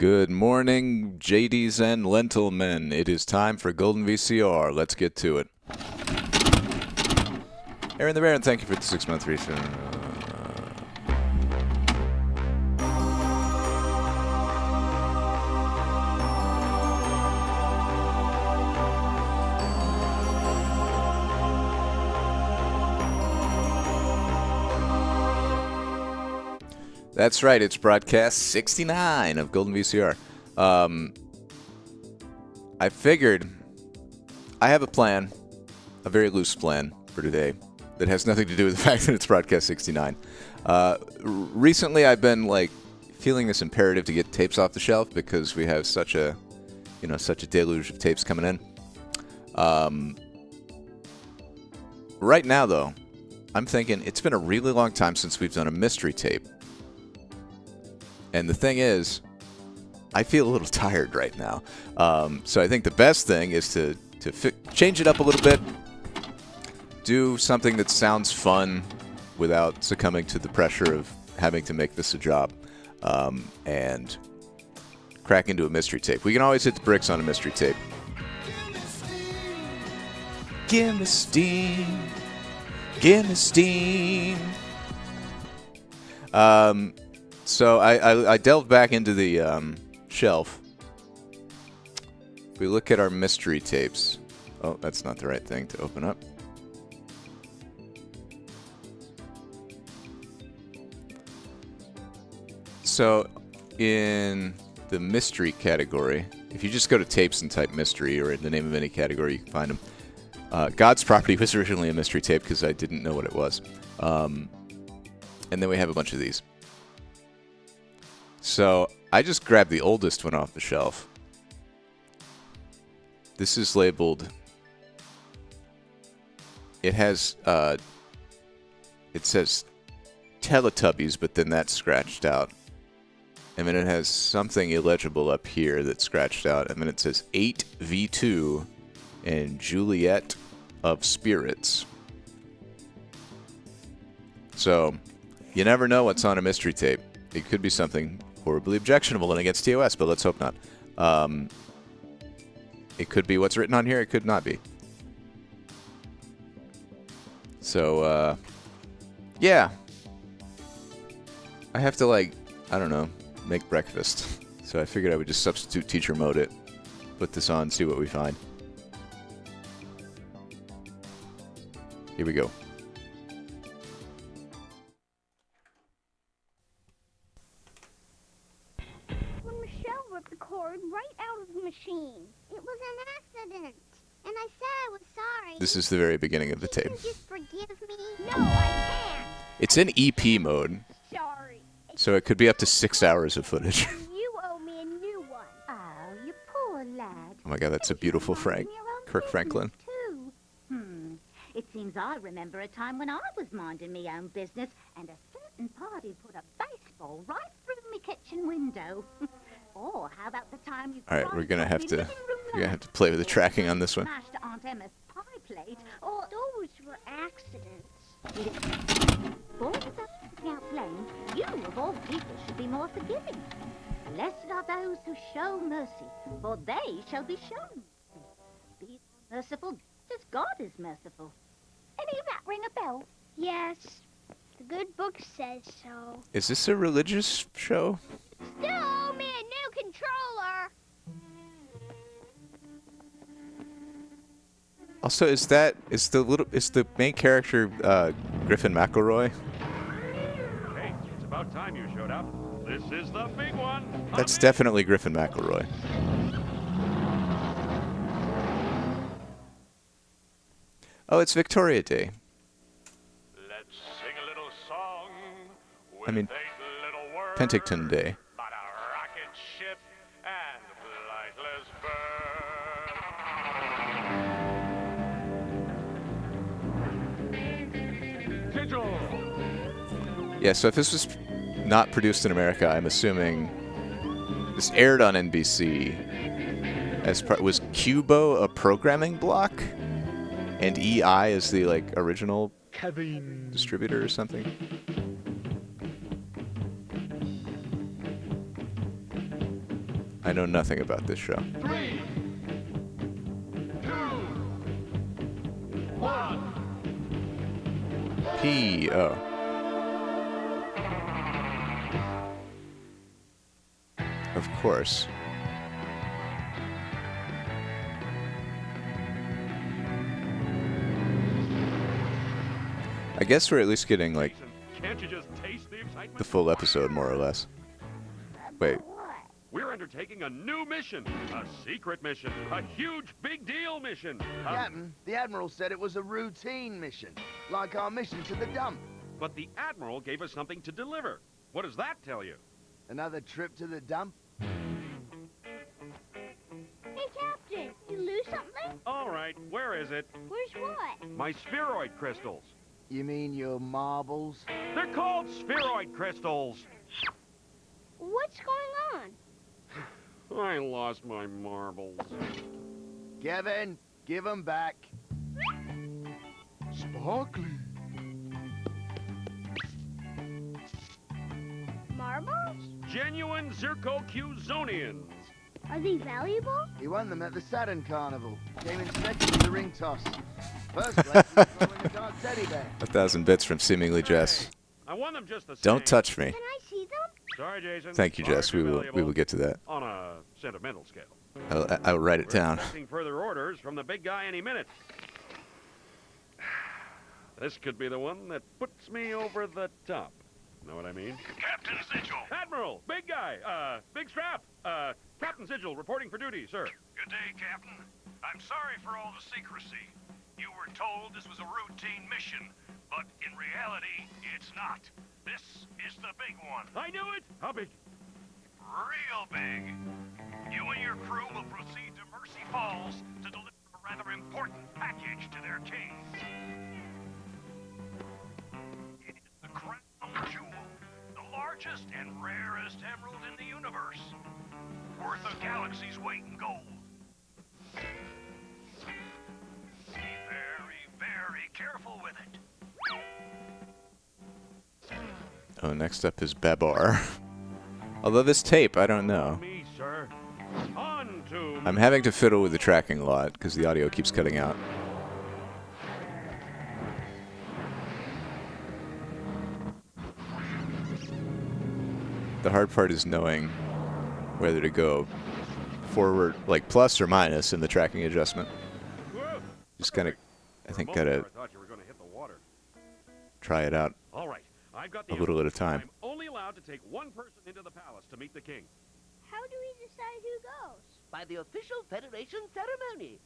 Good morning, JDs and lentil men. It is time for Golden VCR. Let's get to it. Aaron the Baron, thank you for the 6-month refund. That's right, it's broadcast 69 of Golden VCR. I figured I have a plan, a very loose plan for today that has nothing to do with the fact that it's broadcast 69. Recently, I've been feeling this imperative to get tapes off the shelf because we have such a deluge of tapes coming in. Right now, though, I'm thinking it's been a really long time since we've done a mystery tape. And the thing is, I feel a little tired right now. So I think the best thing is to change it up a little bit, do something that sounds fun without succumbing to the pressure of having to make this a job, and crack into a mystery tape. We can always hit the bricks on a mystery tape. Give me steam. Give me steam. So I delved back into the shelf. If we look at our mystery tapes. Oh, that's not the right thing to open up. So in the mystery category, if you just go to tapes and type mystery or in the name of any category, you can find them. God's Property was originally a mystery tape because I didn't know what it was. And then we have a bunch of these. So I just grabbed the oldest one off the shelf. This is labeled. It has. It says Teletubbies, but then that's scratched out. And then it has something illegible up here that's scratched out. And then it says 8v2 and Juliet of Spirits. So you never know what's on a mystery tape. It could be something horribly objectionable and against TOS, but let's hope not. It could be what's written on here. It could not be. So, yeah. I have to, I don't know, make breakfast. So I figured I would just substitute teacher mode it, put this on, see what we find. Here we go. The cord right out of the machine. It was an accident, and I said I was sorry. This is the very beginning of the tape. Can you just forgive me? No, I can't. It's in EP mode. Sorry. So it could be up to 6 hours of footage. You owe me a new one. Oh, you poor lad. Oh my god, that's a beautiful Frank. Kirk Franklin. Too. It seems I remember a time when I was minding me own business and a certain party put a baseball right through me kitchen window. Or how about the time you All right, we're gonna have to play with the tracking on this one. Smashed Aunt Emma's pie plate, or those were accidents. Boys up without blame, you of all people should be more forgiving. Blessed are those who show mercy, for they shall be shown mercy. Be merciful, just as God is merciful. Any of that ring a bell? Yes, the good book says so. Is this a religious show? Still owe me a new controller. Also, is the main character Griffin McElroy? Hey, it's about time you showed up. This is the big one. That's definitely Griffin McElroy. Oh, it's Victoria Day. Let's sing a little song. I mean, 8 little words. Penticton Day. About a rocket ship and flightless bird. Sigil. Yeah, so if this was not produced in America, I'm assuming this aired on NBC. Was Cubo a programming block? And EI is the original Kevin distributor or something? I know nothing about this show. 3, 2, 1. P.O. Of course. I guess we're at least getting, like, Jason, can't you just taste the excitement? the full episode, more or less. Wait, We're undertaking a new mission, a secret mission, a huge big deal mission. Captain, the Admiral said it was a routine mission, like our mission to the dump. But the Admiral gave us something to deliver. What does that tell you? Another trip to the dump? Hey, Captain, you lose something? All right, where is it? Where's what? My spheroid crystals. You mean your marbles? They're called spheroid crystals. What's going on? I lost my marbles. Kevin, give 'em back. Sparkly. Marbles? Genuine Zircocuzonians. Are they valuable? He won them at the Saturn Carnival. Came in second in the ring toss. First place, he was throwing a dog teddy bear. 1,000 bits from seemingly Jess. I won them just the same. Don't touch me. Can I see them? Sorry, Jason. Thank you, Jess. We Large will get to that. on a sentimental scale. I'll write it We're down. expecting further orders from the big guy any minute. This could be the one that puts me over the top. Know what I mean? Captain Sigil. Admiral, big guy, big strap, Captain Sigil reporting for duty, sir. Good day, Captain. I'm sorry for all the secrecy. You were told this was a routine mission, but in reality, it's not. This is the big one. I knew it. How big? Real big. You and your crew will proceed to Mercy Falls to deliver a rather important package to their king. It is the crown jewel, the largest and rarest emerald in the universe, worth a galaxy's weight in gold. Be very, very careful with it. Oh, next up is Babar. Although this tape, I don't know. Me, sir. On to I'm having to fiddle with the tracking a lot because the audio keeps cutting out. The hard part is knowing whether to go forward, like plus or minus in the tracking adjustment. Whoa. Just kind of, I For a think, moment gotta there, I thought you were going to hit the water. try it out All right, I've got a the little at a answer. time. I'm only allowed to take one person into the palace to meet the king. How do we decide who goes? By the official Federation ceremony.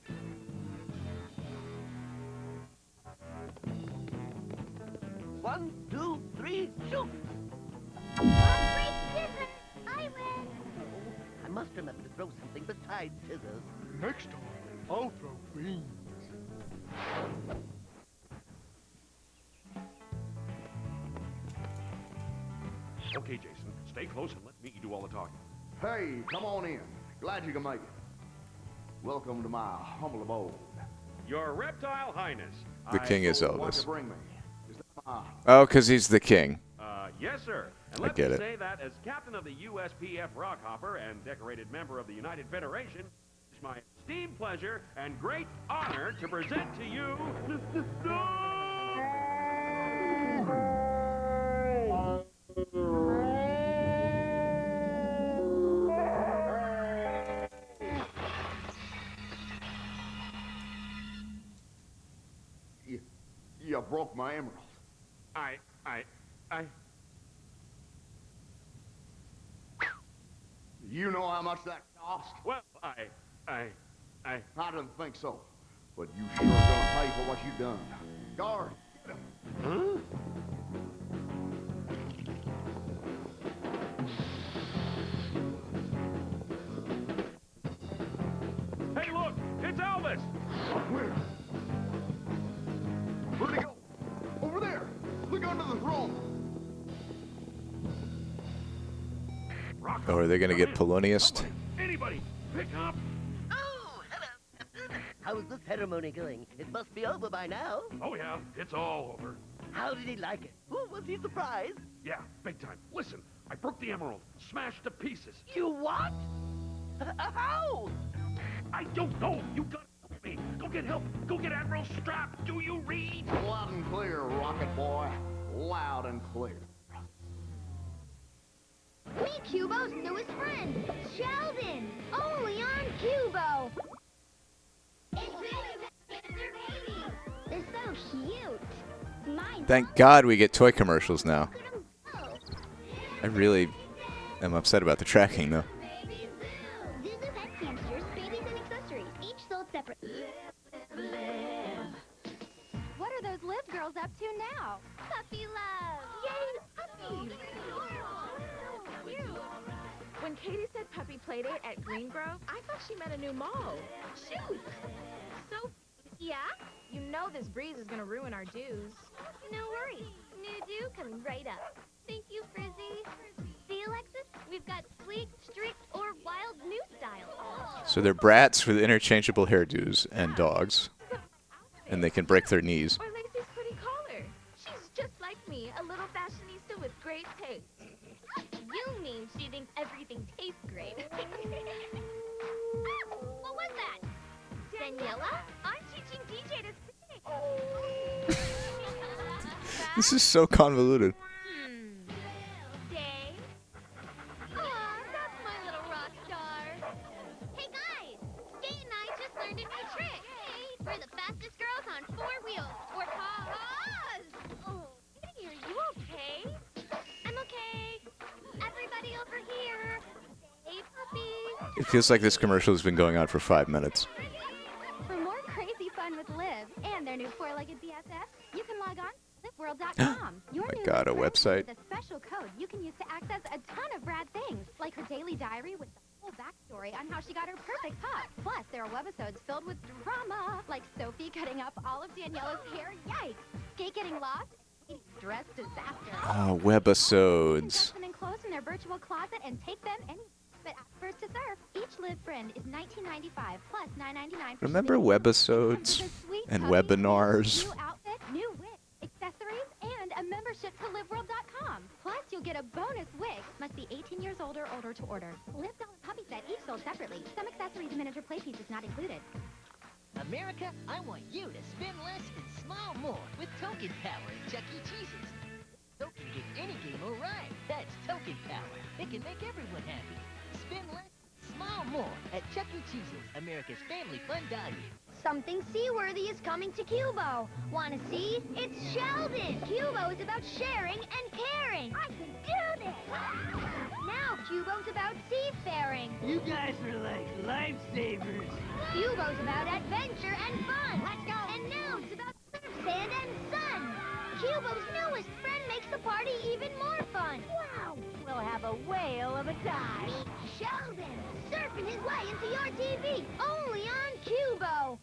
One, two, three, shoot! Rock, paper, scissors. I win. I must remember to throw something besides scissors. Next time, I'll throw beans. Okay, Jason, stay close and let me do all the talking. Hey, come on in. Glad you can make it. Welcome to my humble abode. Your Reptile Highness. The king is Told what Elvis. to bring me. Is that my... Oh, because he's the king. Yes, sir. And I let get me it. say that as captain of the USPF Rockhopper and decorated member of the United Federation, it's my esteemed pleasure and great honor to present to you... You broke my emerald. I... You know how much that cost? Well, I I didn't think so. But you sure gonna pay for what you done. Guard, get him. Hey, look! It's Elvis! Where? Where'd he go? Over there! Look under the throne! Oh, are they going to get Polonius? Anybody, pick up! Oh, hello, Captain. How's the ceremony going? It must be over by now. Oh, yeah, it's all over. How did he like it? Oh, was he surprised? Yeah, big time. Listen, I broke the emerald, smashed to pieces. You what? How? I don't know. You gotta help me. Go get help. Go get Admiral Strap. Do you read? Loud and clear, Rocket Boy. Loud and clear. Meet Cubo's newest friend, Sheldon. Only on Cubo. They're so cute. Mine. Thank God we get toy commercials now. I really am upset about the tracking, though. Zuzu pet hamsters, babies, and accessories, each sold separate. What are those Liv girls up to now? Puppy love. Yay, puppies! Cute. When Katie said puppy playdate at Green Grove, I thought she meant a new mall. Shoot! So, Yeah? you know this breeze is gonna ruin our dues. No worries. New do coming right up. Thank you, Frizzy. See, Alexis? We've got sleek, strict, or wild new style. So they're brats with interchangeable hairdos and dogs, and they can break their knees. Or Lacey's pretty collar. She's just like me, a little fashionista with great taste. You mean she thinks everything tastes great. What was that? Daniela? I'm teaching DJ to sing. This is so convoluted. Day? Aw, that's my little rock star. Hey guys, Skate and I just learned a new trick. We're the fastest girls on 4 wheels, or cars. Oh, hey, are you okay? I'm okay. Everybody over here. Hey, puppies. It feels like this commercial has been going on for 5 minutes. For more crazy fun with Liv and their new four-legged BFF, you can log on to liveworld.com. Your My new God, a Liv friend website. is a special code you can use to access a ton of rad things, like her daily diary with the whole backstory on how she got her perfect pup. Plus, there are webisodes filled with drama, like Sophie cutting up all of Daniela's hair. Yikes! Skate getting lost. and Dress disaster. Oh, Just webisodes. them enclosed in their virtual closet and take them any. But ask first to serve. Each Liv friend is $19.95 plus $9.99. Remember webisodes and webinars? New outfit, new wig, accessories, and a membership to liveworld.com. Plus, you'll get a bonus wig. Must be 18 years old or older to order. Liv doll and puppy set each sold separately. Some accessories and miniature play pieces not included. America, I want you to spend less and smile more with token power at Chuck E. Cheese's. Token gives any game a ride. That's token power. It can make everyone happy. Spend less, smile more at Chuck E. Cheese's, America's family fun value. Something seaworthy is coming to Cubo. Want to see? It's Sheldon. Cubo is about sharing and caring. I can do this. Now Cubo's about seafaring. You guys are like lifesavers. Cubo's about adventure and fun. Let's go. And now it's about surf, sand, and sun. Cubo's newest friend makes the party even more fun. Wow. We'll have a whale of a time. Meet Sheldon, surfing his way into your TV. Only on Cubo.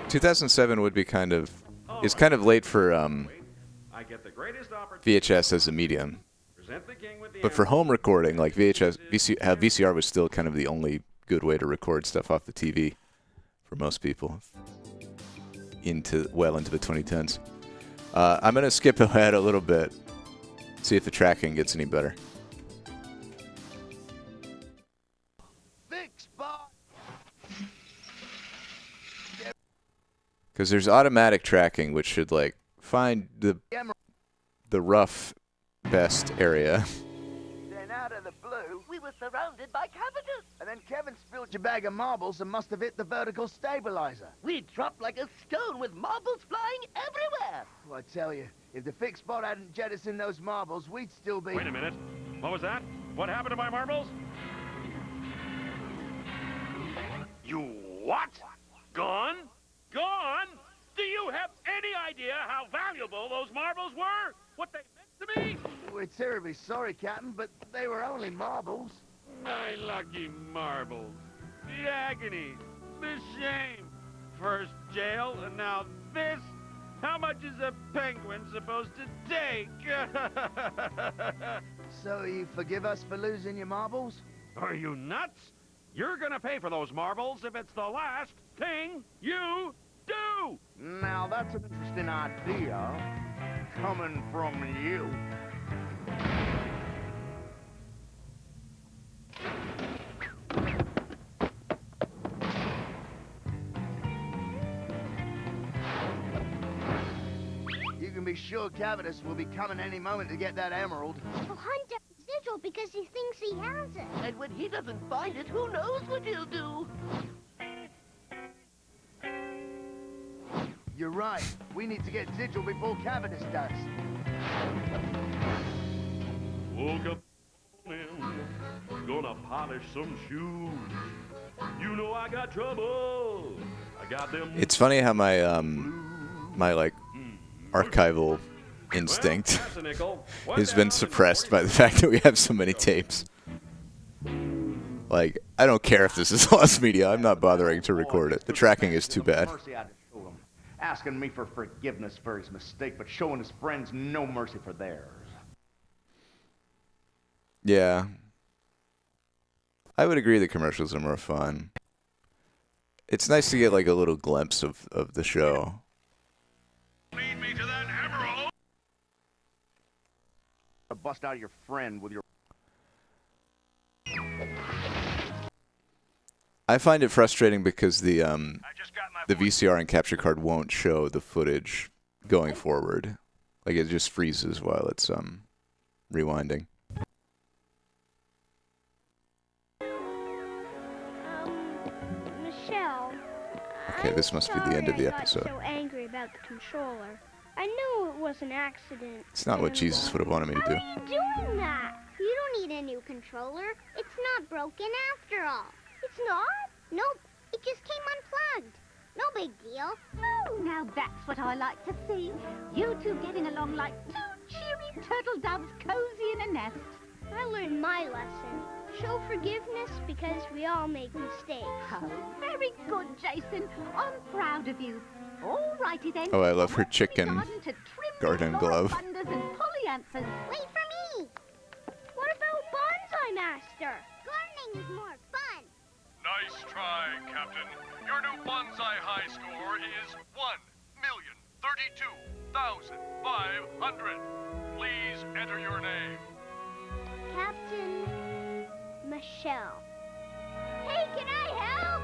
2007 would be is kind of late for I get the greatest opportunity VHS as a medium. to present the king with the But for home recording, like VCR was still kind of the only good way to record stuff off the TV for most people into the 2010s. I'm going to skip ahead a little bit, see if the tracking gets any better. Fix spot. Because there's automatic tracking, which should find the rough best area. Then out of the blue, We were surrounded by cabbages. and then Kevin spilled your bag of marbles and must have hit the vertical stabilizer. We dropped like a stone with marbles flying everywhere. Well, I tell you, if the fix spot hadn't jettisoned those marbles, we'd still be... Wait a minute. What was that? What happened to my marbles? You what? Gone? Gone? Do you have any idea how valuable those marbles were? What they meant to me? We're terribly sorry, Captain, but they were only marbles. My lucky marbles. The agony. The shame. First jail, and now this? How much is a penguin supposed to take? So you forgive us for losing your marbles? Are you nuts? You're gonna pay for those marbles if it's the last thing you do! Now, that's an interesting idea, coming from you. sure Cavitus will be coming any moment to get that emerald. He'll hunt down Sigil because he thinks he has it. And when he doesn't find it, who knows what he'll do? You're right. We need to get Sigil before Cavitus does. Woke up gonna polish some shoes. You know I got trouble. I got them. It's funny how my my like archival instinct has been suppressed by the fact that we have so many tapes. Like, I don't care if this is lost media. I'm not bothering to record it. The tracking is too bad. Asking me for forgiveness for his mistake, but showing his friends no mercy for theirs. Yeah. I would agree the commercials are more fun. It's nice to get like a little glimpse of the show. Lead me to that emerald. Bust out your friend with your... I find it frustrating because the I just got my VCR and capture card won't show the footage going forward. Like it just freezes while it's rewinding. Michelle. Okay, this must be the end of the episode. I got so angry about the controller. I knew it was an accident. It's not what Jesus would have wanted me to do. How are you doing that? You don't need a new controller. It's not broken after all. It's not? Nope. It just came unplugged. No big deal. Oh, now that's what I like to see. You two getting along like two cheery turtle doves cozy in a nest. I learned my lesson. Show forgiveness because we all make mistakes. Oh, very good, Jason. I'm proud of you. All righty then. Oh, I love her Off to the chicken garden to trim garden the glove. floribundas and polyanthus. Wait for me! What about Bonsai Master? Gardening is more fun. Nice try, Captain. Your new bonsai high score is 1,032,500. Please enter your name. Captain Michelle. Hey, can I help?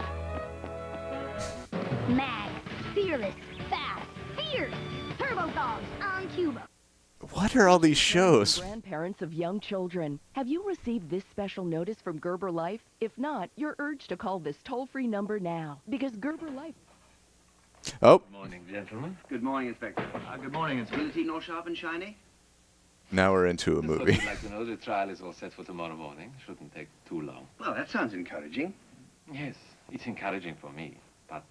Mad, fearless, fast, fierce. Turbo dogs on Cuba. What are all these shows? Grandparents of young children, have you received this special notice from Gerber Life? If not, you're urged to call this toll-free number now, because Gerber Life... Oh, Good morning, gentlemen. Good morning, Inspector. Good morning, Inspector. Will it eat no sharp and shiny? now we're into a movie. I'd like to know the trial is all set for tomorrow morning. Shouldn't take too long. Well, that sounds encouraging. Yes, it's encouraging for me, but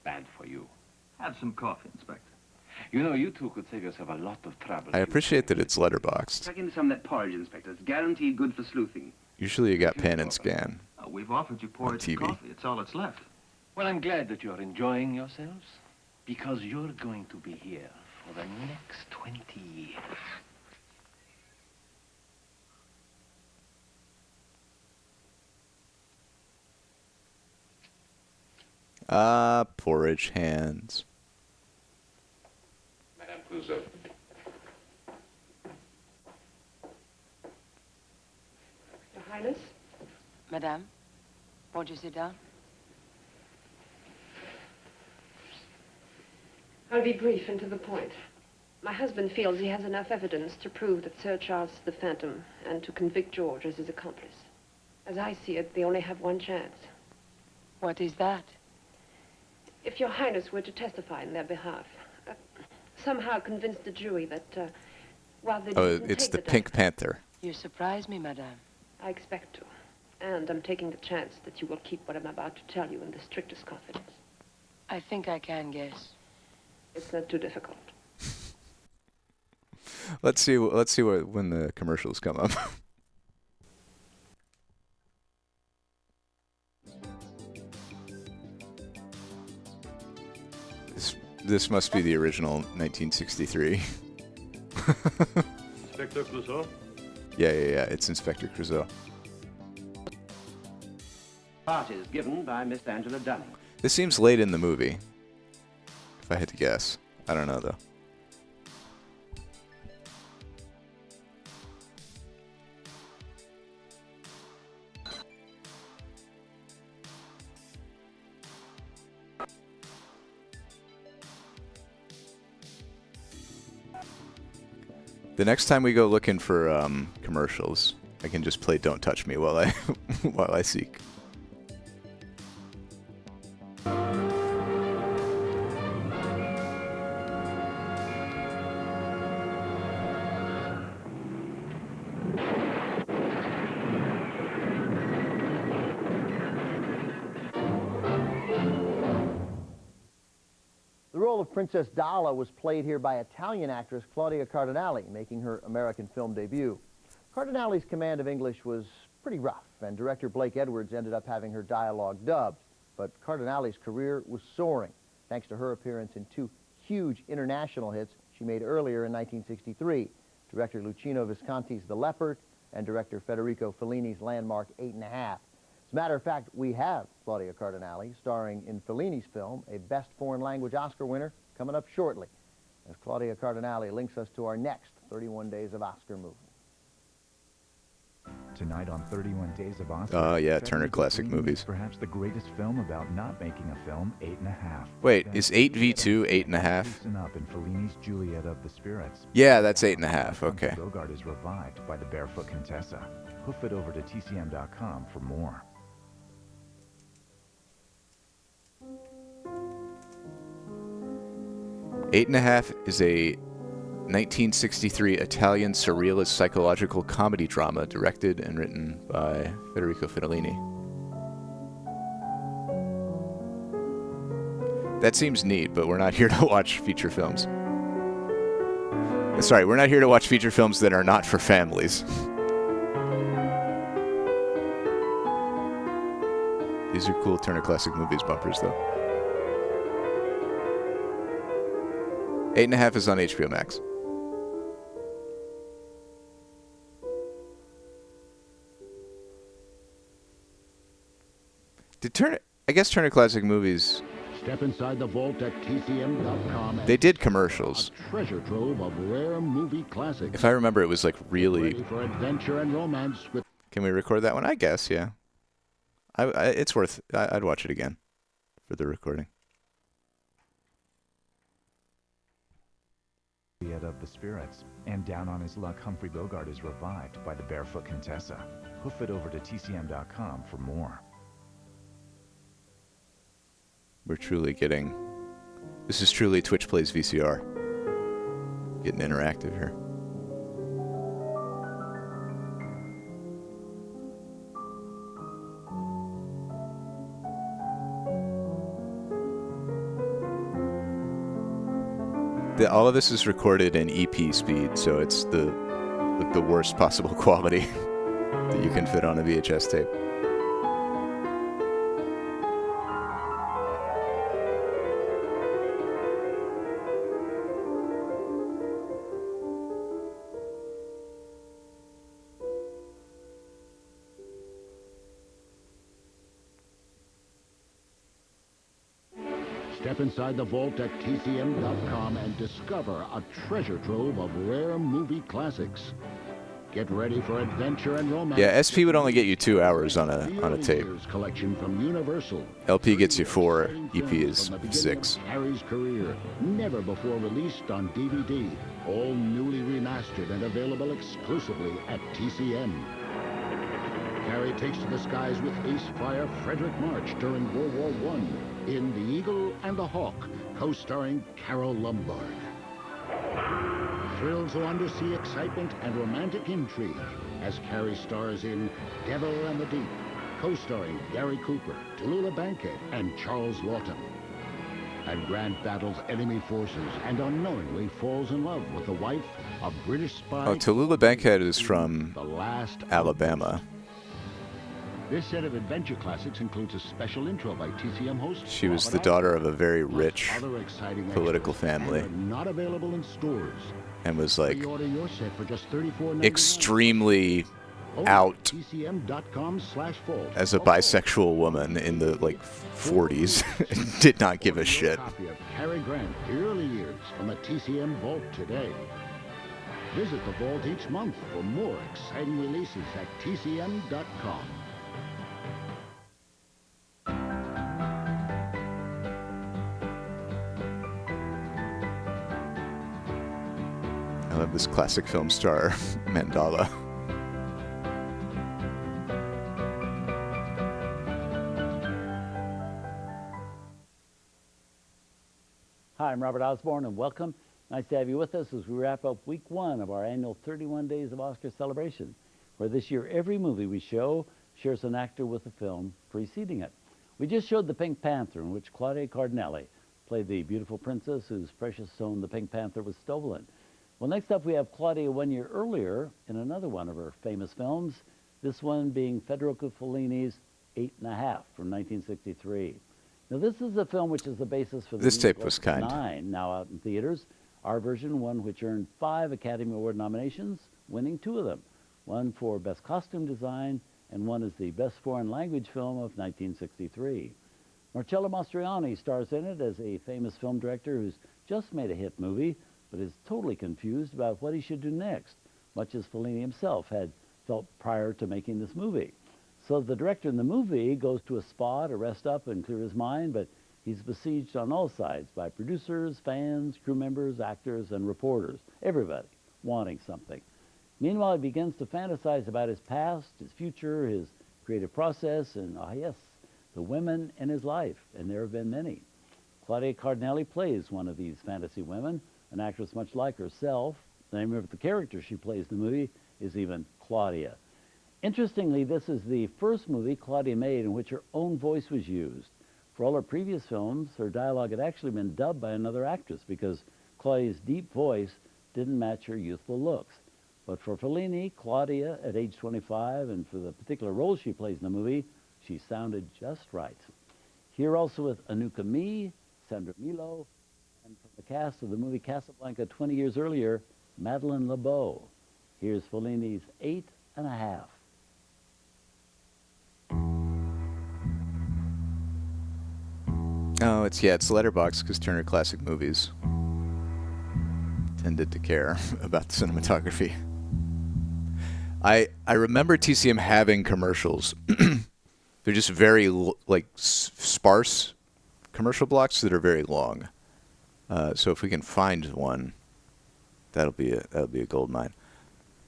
bad for you. Have some coffee, Inspector. You know, you two could save yourself a lot of trouble. I appreciate that it's letterboxed. Crack into some of that porridge, Inspector. It's guaranteed good for sleuthing. Usually you got pan and scan. We've offered you porridge and TV. coffee. It's all that's left. Well, I'm glad that you're enjoying yourselves, because you're going to be here for the next 20 years. Ah, porridge hands. Madame Clouseau. Your Highness? Madame, won't you sit down? I'll be brief and to the point. My husband feels he has enough evidence to prove that Sir Charles is the Phantom and to convict George as his accomplice. As I see it, they only have one chance. What is that? If Your Highness were to testify in their behalf, somehow convince the jury that, while they Oh, didn't it's take the death Pink Panther. You surprise me, Madame. I expect to. And I'm taking the chance that you will keep what I'm about to tell you in the strictest confidence. I think I can guess. It's not too difficult. Let's see what when the commercials come up. This must be the original 1963. Inspector Clouseau? Yeah. It's Inspector Clouseau. Part is given by Miss Angela Dunning. This seems late in the movie. If I had to guess. I don't know, though. The next time we go looking for commercials, I can just play "Don't Touch Me" while I while I seek. The role of Princess Dalla was played here by Italian actress Claudia Cardinale, making her American film debut. Cardinale's command of English was pretty rough, and director Blake Edwards ended up having her dialogue dubbed. But Cardinale's career was soaring, thanks to her appearance in two huge international hits she made earlier in 1963, director Luchino Visconti's The Leopard and director Federico Fellini's landmark 8½. As a matter of fact, we have Claudia Cardinale starring in Fellini's film, a Best Foreign Language Oscar winner, coming up shortly, as Claudia Cardinale links us to our next 31 Days of Oscar movie. Tonight on 31 Days of Oscar. Oh, yeah, Turner Classic Movies. Perhaps the greatest film about not making a film, 8½. Wait, is 8v2 8½? Listen up in Fellini's Juliet of the Spirits. Yeah, that's 8½, okay. Bogart is revived by the barefoot Contessa. Hoof it over to tcm.com for more. "8½" is a 1963 Italian surrealist psychological comedy drama directed and written by Federico Fellini. That seems neat, but we're not here to watch feature films. Sorry, we're not here to watch feature films that are not for families. These are cool Turner Classic Movies bumpers, though. 8½" is on HBO Max. I guess Turner Classic Movies. Step inside the vault at tcm.com. They did commercials. A treasure trove of rare movie classics. If I remember, it was like really. Ready for adventure and romance with. Can we record that one? I guess, yeah. It's worth. I'd watch it again for the recording. Of the Spirits, and down on his luck, Humphrey Bogart is revived by the barefoot Contessa. Hoof it over to tcm.com for more. We're truly getting. This is truly Twitch Plays VCR. Getting interactive here. All of this is recorded in EP speed, so it's the worst possible quality that you can fit on a VHS tape. Step inside the vault at tcm.com and discover a treasure trove of rare movie classics. Get ready for adventure and romance. Yeah, SP would only get you 2 hours on a tape. Collection from Universal. LP gets you 4. EP is 6. Harry's career, never before released on DVD. All newly remastered and available exclusively at TCM. Harry takes to the skies with ace flyer Frederick March during World War I in The Eagle and the Hawk, co-starring Carol Lombard. Thrills of undersea excitement and romantic intrigue as Carrie stars in Devil and the Deep, co-starring Gary Cooper, Tallulah Bankhead, and Charles Lawton. And Grant battles enemy forces and unknowingly falls in love with the wife of British spy... Oh, Tallulah Bankhead is from Alabama. This set of adventure classics includes a special intro by TCM host. She was the daughter of a very rich political family. Not available in stores. And was like Pre-order your set for just $34.99. extremely out tcm.com/vault. as a bisexual woman in the like 40s. Did not give a shit. Copy of Cary Grant, The Early Years, from the TCM Vault today. Visit the vault each month for more exciting releases at tcm.com. I love the this classic film star mandala. Hi, I'm Robert Osborne, and welcome. Nice to have you with us as we wrap up week 1 of our annual 31 Days of Oscar celebration, where this year every movie we show shares an actor with the film preceding it. We just showed The Pink Panther, in which Claudia Cardinale played the beautiful princess whose precious stone, the Pink Panther, was stolen. Well, next up we have Claudia 1 year earlier in another one of her famous films, this one being Federico Fellini's 8 1/2 from 1963. Now, this is a film which is the basis for the This tape was kind. 9, now out in theaters. Our version, one which earned 5 Academy Award nominations, winning 2 of them. One for Best Costume Design, and one as the Best Foreign Language Film of 1963. Marcello Mastroianni stars in it as a famous film director who's just made a hit movie, but is totally confused about what he should do next, much as Fellini himself had felt prior to making this movie. So the director in the movie goes to a spa to rest up and clear his mind, but he's besieged on all sides by producers, fans, crew members, actors, and reporters, everybody wanting something. Meanwhile, he begins to fantasize about his past, his future, his creative process, and, yes, the women in his life, and there have been many. Claudia Cardinale plays one of these fantasy women, an actress much like herself. The name of the character she plays in the movie is even Claudia. Interestingly, this is the first movie Claudia made in which her own voice was used. For all her previous films, her dialogue had actually been dubbed by another actress because Claudia's deep voice didn't match her youthful looks. But for Fellini, Claudia, at age 25, and for the particular role she plays in the movie, she sounded just right. Here also with Anuka Me, Sandra Milo, and from the cast of the movie Casablanca 20 years earlier, Madeleine LeBeau. Here's Fellini's 8 1/2. Oh, it's Letterboxd because Turner Classic Movies tended to care about the cinematography. I remember TCM having commercials. They're just very sparse commercial blocks that are very long. So if we can find one, that'll be a gold mine.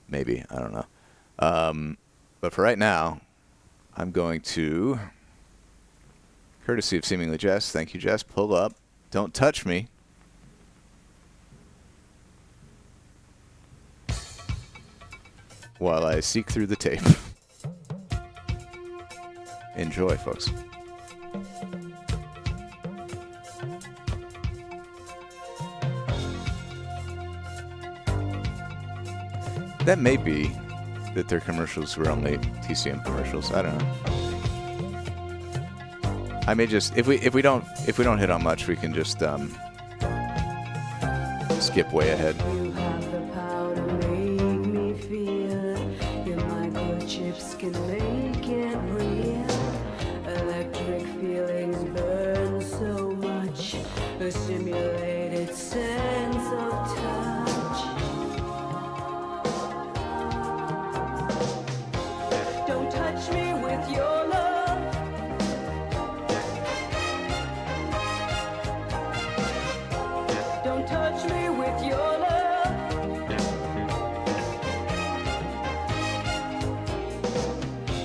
Maybe, I don't know. But for right now, I'm going to, courtesy of seemingly Jess, thank you Jess, pull up. Don't touch me. While I seek through the tape. Enjoy, folks. That may be that their commercials were only TCM commercials. I don't know. I may just if we don't hit on much, we can just skip way ahead. You have the power to make me feel. Your microchips can make it real. Electric feelings burn so much. A simulated sense of touch. Don't touch me with your love. Don't touch me with your love.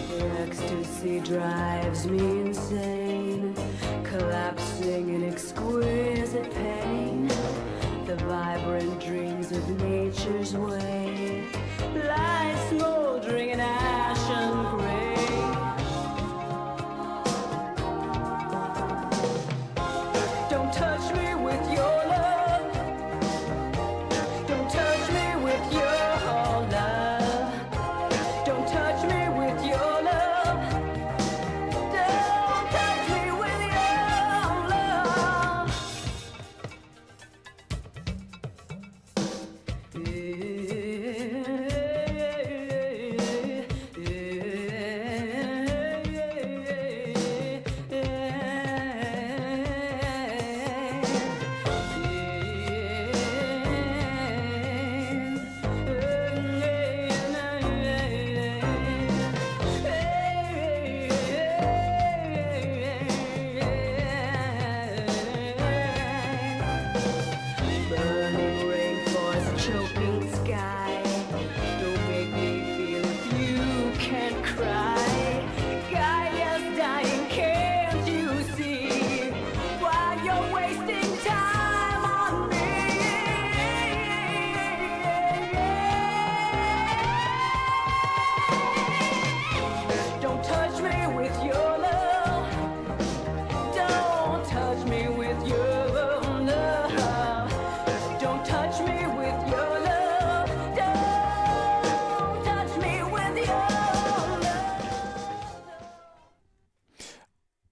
The ecstasy drives me insane, collapsing in exquisite pain. The vibrant dreams of nature's way lie smoldering in ashen gray. Don't touch me with your love. Don't touch me with your love. Don't touch me with your love. Don't touch me with your love.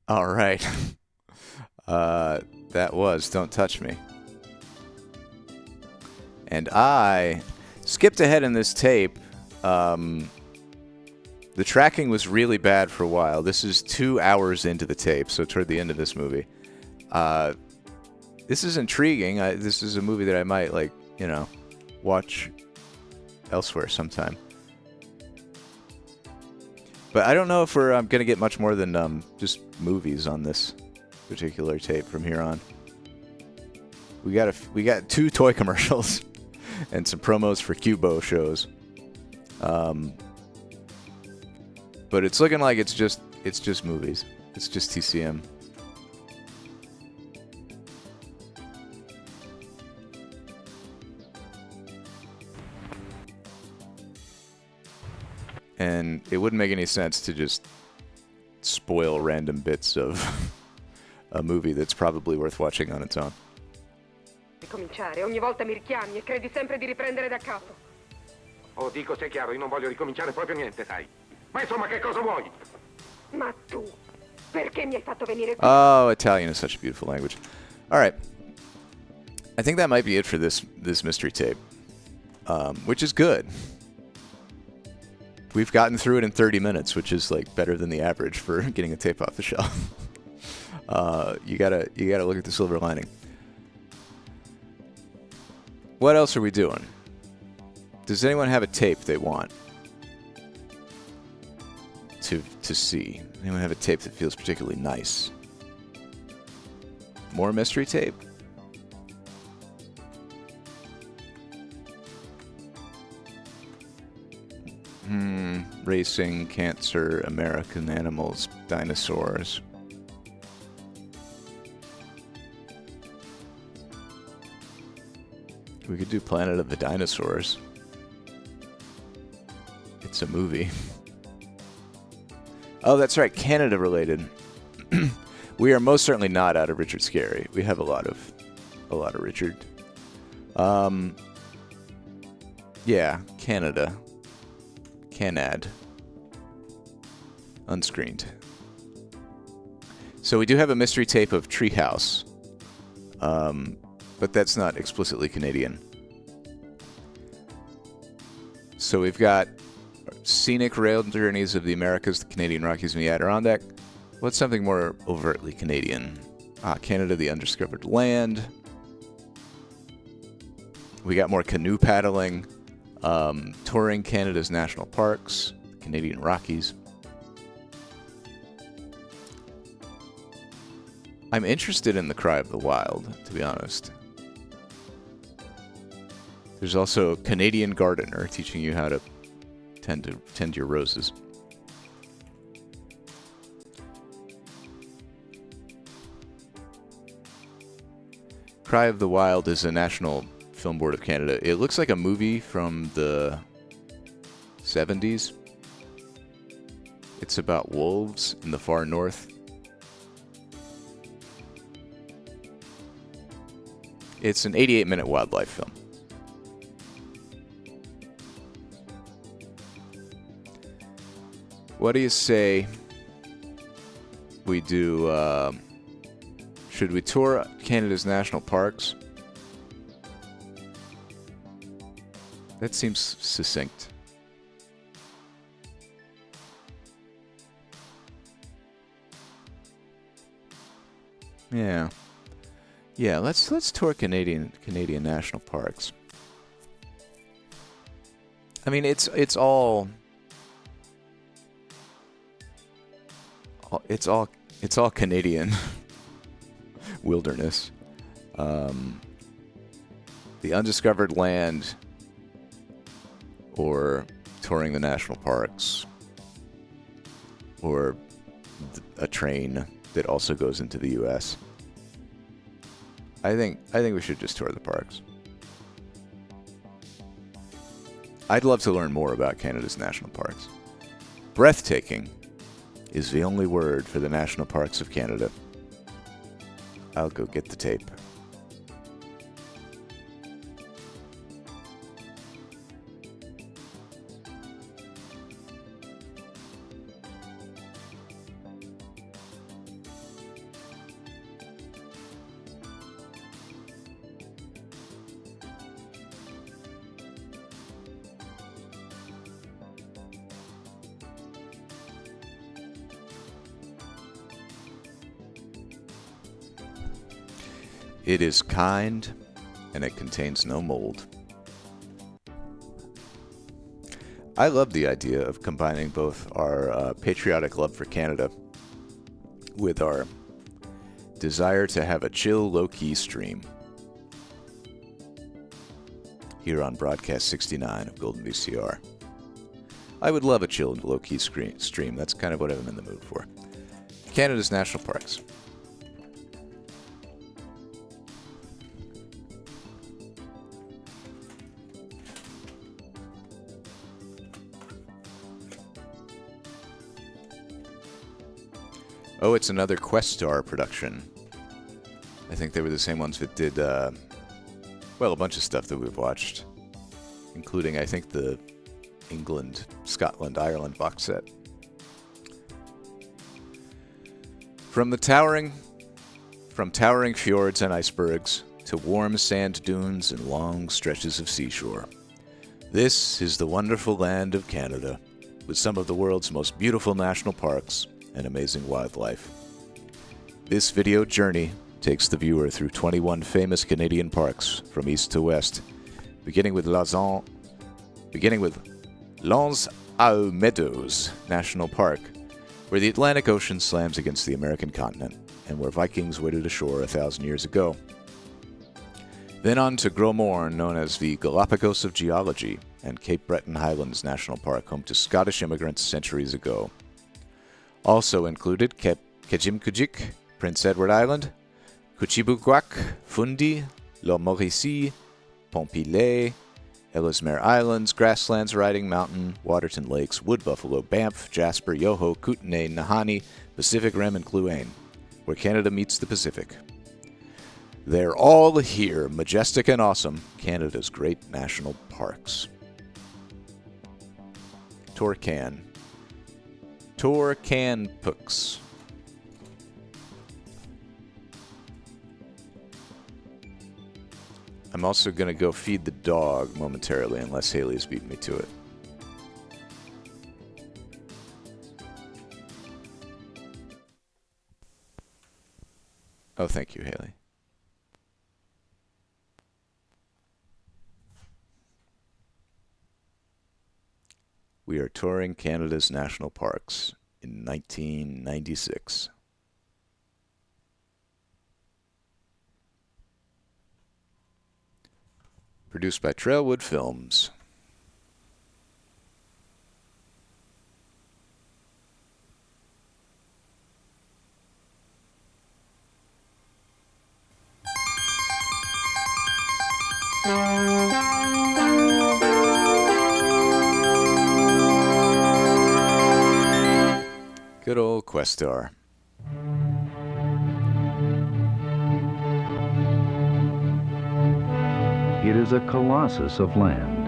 All right. That was Don't Touch Me. And I skipped ahead in this tape. The tracking was really bad for a while. This is 2 hours into the tape, so toward the end of this movie. This is intriguing. This is a movie that I might, watch elsewhere sometime. But I don't know if we're going to get much more than just movies on this particular tape from here on. We got 2 toy commercials and some promos for Cubo shows. But it's looking like it's just movies. It's just TCM. And it wouldn't make any sense to just spoil random bits of a movie that's probably worth watching on its own. Ricominciare, ogni volta mi richiami e credi sempre di riprendere da capo. Oh, dico sia chiaro, io non voglio ricominciare proprio niente, sai. Ma insomma, che cosa vuoi? Ma tu, perché mi hai fatto venire qui? Oh, Italian is such a beautiful language. All right. I think that might be it for this mystery tape, which is good. We've gotten through it in 30 minutes, which is better than the average for getting a tape off the shelf. You gotta look at the silver lining. What else are we doing? Does anyone have a tape they want to see? Anyone have a tape that feels particularly nice? More mystery tape? Racing, cancer, American animals, dinosaurs. We could do Planet of the Dinosaurs. It's a movie. Oh, that's right, Canada related. We are most certainly not out of Richard Scarry. We have a lot of Richard. Yeah, Canada. Canad. Unscreened. So we do have a mystery tape of Treehouse. But that's not explicitly Canadian. So we've got Scenic Rail Journeys of the Americas, the Canadian Rockies, and the Adirondack. What's something more overtly Canadian? Canada, the Undiscovered Land. We got more canoe paddling. Touring Canada's national parks, Canadian Rockies. I'm interested in The Cry of the Wild, to be honest. There's also Canadian Gardener, teaching you how to tend your roses. Cry of the Wild is a national Film Board of Canada. It looks like a movie from the 70s. It's about wolves in the far north. It's an 88-minute wildlife film. What do you say we do, should we tour Canada's national parks? That seems succinct. Yeah. Yeah, let's tour Canadian national parks. I mean, it's all Canadian wilderness. The Undiscovered Land, or touring the national parks, or a train that also goes into the U.S. I think we should just tour the parks. I'd love to learn more about Canada's national parks. Breathtaking is the only word for the national parks of Canada. I'll go get the tape. It is kind, and it contains no mold. I love the idea of combining both our patriotic love for Canada with our desire to have a chill, low-key stream here on Broadcast 69 of Golden VCR. I would love a chill, low-key stream. That's kind of what I'm in the mood for. Canada's national parks. Oh, it's another Questar production. I think they were the same ones that did, well, a bunch of stuff that we've watched, including, I think, the England, Scotland, Ireland box set. From towering fjords and icebergs to warm sand dunes and long stretches of seashore, this is the wonderful land of Canada, with some of the world's most beautiful national parks and amazing wildlife. This video journey takes the viewer through 21 famous Canadian parks from east to west, beginning with L'Anse aux Meadows National Park, where the Atlantic Ocean slams against the American continent and where Vikings waded ashore 1,000 years ago. Then on to Gros Morne, known as the Galapagos of geology, and Cape Breton Highlands National Park, home to Scottish immigrants centuries ago. Also included Kejimkujik, Prince Edward Island, Kuchibukwak, Fundy, La Mauricie, Pompilay, Ellesmere Islands, Grasslands, Riding Mountain, Waterton Lakes, Wood Buffalo, Banff, Jasper, Yoho, Kootenay, Nahanni, Pacific Rim, and Kluane, where Canada meets the Pacific. They're all here, majestic and awesome, Canada's great national parks. Torcanpuks. I'm also going to go feed the dog momentarily, unless Haley's beating me to it. Oh, thank you, Haley. We are touring Canada's national parks in 1996. Produced by Trailwood Films. Good old Questar. It is a colossus of land.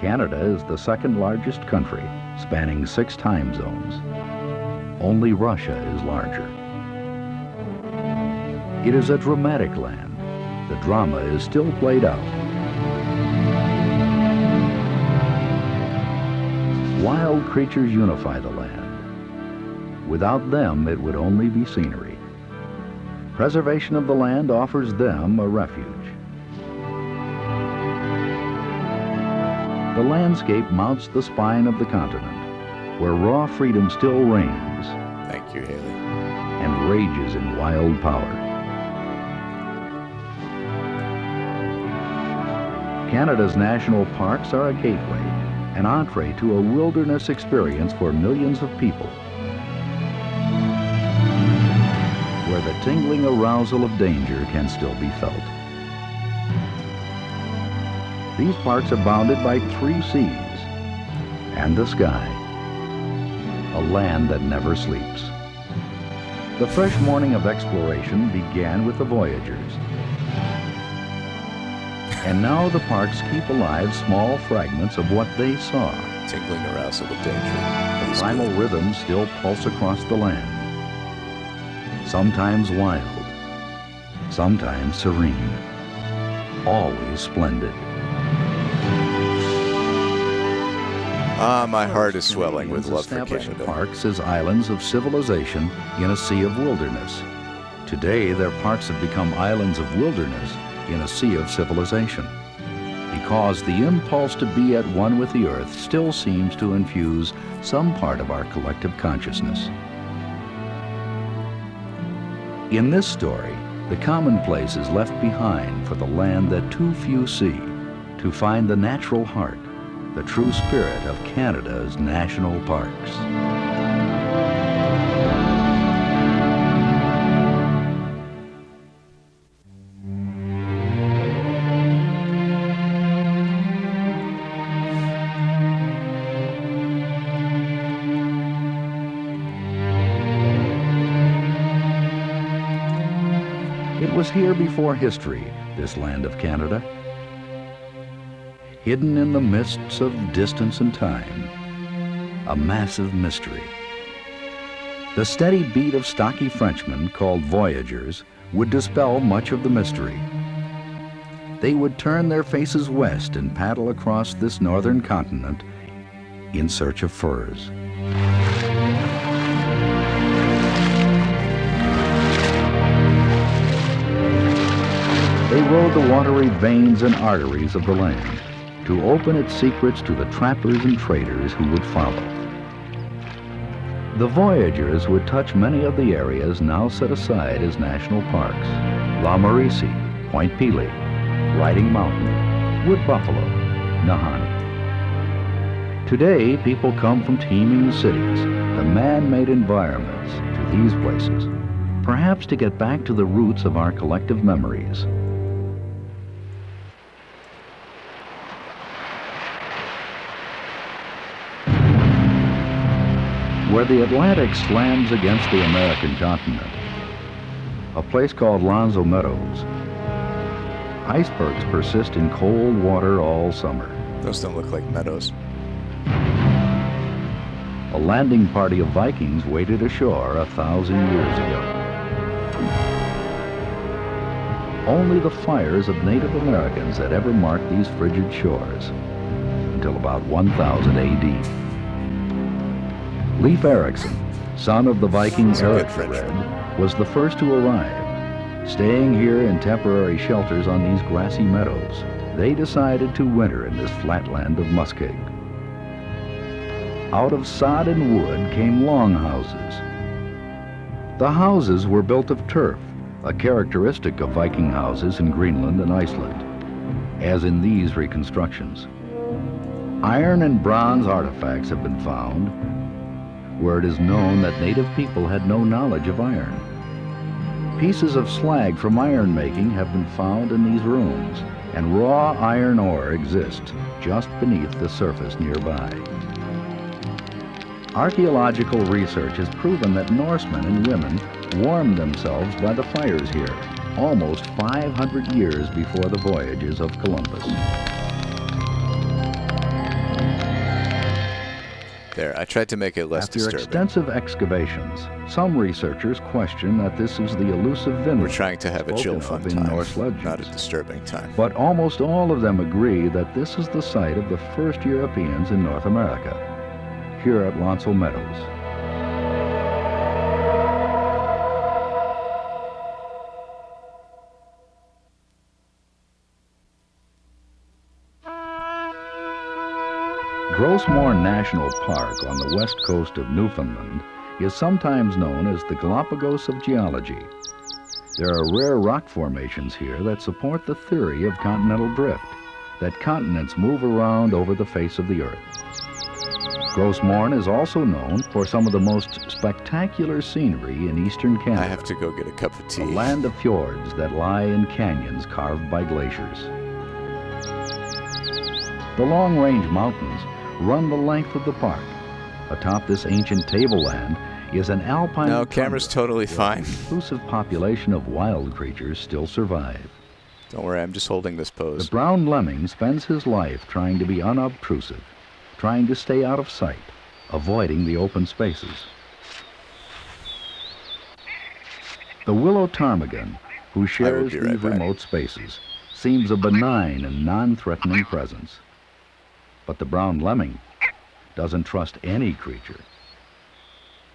Canada is the second largest country, spanning 6 time zones. Only Russia is larger. It is a dramatic land. The drama is still played out. Wild creatures unify the land. Without them, it would only be scenery. Preservation of the land offers them a refuge. The landscape mounts the spine of the continent, where raw freedom still reigns. Thank you, Haley. And rages in wild power. Canada's national parks are a gateway, an entree to a wilderness experience for millions of people, where the tingling arousal of danger can still be felt. These parks are bounded by 3 seas and the sky, a land that never sleeps. The fresh morning of exploration began with the voyagers. And now the parks keep alive small fragments of what they saw. Tingling arousal of danger. The primal rhythms still pulse across the land. Sometimes wild, sometimes serene, always splendid. Ah, my heart is swelling with love for Established Canada. Parks as islands of civilization in a sea of wilderness. Today, their parts have become islands of wilderness in a sea of civilization, because the impulse to be at one with the earth still seems to infuse some part of our collective consciousness. In this story, the commonplace is left behind for the land that too few see, to find the natural heart, the true spirit of Canada's national parks. It was here before history, this land of Canada. Hidden in the mists of distance and time, a massive mystery. The steady beat of stocky Frenchmen, called voyageurs, would dispel much of the mystery. They would turn their faces west and paddle across this northern continent in search of furs. They rode the watery veins and arteries of the land to open its secrets to the trappers and traders who would follow. The voyageurs would touch many of the areas now set aside as national parks: La Mauricie, Point Pelee, Riding Mountain, Wood Buffalo, Nahanni. Today, people come from teeming cities, the man-made environments, to these places, perhaps to get back to the roots of our collective memories. Where the Atlantic slams against the American continent, a place called Lonzo Meadows, icebergs persist in cold water all summer. Those don't look like meadows. A landing party of Vikings waded ashore 1,000 years ago. Only the fires of Native Americans had ever marked these frigid shores, until about 1000 A.D. Leif Erikson, son of the Viking Eric the Red, was the first to arrive. Staying here in temporary shelters on these grassy meadows, they decided to winter in this flatland of muskeg. Out of sod and wood came longhouses. The houses were built of turf, a characteristic of Viking houses in Greenland and Iceland, as in these reconstructions. Iron and bronze artifacts have been found, where it is known that native people had no knowledge of iron. Pieces of slag from iron making have been found in these rooms, and raw iron ore exists just beneath the surface nearby. Archaeological research has proven that Norsemen and women warmed themselves by the fires here, almost 500 years before the voyages of Columbus. There, I tried to make it less After disturbing. extensive excavations, some researchers question that this is the elusive vineyard. We're trying to have a chill, fun in time, Norse legends. not a disturbing time. But almost all of them agree that this is the site of the first Europeans in North America, here at Lonzo Meadows. Grossmore National Park on the west coast of Newfoundland is sometimes known as the Galapagos of geology. There are rare rock formations here that support the theory of continental drift, that continents move around over the face of the earth. Grossmore is also known for some of the most spectacular scenery in eastern Canada. I have to go get a cup of tea. A land of fjords that lie in canyons carved by glaciers. The long-range mountains run the length of the park. Atop this ancient tableland is an alpine... No, camera's totally fine. An inclusive population of wild creatures still survive. Don't worry, I'm just holding this pose. The brown lemming spends his life trying to be unobtrusive, trying to stay out of sight, avoiding the open spaces. The willow ptarmigan, who shares these remote spaces, seems a benign and non-threatening presence. But the brown lemming doesn't trust any creature.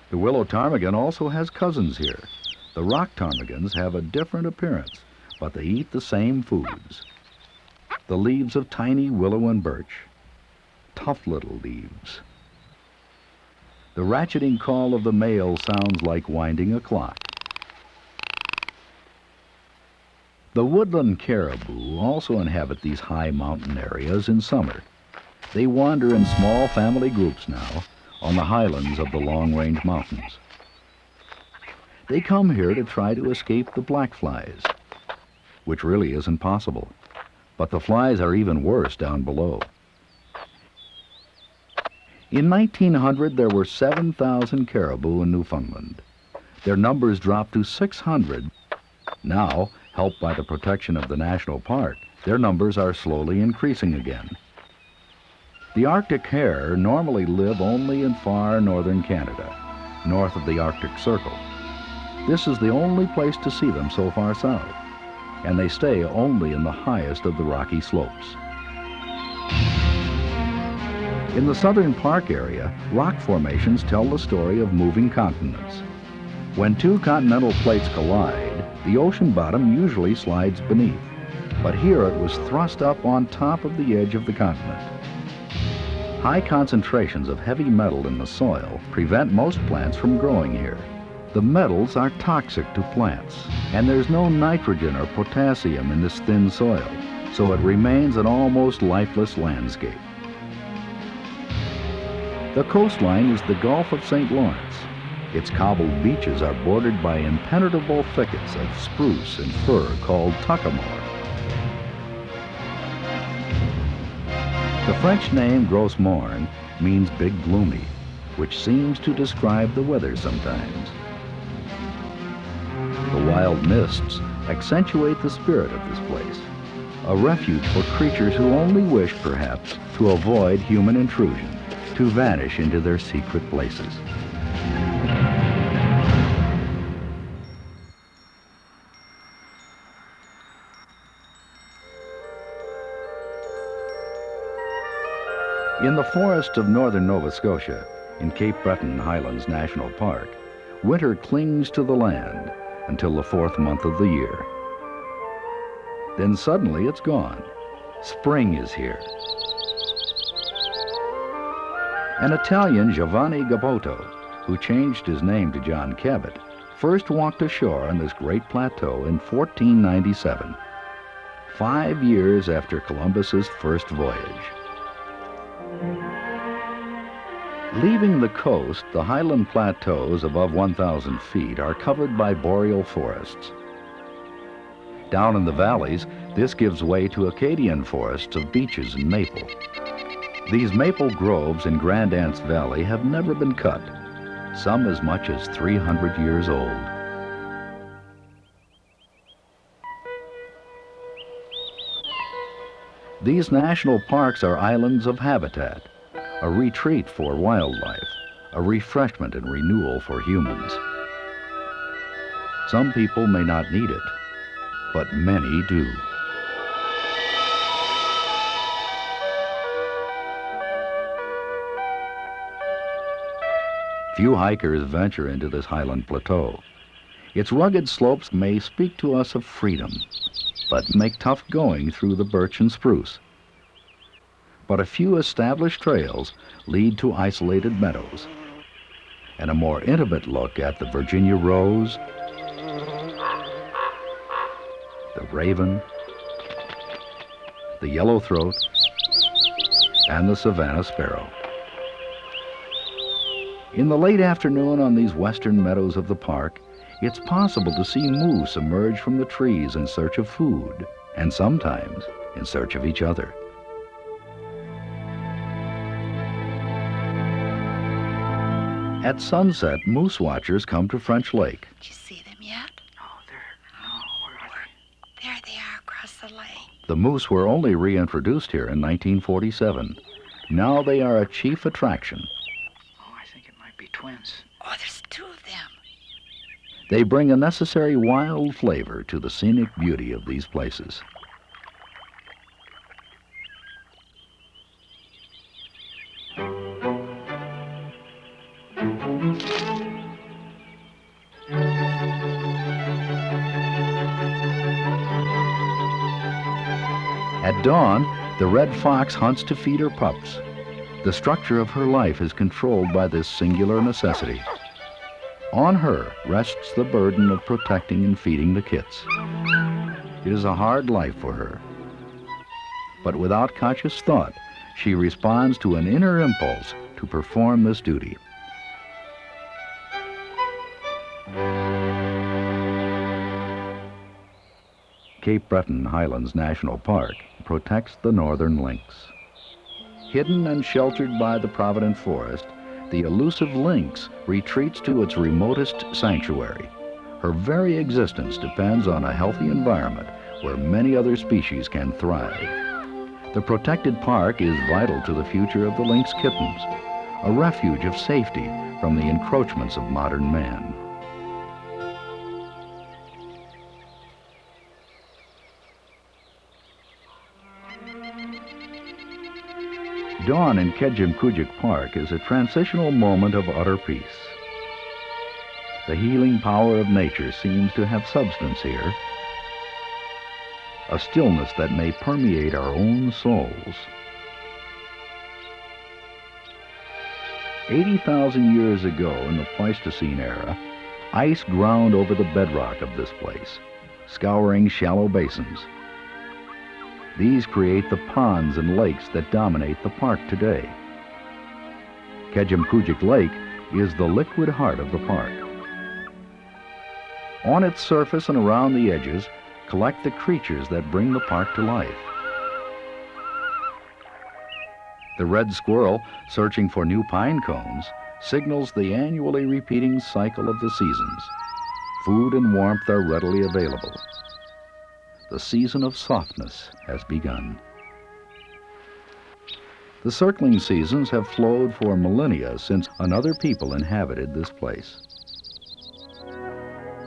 The willow ptarmigan also has cousins here, The rock ptarmigans have a different appearance, but they eat the same foods. The leaves of tiny willow and birch, tough little leaves. The ratcheting call of the male sounds like winding a clock. The woodland caribou also inhabit these high mountain areas in summer. They wander in small family groups now on the highlands of the long-range mountains. They come here to try to escape the black flies, which really isn't possible. But the flies are even worse down below. In 1900, there were 7,000 caribou in Newfoundland. Their numbers dropped to 600. Now, helped by the protection of the national park, their numbers are slowly increasing again. The Arctic hare normally live only in far northern Canada, north of the Arctic Circle. This is the only place to see them so far south, and they stay only in the highest of the rocky slopes. In the southern park area, rock formations tell the story of moving continents. When two continental plates collide, the ocean bottom usually slides beneath, but here it was thrust up on top of the edge of the continent. High concentrations of heavy metal in the soil prevent most plants from growing here. The metals are toxic to plants, and there's no nitrogen or potassium in this thin soil, so it remains an almost lifeless landscape. The coastline is the Gulf of St. Lawrence. Its cobbled beaches are bordered by impenetrable thickets of spruce and fir called tuckamore. The French name Gros Morne means big gloomy, which seems to describe the weather sometimes. The wild mists accentuate the spirit of this place, a refuge for creatures who only wish, perhaps, to avoid human intrusion, to vanish into their secret places. In the forests of northern Nova Scotia, in Cape Breton Highlands National Park, winter clings to the land until the 4th month of the year. Then suddenly it's gone. Spring is here. An Italian, Giovanni Gaboto, who changed his name to John Cabot, first walked ashore on this great plateau in 1497, 5 years after Columbus's first voyage. Leaving the coast, the highland plateaus above 1,000 feet are covered by boreal forests. Down in the valleys, this gives way to Acadian forests of beeches and maple. These maple groves in Grand Anse Valley have never been cut, some as much as 300 years old. These national parks are islands of habitat, a retreat for wildlife, a refreshment and renewal for humans. Some people may not need it, but many do. Few hikers venture into this highland plateau. Its rugged slopes may speak to us of freedom, but make tough going through the birch and spruce. But a few established trails lead to isolated meadows, and a more intimate look at the Virginia rose, the raven, the yellowthroat, and the Savannah sparrow. In the late afternoon on these western meadows of the park, it's possible to see moose emerge from the trees in search of food, and sometimes in search of each other. At sunset, moose watchers come to French Lake. Did you see them yet? Where are they? There they are across the lake. The moose were only reintroduced here in 1947. Now they are a chief attraction. Oh, I think it might be twins. Oh, there's 2 of them. They bring a necessary wild flavor to the scenic beauty of these places. At dawn, the red fox hunts to feed her pups. The structure of her life is controlled by this singular necessity. On her rests the burden of protecting and feeding the kits. It is a hard life for her. But without conscious thought, she responds to an inner impulse to perform this duty. Cape Breton Highlands National Park protects the northern lynx. Hidden and sheltered by the Provident Forest, the elusive lynx retreats to its remotest sanctuary. Her very existence depends on a healthy environment where many other species can thrive. The protected park is vital to the future of the lynx kittens, a refuge of safety from the encroachments of modern man. Dawn in Kejimkujik Park is a transitional moment of utter peace. The healing power of nature seems to have substance here, a stillness that may permeate our own souls. 80,000 years ago, in the Pleistocene era, ice ground over the bedrock of this place, scouring shallow basins. These create the ponds and lakes that dominate the park today. Kejimkujik Lake is the liquid heart of the park. On its surface and around the edges collect the creatures that bring the park to life. The red squirrel, searching for new pine cones, signals the annually repeating cycle of the seasons. Food and warmth are readily available. The season of softness has begun. The circling seasons have flowed for millennia since another people inhabited this place.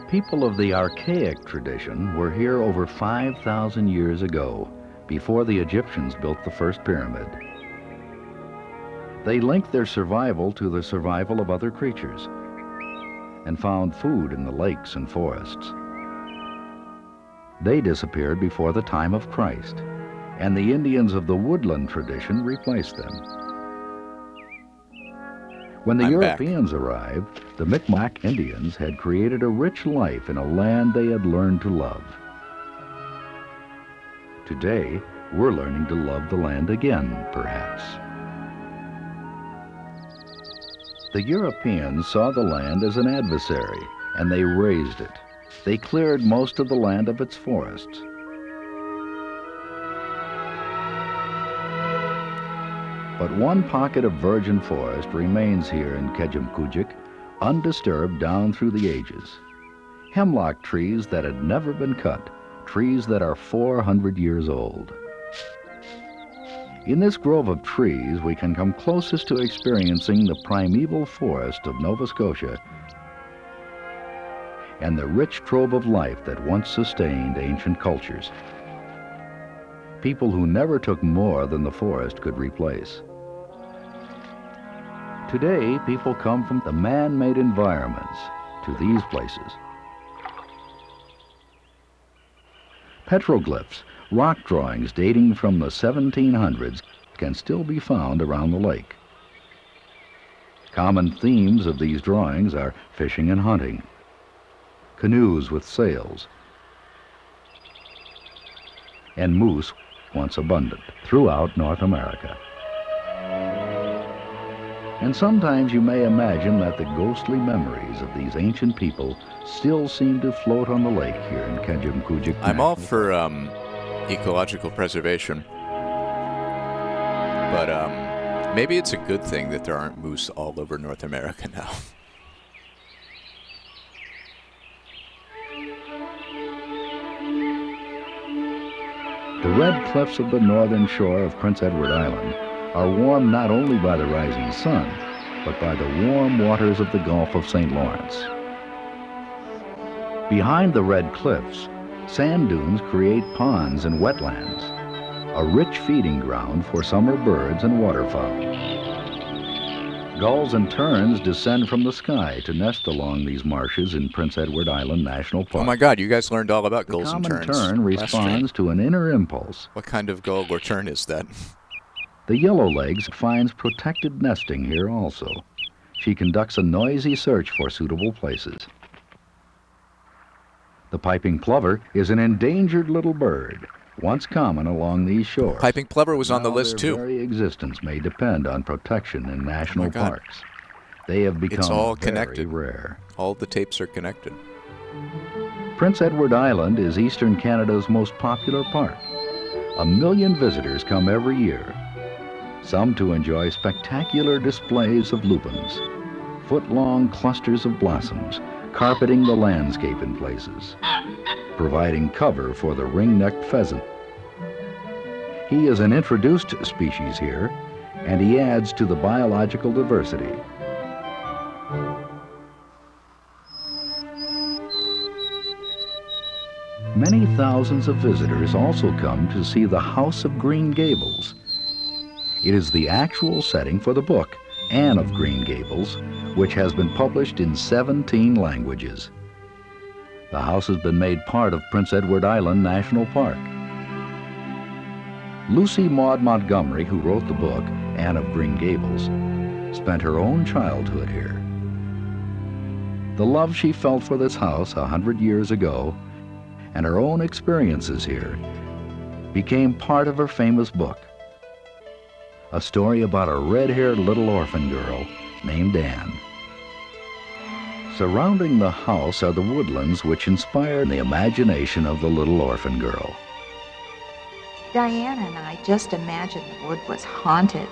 People of the archaic tradition were here over 5,000 years ago, before the Egyptians built the first pyramid. They linked their survival to the survival of other creatures and found food in the lakes and forests. They disappeared before the time of Christ, and the Indians of the woodland tradition replaced them. When the Europeans arrived, the Mi'kmaq Indians had created a rich life in a land they had learned to love. Today, we're learning to love the land again, perhaps. The Europeans saw the land as an adversary, and they razed it. They cleared most of the land of its forests. But one pocket of virgin forest remains here in Kejimkujik, undisturbed down through the ages. Hemlock trees that had never been cut, trees that are 400 years old. In this grove of trees, we can come closest to experiencing the primeval forest of Nova Scotia and the rich trove of life that once sustained ancient cultures. People who never took more than the forest could replace. Today, people come from the man-made environments to these places. Petroglyphs, rock drawings dating from the 1700s, can still be found around the lake. Common themes of these drawings are fishing and hunting, canoes with sails, and moose, once abundant, throughout North America. And sometimes you may imagine that the ghostly memories of these ancient people still seem to float on the lake here in Kejimkujik. I'm all for ecological preservation, but maybe it's a good thing that there aren't moose all over North America now. The red cliffs of the northern shore of Prince Edward Island are warmed not only by the rising sun, but by the warm waters of the Gulf of St. Lawrence. Behind the red cliffs, sand dunes create ponds and wetlands, a rich feeding ground for summer birds and waterfowl. Gulls and terns descend from the sky to nest along these marshes in Prince Edward Island National Park. Oh my God, you guys learned all about The gulls and common terns. tern last stream. responds to an inner impulse. What kind of gull or tern is that? The yellowlegs finds protected nesting here also. She conducts a noisy search for suitable places. The piping plover is an endangered little bird, once common along these shores. Piping plover was on the Now list their too. very existence may depend on protection in national God. parks. They have become It's all very connected. rare. All the tapes are connected. Prince Edward Island is eastern Canada's most popular park. 1 million visitors come every year, some to enjoy spectacular displays of lupins, foot-long clusters of blossoms carpeting the landscape in places, providing cover for the ring-necked pheasant. He is an introduced species here, and he adds to the biological diversity. Many thousands of visitors also come to see the House of Green Gables. It is the actual setting for the book, Anne of Green Gables, which has been published in 17 languages. The house has been made part of Prince Edward Island National Park. Lucy Maud Montgomery, who wrote the book, Anne of Green Gables, spent her own childhood here. The love she felt for this house 100 years ago and her own experiences here became part of her famous book, a story about a red-haired little orphan girl named Anne. Surrounding the house are the woodlands which inspired the imagination of the little orphan girl. Diana and I just imagined the wood was haunted.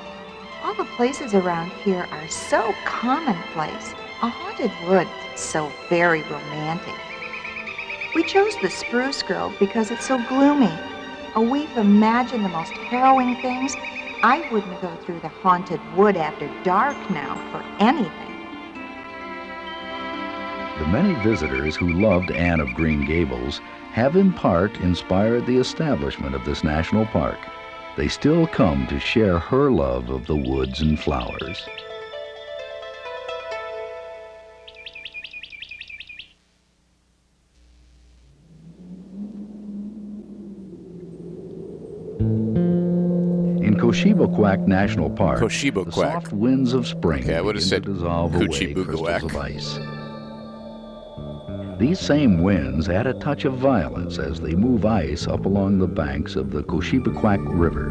All the places around here are so commonplace. A haunted wood is so very romantic. We chose the spruce grove because it's so gloomy. We've imagined the most harrowing things. I wouldn't go through the haunted wood after dark now for anything. The many visitors who loved Anne of Green Gables have in part inspired the establishment of this national park. They still come to share her love of the woods and flowers. In Koshibaquack National Park, the soft winds of spring begin to dissolve away crystals of ice. These same winds add a touch of violence as they move ice up along the banks of the Koshibaquack River.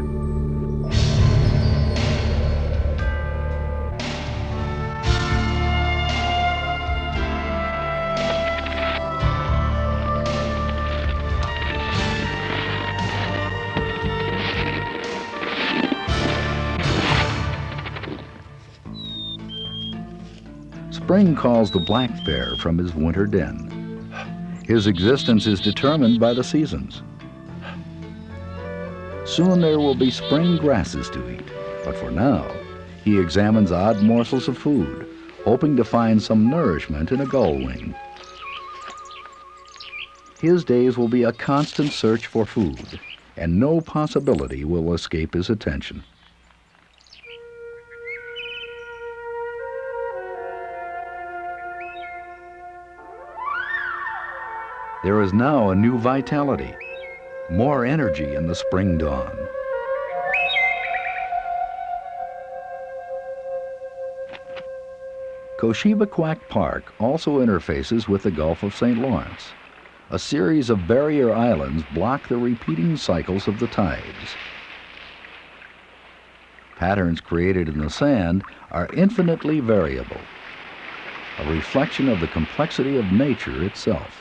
Spring calls the black bear from his winter den. His existence is determined by the seasons. Soon there will be spring grasses to eat, but for now, he examines odd morsels of food, hoping to find some nourishment in a gull wing. His days will be a constant search for food, and no possibility will escape his attention. There is now a new vitality, more energy in the spring dawn. Koshibaquack Park also interfaces with the Gulf of St. Lawrence. A series of barrier islands block the repeating cycles of the tides. Patterns created in the sand are infinitely variable, a reflection of the complexity of nature itself.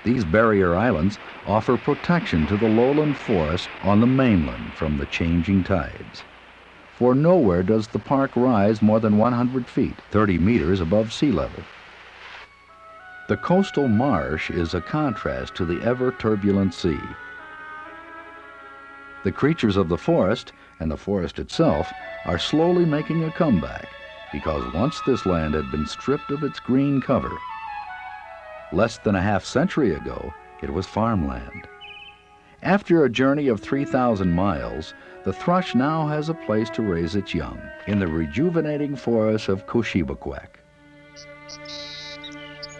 These barrier islands offer protection to the lowland forest on the mainland from the changing tides. For nowhere does the park rise more than 100 feet, 30 meters above sea level. The coastal marsh is a contrast to the ever-turbulent sea. The creatures of the forest, and the forest itself, are slowly making a comeback, because once this land had been stripped of its green cover. Less than a half-century ago, it was farmland. After a journey of 3,000 miles, the thrush now has a place to raise its young in the rejuvenating forest of Koshibakwek.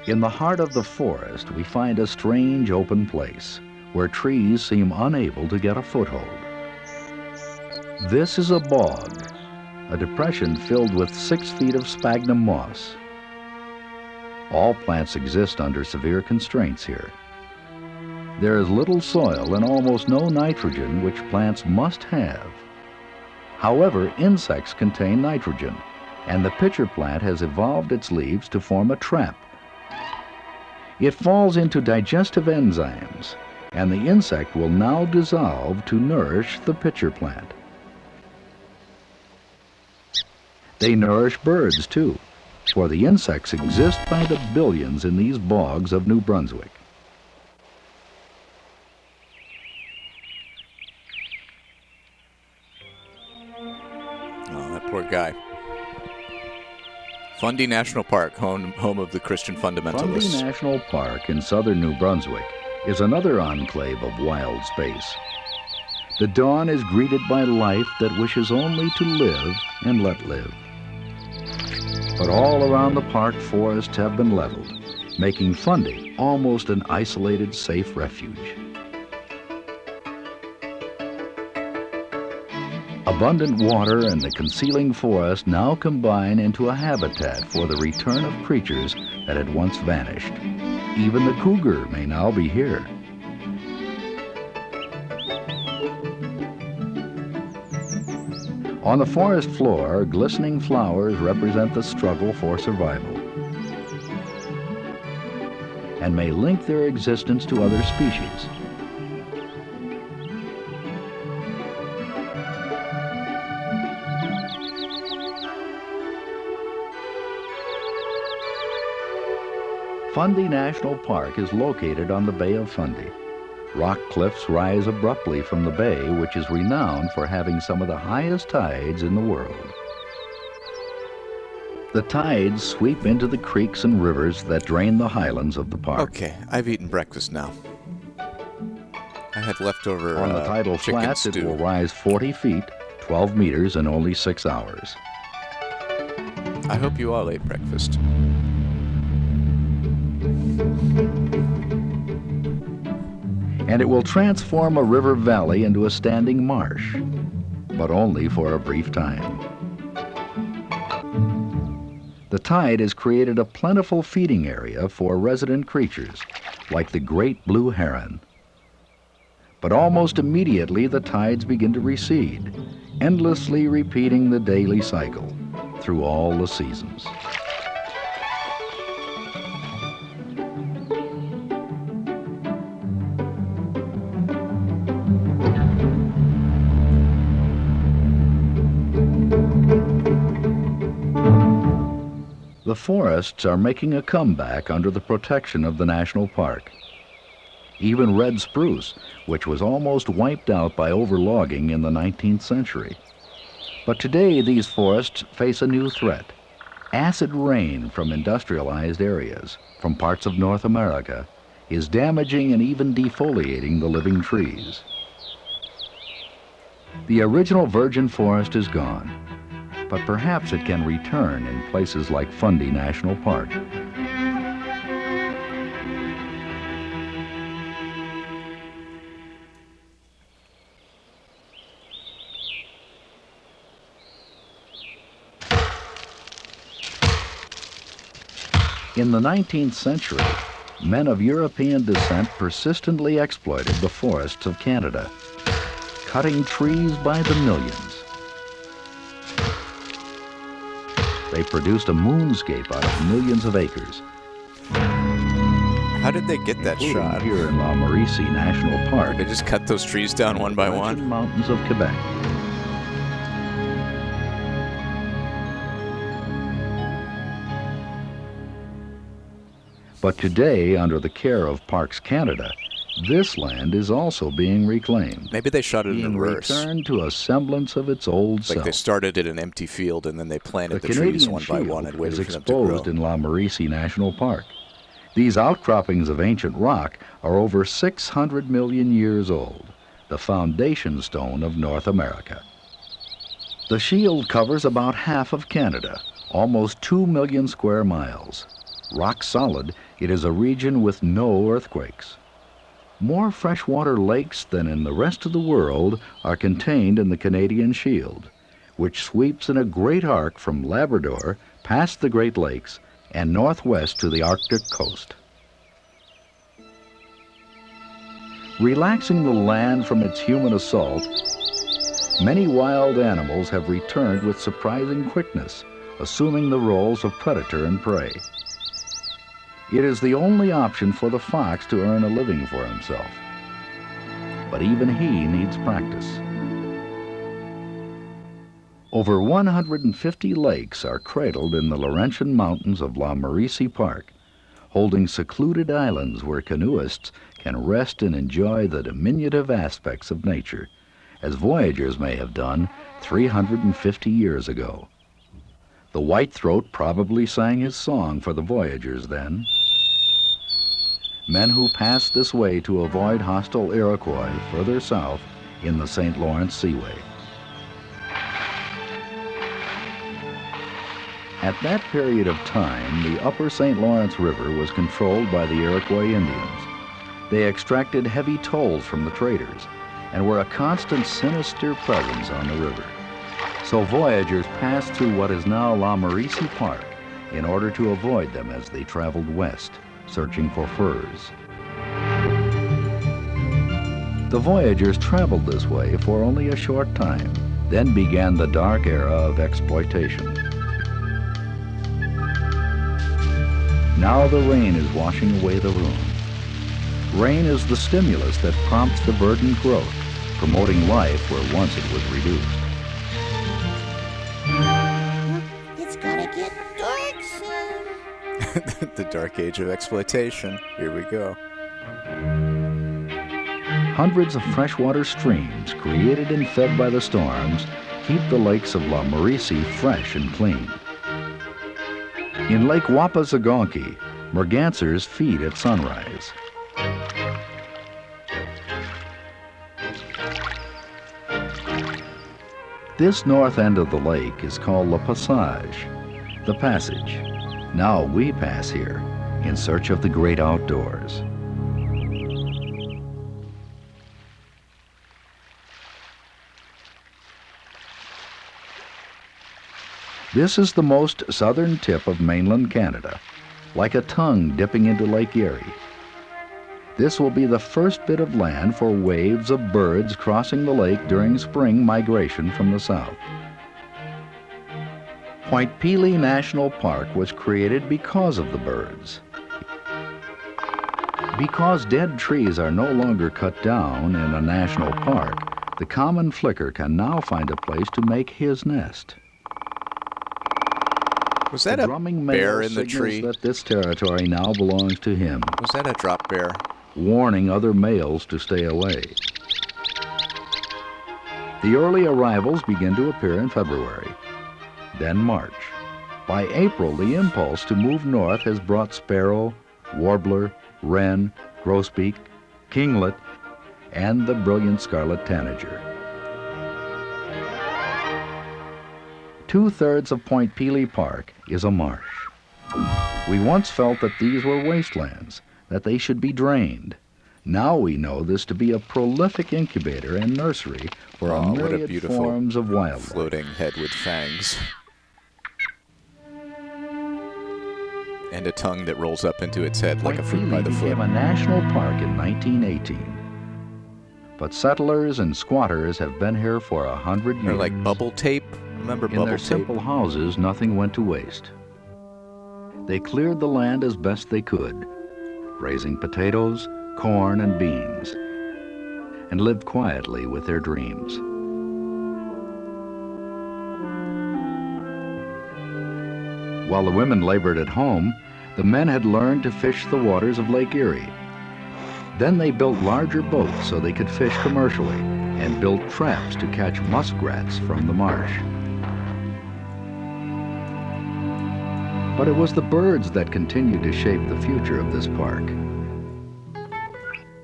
In the heart of the forest, we find a strange open place where trees seem unable to get a foothold. This is a bog, a depression filled with 6 feet of sphagnum moss. All plants exist under severe constraints here. There is little soil and almost no nitrogen, which plants must have. However, insects contain nitrogen, and the pitcher plant has evolved its leaves to form a trap. It falls into digestive enzymes, and the insect will now dissolve to nourish the pitcher plant. They nourish birds, too, for the insects exist by the billions in these bogs of New Brunswick. Oh, that poor guy. Fundy National Park, home of the Christian fundamentalists. Fundy National Park in southern New Brunswick is another enclave of wild space. The dawn is greeted by life that wishes only to live and let live. But all around the park, forests have been leveled, making Fundy almost an isolated, safe refuge. Abundant water and the concealing forest now combine into a habitat for the return of creatures that had once vanished. Even the cougar may now be here. On the forest floor, glistening flowers represent the struggle for survival and may link their existence to other species. Fundy National Park is located on the Bay of Fundy. Rock cliffs rise abruptly from the bay, which is renowned for having some of the highest tides in the world. The tides sweep into the creeks and rivers that drain the highlands of the park. Okay, I've eaten breakfast now. I had leftover On the tidal chicken flats, stew. it will rise 40 feet, 12 meters in only 6 hours. I hope you all ate breakfast. And it will transform a river valley into a standing marsh, but only for a brief time. The tide has created a plentiful feeding area for resident creatures, like the great blue heron. But almost immediately the tides begin to recede, endlessly repeating the daily cycle through all the seasons. The forests are making a comeback under the protection of the national park. Even red spruce, which was almost wiped out by overlogging in the 19th century. But today these forests face a new threat. Acid rain from industrialized areas, from parts of North America, is damaging and even defoliating the living trees. The original virgin forest is gone, but perhaps it can return in places like Fundy National Park. In the 19th century, men of European descent persistently exploited the forests of Canada, cutting trees by the millions. They produced a moonscape out of millions of acres. How did they get that shot? Here in La Mauricie National Park. They just cut those trees down one by one? Mountains of Quebec. But today, under the care of Parks Canada, this land is also being reclaimed. Maybe they shot it in reverse. Returned to a semblance of its old self. Like they started at an empty field and then they planted the trees Canadian one by one and shield waited is for them to grow. exposed in La Mauricie National Park. These outcroppings of ancient rock are over 600 million years old, the foundation stone of North America. The shield covers about half of Canada, almost 2 million square miles. Rock solid, it is a region with no earthquakes. More freshwater lakes than in the rest of the world are contained in the Canadian Shield, which sweeps in a great arc from Labrador past the Great Lakes and northwest to the Arctic coast. Relaxing the land from its human assault, many wild animals have returned with surprising quickness, assuming the roles of predator and prey. It is the only option for the fox to earn a living for himself. But even he needs practice. Over 150 lakes are cradled in the Laurentian Mountains of La Mauricie Park, holding secluded islands where canoeists can rest and enjoy the diminutive aspects of nature, as voyagers may have done 350 years ago. The whitethroat probably sang his song for the voyagers then. Men who passed this way to avoid hostile Iroquois further south in the St. Lawrence Seaway. At that period of time, the upper St. Lawrence River was controlled by the Iroquois Indians. They extracted heavy tolls from the traders and were a constant sinister presence on the river. So voyagers passed through what is now La Mauricie Park in order to avoid them as they traveled west, searching for furs. The voyagers traveled this way for only a short time. Then began the dark era of exploitation. Now the rain is washing away the ruin. Rain is the stimulus that prompts the verdant growth, promoting life where once it was reduced. It's gonna get dark soon. The dark age of exploitation. Here we go. Hundreds of freshwater streams, created and fed by the storms, keep the lakes of La Mauricie fresh and clean. In Lake Wapasagonquet, mergansers feed at sunrise. This north end of the lake is called Le Passage, the passage. Now we pass here in search of the great outdoors. This is the most southern tip of mainland Canada, like a tongue dipping into Lake Erie. This will be the first bit of land for waves of birds crossing the lake during spring migration from the south. Point Pelee National Park was created because of the birds. Because dead trees are no longer cut down in a national park, the common flicker can now find a place to make his nest. Was that a bear in the tree? That this territory now belongs to him. Was that a drop bear? Warning other males to stay away. The early arrivals begin to appear in February, then March. By April, the impulse to move north has brought sparrow, warbler, wren, grosbeak, kinglet, and the brilliant scarlet tanager. 2/3 of Point Pelee Park is a marsh. We once felt that these were wastelands, that they should be drained. Now we know this to be a prolific incubator and nursery for a myriad forms of wildlife. Floating head with fangs. And a tongue that rolls up into its head like a fruit by the foot. Became a national park in 1918. But settlers and squatters have been here for 100 years. They're like bubble tape. Remember bubble tape? In their simple houses, nothing went to waste. They cleared the land as best they could, raising potatoes, corn, and beans, and lived quietly with their dreams. While the women labored at home, the men had learned to fish the waters of Lake Erie. Then they built larger boats so they could fish commercially and built traps to catch muskrats from the marsh. But it was the birds that continued to shape the future of this park.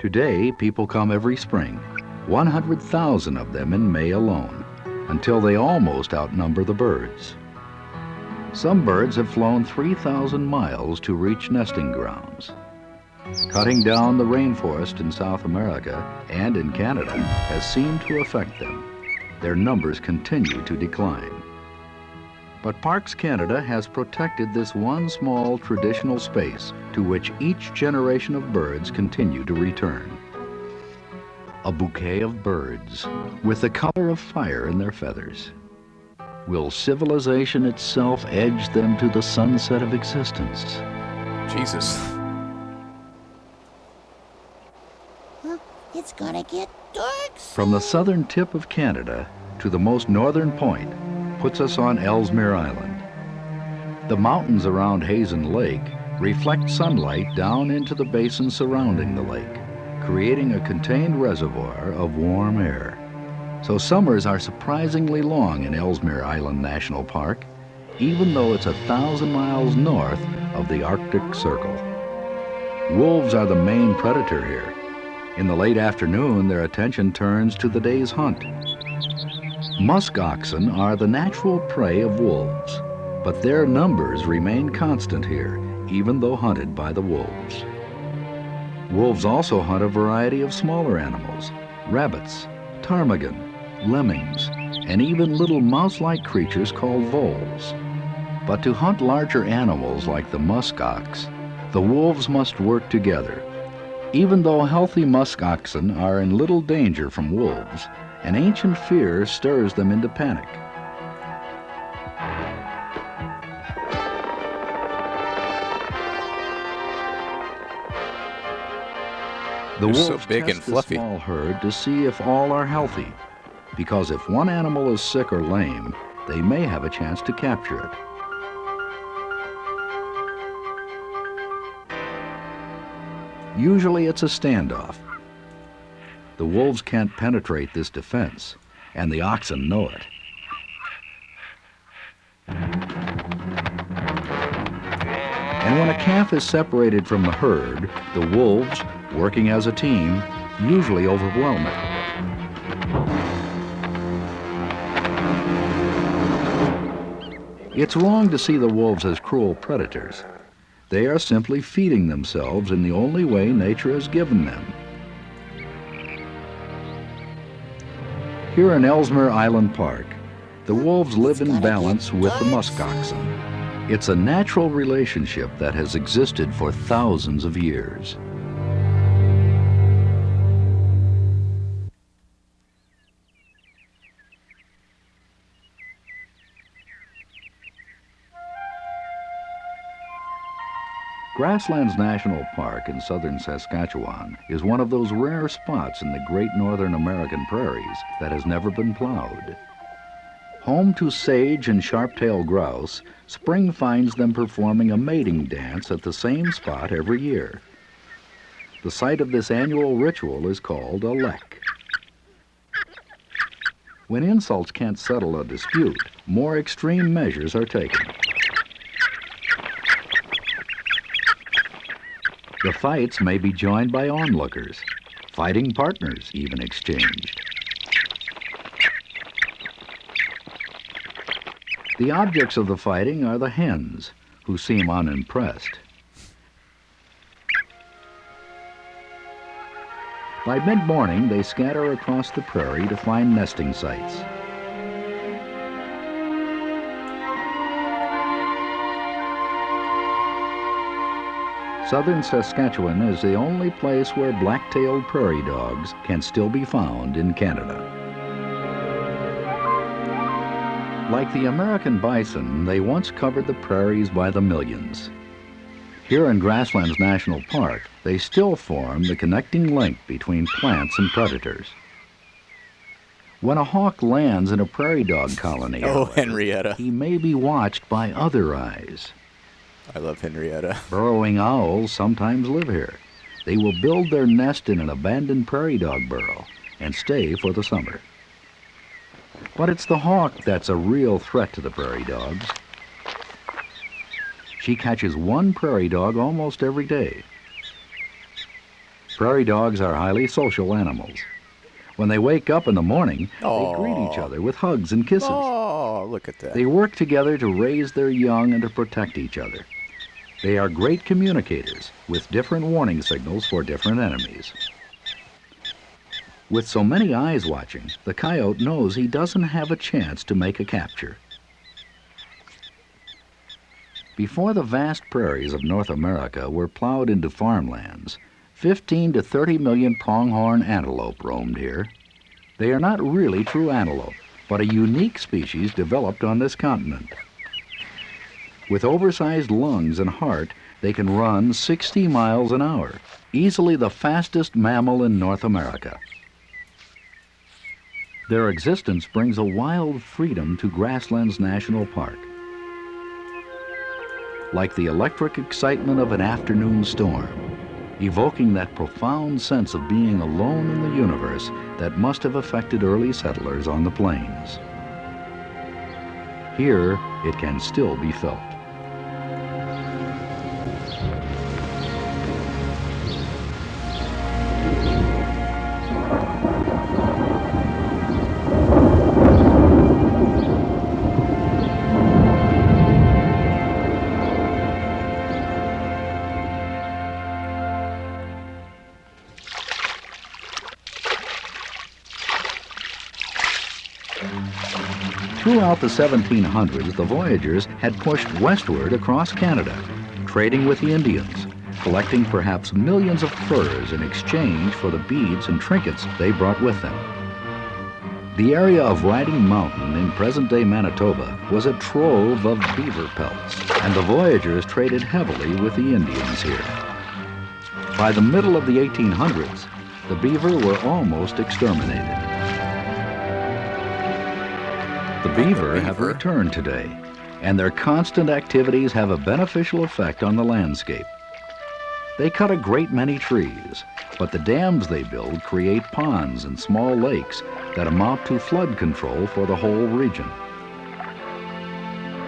Today, people come every spring, 100,000 of them in May alone, until they almost outnumber the birds. Some birds have flown 3,000 miles to reach nesting grounds. Cutting down the rainforest in South America and in Canada has seemed to affect them. Their numbers continue to decline. But Parks Canada has protected this one small traditional space to which each generation of birds continue to return. A bouquet of birds with the color of fire in their feathers. Will civilization itself edge them to the sunset of existence? Jesus. Well, it's gonna get dark soon. From the southern tip of Canada to the most northern point puts us on Ellesmere Island. The mountains around Hazen Lake reflect sunlight down into the basin surrounding the lake, creating a contained reservoir of warm air. So summers are surprisingly long in Ellesmere Island National Park, even though it's 1,000 miles north of the Arctic Circle. Wolves are the main predator here. In the late afternoon, their attention turns to the day's hunt. Musk oxen are the natural prey of wolves, but their numbers remain constant here, even though hunted by the wolves. Wolves also hunt a variety of smaller animals, rabbits, ptarmigan, lemmings, and even little mouse-like creatures called voles. But to hunt larger animals like the musk ox, the wolves must work together. Even though healthy musk oxen are in little danger from wolves, an ancient fear stirs them into panic. The They're wolves so big test and fluffy. the small herd to see if all are healthy, because if one animal is sick or lame, they may have a chance to capture it. Usually it's a standoff. The wolves can't penetrate this defense, and the oxen know it. And when a calf is separated from the herd, the wolves, working as a team, usually overwhelm it. It's wrong to see the wolves as cruel predators. They are simply feeding themselves in the only way nature has given them. Here in Ellesmere Island Park, the wolves live in balance with the musk oxen. It's a natural relationship that has existed for thousands of years. Grasslands National Park in southern Saskatchewan is one of those rare spots in the great northern American prairies that has never been plowed. Home to sage and sharp-tailed grouse, spring finds them performing a mating dance at the same spot every year. The site of this annual ritual is called a lek. When insults can't settle a dispute, more extreme measures are taken. The fights may be joined by onlookers, fighting partners even exchanged. The objects of the fighting are the hens, who seem unimpressed. By mid-morning, they scatter across the prairie to find nesting sites. Southern Saskatchewan is the only place where black-tailed prairie dogs can still be found in Canada. Like the American bison, they once covered the prairies by the millions. Here in Grasslands National Park, they still form the connecting link between plants and predators. When a hawk lands in a prairie dog colony, however, Henrietta. he may be watched by other eyes. I love Henrietta. Burrowing owls sometimes live here. They will build their nest in an abandoned prairie dog burrow and stay for the summer. But it's the hawk that's a real threat to the prairie dogs. She catches one prairie dog almost every day. Prairie dogs are highly social animals. When they wake up in the morning, Aw. they greet each other with hugs and kisses. Oh, look at that. They work together to raise their young and to protect each other. They are great communicators with different warning signals for different enemies. With so many eyes watching, the coyote knows he doesn't have a chance to make a capture. Before the vast prairies of North America were plowed into farmlands, 15 to 30 million pronghorn antelope roamed here. They are not really true antelope, but a unique species developed on this continent. With oversized lungs and heart, they can run 60 miles an hour, easily the fastest mammal in North America. Their existence brings a wild freedom to Grasslands National Park. Like the electric excitement of an afternoon storm, evoking that profound sense of being alone in the universe that must have affected early settlers on the plains. Here, it can still be felt. Throughout the 1700s, the voyagers had pushed westward across Canada, trading with the Indians, collecting perhaps millions of furs in exchange for the beads and trinkets they brought with them. The area of Riding Mountain in present-day Manitoba was a trove of beaver pelts, and the voyagers traded heavily with the Indians here. By the middle of the 1800s, the beaver were almost exterminated. The beaver have returned today, and their constant activities have a beneficial effect on the landscape. They cut a great many trees, but the dams they build create ponds and small lakes that amount to flood control for the whole region.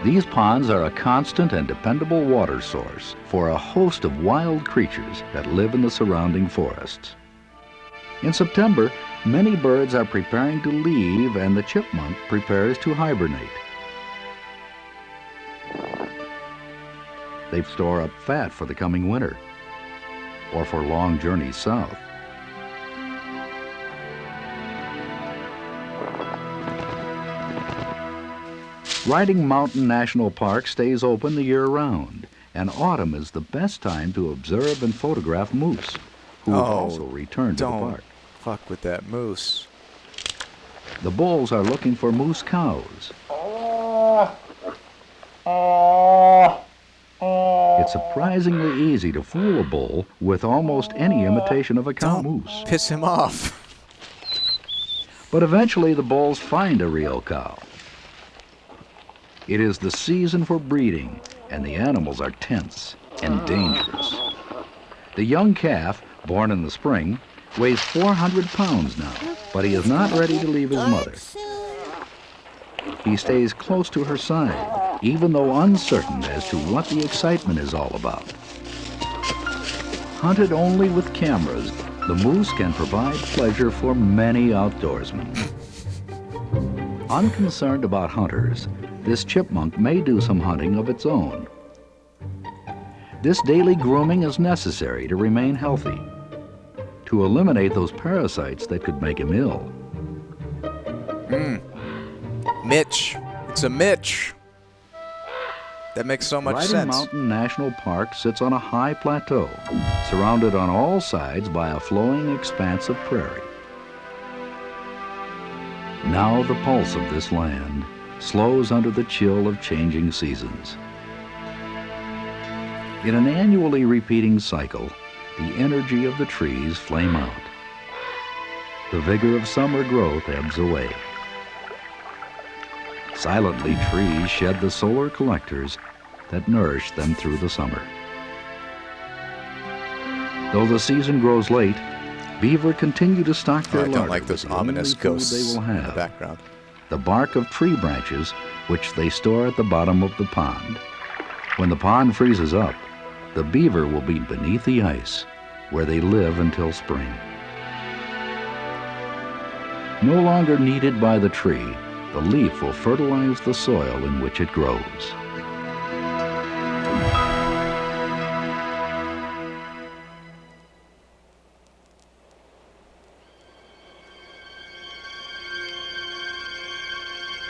These ponds are a constant and dependable water source for a host of wild creatures that live in the surrounding forests. In September, many birds are preparing to leave, and the chipmunk prepares to hibernate. They store up fat for the coming winter, or for long journeys south. Riding Mountain National Park stays open the year round, and autumn is the best time to observe and photograph moose, who also return to the park. Fuck with that moose. The bulls are looking for moose cows. It's surprisingly easy to fool a bull with almost any imitation of a cow moose. Piss him off. But eventually the bulls find a real cow. It is the season for breeding, and the animals are tense and dangerous. The young calf, born in the spring, weighs 400 pounds now, but he is not ready to leave his mother. He stays close to her side, even though uncertain as to what the excitement is all about. Hunted only with cameras, the moose can provide pleasure for many outdoorsmen. Unconcerned about hunters, this chipmunk may do some hunting of its own. This daily grooming is necessary to remain healthy, to eliminate those parasites that could make him ill. Mitch. It's a Mitch. That makes so much sense. Riding Mountain National Park sits on a high plateau, surrounded on all sides by a flowing expanse of prairie. Now the pulse of this land slows under the chill of changing seasons. In an annually repeating cycle, the energy of the trees flame out. The vigor of summer growth ebbs away. Silently, trees shed the solar collectors that nourish them through the summer. Though the season grows late, beaver continue to stock their larder. I don't like those ominous ghosts they will have. in the background. The bark of tree branches, which they store at the bottom of the pond. When the pond freezes up, the beaver will be beneath the ice, where they live until spring. No longer needed by the tree, the leaf will fertilize the soil in which it grows.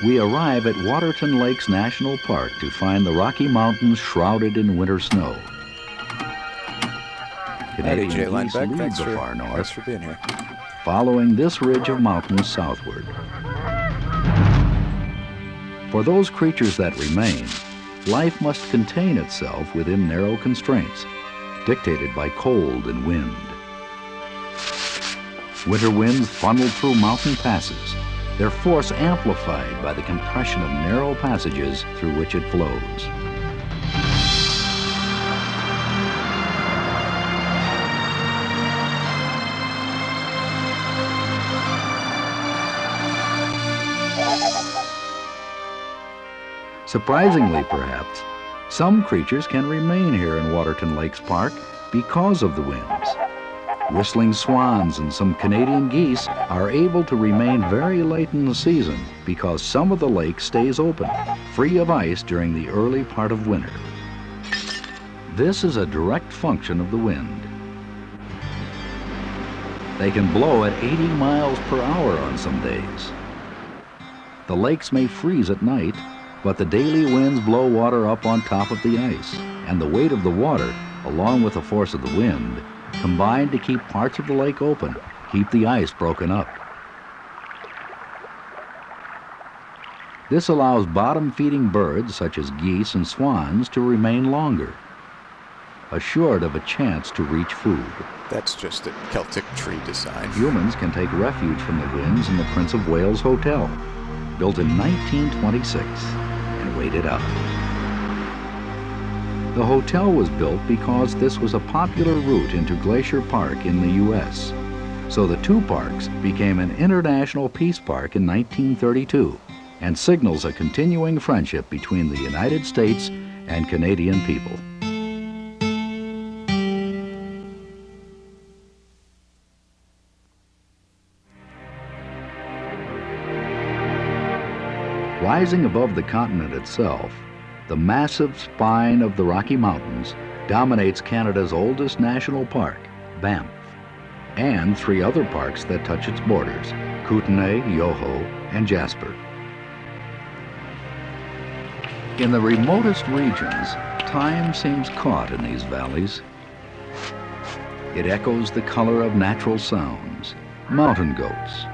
We arrive at Waterton Lakes National Park to find the Rocky Mountains shrouded in winter snow. Howdy, Canadian J-Line geese Beck. lead Thanks the for, far north, thanks for being here. following this ridge of mountains southward. For those creatures that remain, life must contain itself within narrow constraints, dictated by cold and wind. Winter winds funnel through mountain passes, their force amplified by the compression of narrow passages through which it flows. Surprisingly, perhaps, some creatures can remain here in Waterton Lakes Park because of the winds. Whistling swans and some Canadian geese are able to remain very late in the season because some of the lake stays open, free of ice during the early part of winter. This is a direct function of the wind. They can blow at 80 miles per hour on some days. The lakes may freeze at night, but the daily winds blow water up on top of the ice, and the weight of the water, along with the force of the wind, combine to keep parts of the lake open, keep the ice broken up. This allows bottom-feeding birds, such as geese and swans, to remain longer, assured of a chance to reach food. That's just a Celtic tree design. Humans can take refuge from the winds in the Prince of Wales Hotel, built in 1926, and wait it out. The hotel was built because this was a popular route into Glacier Park in the U.S. So the two parks became an international peace park in 1932 and signals a continuing friendship between the United States and Canadian people. Rising above the continent itself, the massive spine of the Rocky Mountains dominates Canada's oldest national park, Banff, and three other parks that touch its borders, Kootenay, Yoho, and Jasper. In the remotest regions, time seems caught in these valleys. It echoes the color of natural sounds, mountain goats,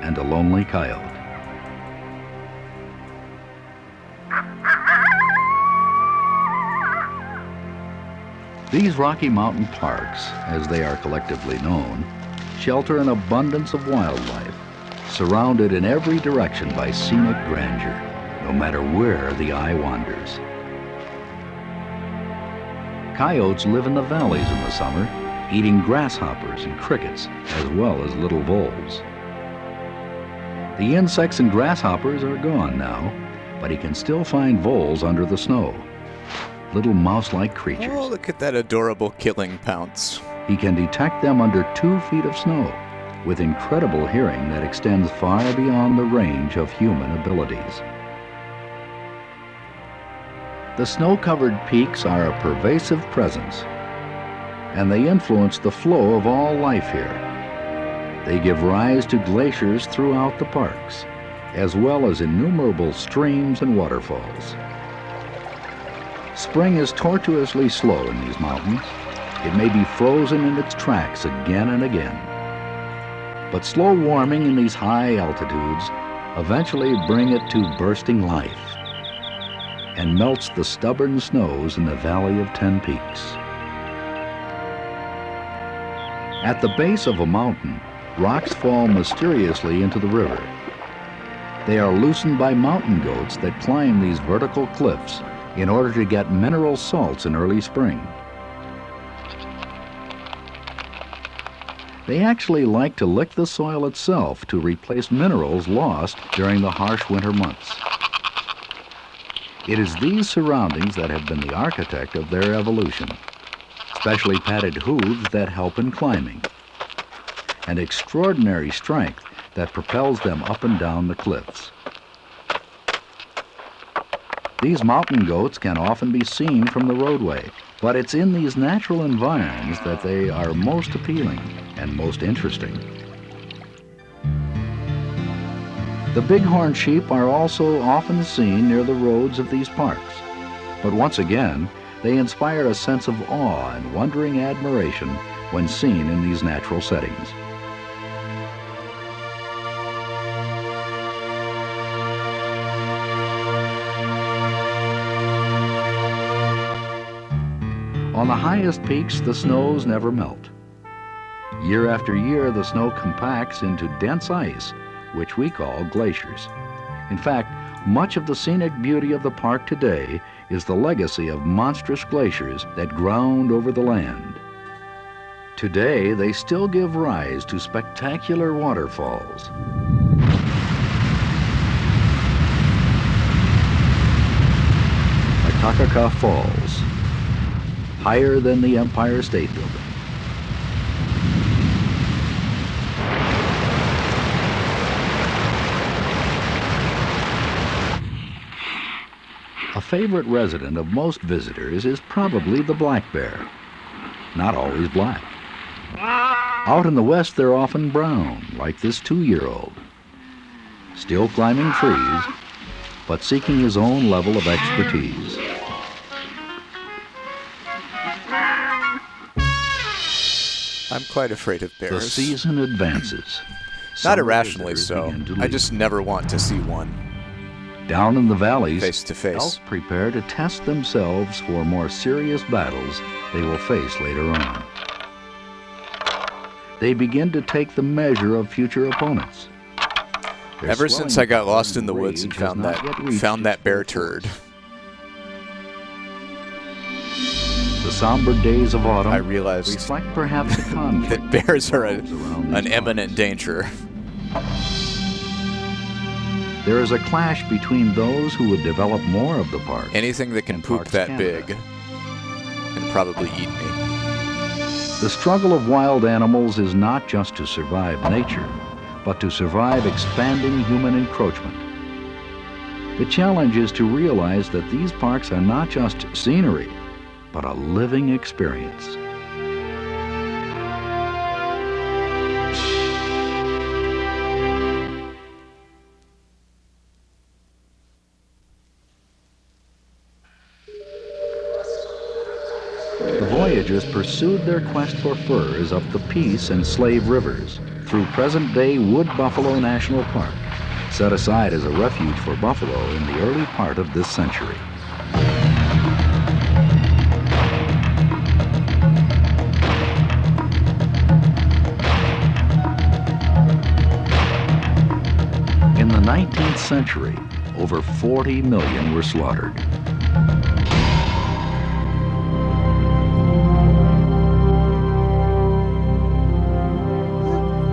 and a lonely coyote. These Rocky Mountain parks, as they are collectively known, shelter an abundance of wildlife, surrounded in every direction by scenic grandeur, no matter where the eye wanders. Coyotes live in the valleys in the summer, eating grasshoppers and crickets, as well as little voles. The insects and grasshoppers are gone now, but he can still find voles under the snow. Little mouse-like creatures. Oh, look at that adorable killing pounce. He can detect them under 2 feet of snow, with incredible hearing that extends far beyond the range of human abilities. The snow-covered peaks are a pervasive presence, and they influence the flow of all life here. They give rise to glaciers throughout the parks, as well as innumerable streams and waterfalls. Spring is tortuously slow in these mountains. It may be frozen in its tracks again and again. But slow warming in these high altitudes eventually bring it to bursting life and melts the stubborn snows in the Valley of 10 Peaks. At the base of a mountain, rocks fall mysteriously into the river. They are loosened by mountain goats that climb these vertical cliffs in order to get mineral salts in early spring. They actually like to lick the soil itself to replace minerals lost during the harsh winter months. It is these surroundings that have been the architect of their evolution, specially padded hooves that help in climbing, and extraordinary strength that propels them up and down the cliffs. These mountain goats can often be seen from the roadway, but it's in these natural environs that they are most appealing and most interesting. The bighorn sheep are also often seen near the roads of these parks, but once again, they inspire a sense of awe and wondering admiration when seen in these natural settings. On the highest peaks, the snows never melt. Year after year, the snow compacts into dense ice, which we call glaciers. In fact, much of the scenic beauty of the park today is the legacy of monstrous glaciers that ground over the land. Today, they still give rise to spectacular waterfalls. Like Takaka Falls, higher than the Empire State Building. A favorite resident of most visitors is probably the black bear. Not always black. Out in the west, they're often brown, like this 2-year-old. Still climbing trees, but seeking his own level of expertise. I'm quite afraid of bears. The season advances. Not irrationally so. I just never want to see one. Down in the valleys, face to face, elk prepare to test themselves for more serious battles they will face later on. They begin to take the measure of future opponents. Ever since I got lost in the woods and found that bear turd. The somber days of autumn, I realized reflect perhaps a conflict that bears are an imminent danger. There is a clash between those who would develop more of the park. Anything that can poop that big can probably eat me. The struggle of wild animals is not just to survive nature, but to survive expanding human encroachment. The challenge is to realize that these parks are not just scenery, but a living experience. The voyagers pursued their quest for furs up the Peace and Slave Rivers through present-day Wood Buffalo National Park, set aside as a refuge for buffalo in the early part of this century. In the 19th century, over 40 million were slaughtered.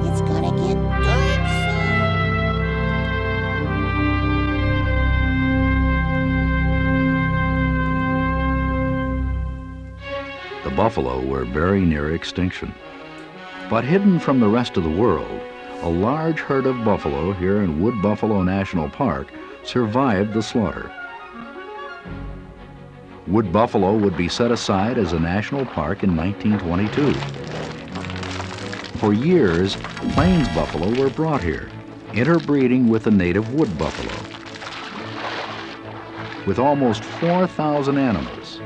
It's gonna get dark The buffalo were very near extinction. But hidden from the rest of the world, a large herd of buffalo here in Wood Buffalo National Park survived the slaughter. Wood buffalo would be set aside as a national park in 1922. For years, plains buffalo were brought here, interbreeding with the native wood buffalo. With almost 4,000 animals,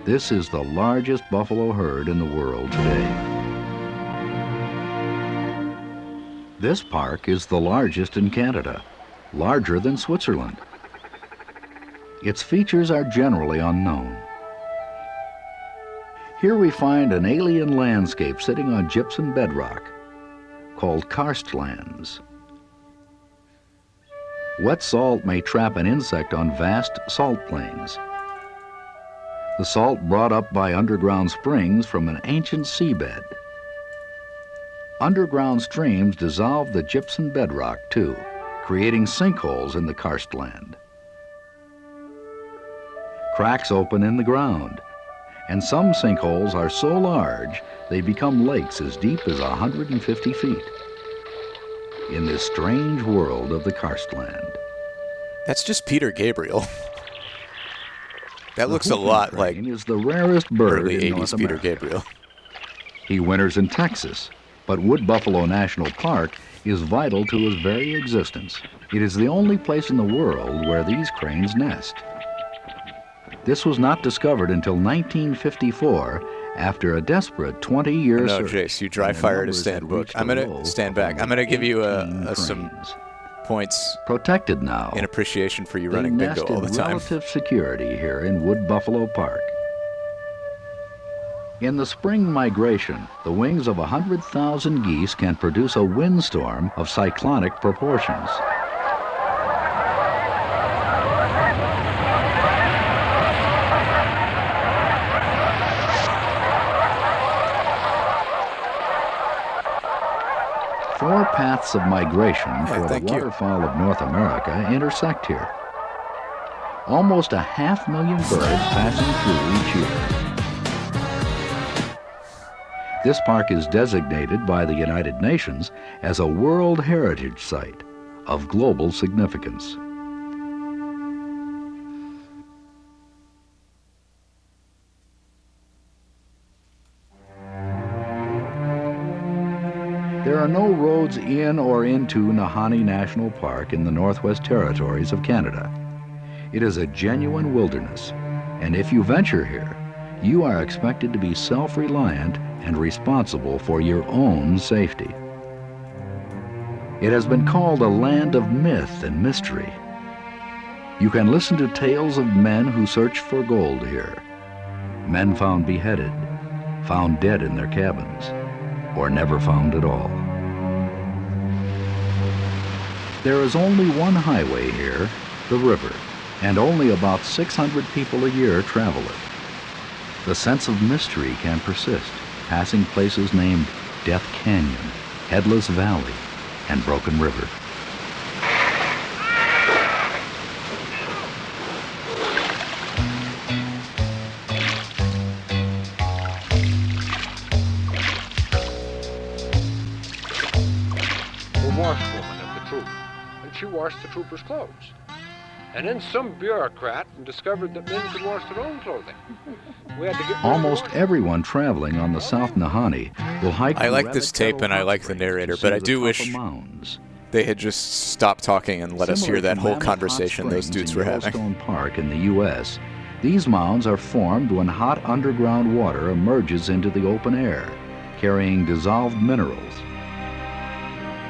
this is the largest buffalo herd in the world today. This park is the largest in Canada, larger than Switzerland. Its features are generally unknown. Here we find an alien landscape sitting on gypsum bedrock called karstlands. Wet salt may trap an insect on vast salt plains. The salt brought up by underground springs from an ancient seabed. Underground streams dissolve the gypsum bedrock too, creating sinkholes in the karstland. Cracks open in the ground, and some sinkholes are so large they become lakes as deep as 150 feet. in this strange world of the karstland. That's just Peter Gabriel. That The looks a whooping lot like crane is the rarest bird early in 80s North Peter America. Gabriel. He winters in Texas, but Wood Buffalo National Park is vital to his very existence. It is the only place in the world where these cranes nest. This was not discovered until 1954, after a desperate 20-year No, search. Jace, you dry and the fire to numbers stand had book. reached I'm a going low to stand of back. I'm going to give you 18 some cranes. points Protected now. in appreciation for you They running bingo nest all in the time. relative security here in Wood Buffalo Park. In the spring migration, the wings of 100,000 geese can produce a windstorm of cyclonic proportions. Four paths of migration for the waterfowl of North America intersect here. Almost 500,000 birds passing through each year. This park is designated by the United Nations as a World Heritage Site of global significance. There are no roads in or into Nahanni National Park in the Northwest Territories of Canada. It is a genuine wilderness, and if you venture here, you are expected to be self-reliant and responsible for your own safety. It has been called a land of myth and mystery. You can listen to tales of men who searched for gold here. Men found beheaded, found dead in their cabins, or never found at all. There is only one highway here, the river, and only about 600 people a year travel it. The sense of mystery can persist, passing places named Death Canyon, Headless Valley, and Broken River. The washwoman of the troop, and she washed the troopers' clothes. And then some bureaucrat discovered that men could wash their own clothing. We had to get Almost everyone traveling on the South Nahanni will hike. I like this tape and I like the narrator, but I do wish they had just stopped talking and let us hear that whole conversation those dudes were having. Yellowstone Park in the U.S., these mounds are formed when hot underground water emerges into the open air, carrying dissolved minerals.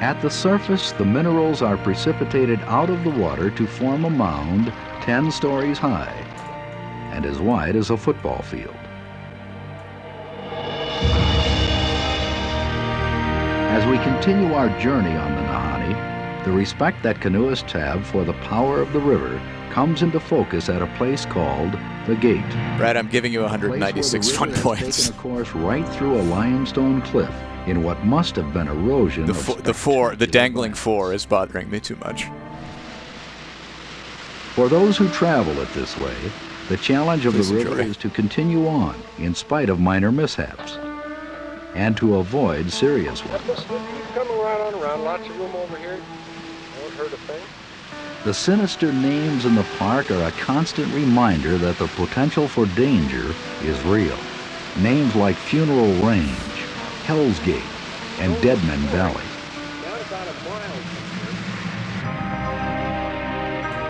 At the surface, the minerals are precipitated out of the water to form a mound 10 stories high and as wide as a football field. As we continue our journey on the Nahanni, the respect that canoeists have for the power of the river comes into focus at a place called the Gate. Brad, I'm giving you 196 fun points. Taken a course right through a limestone cliff in what must have been erosion. The dangling four is bothering me too much. For those who travel it this way, the challenge of the river is to continue on in spite of minor mishaps and to avoid serious ones. Keep coming right on around. Lots of room over here. Won't hurt a thing. The sinister names in the park are a constant reminder that the potential for danger is real. Names like Funeral Range, Hell's Gate, and Deadman Valley.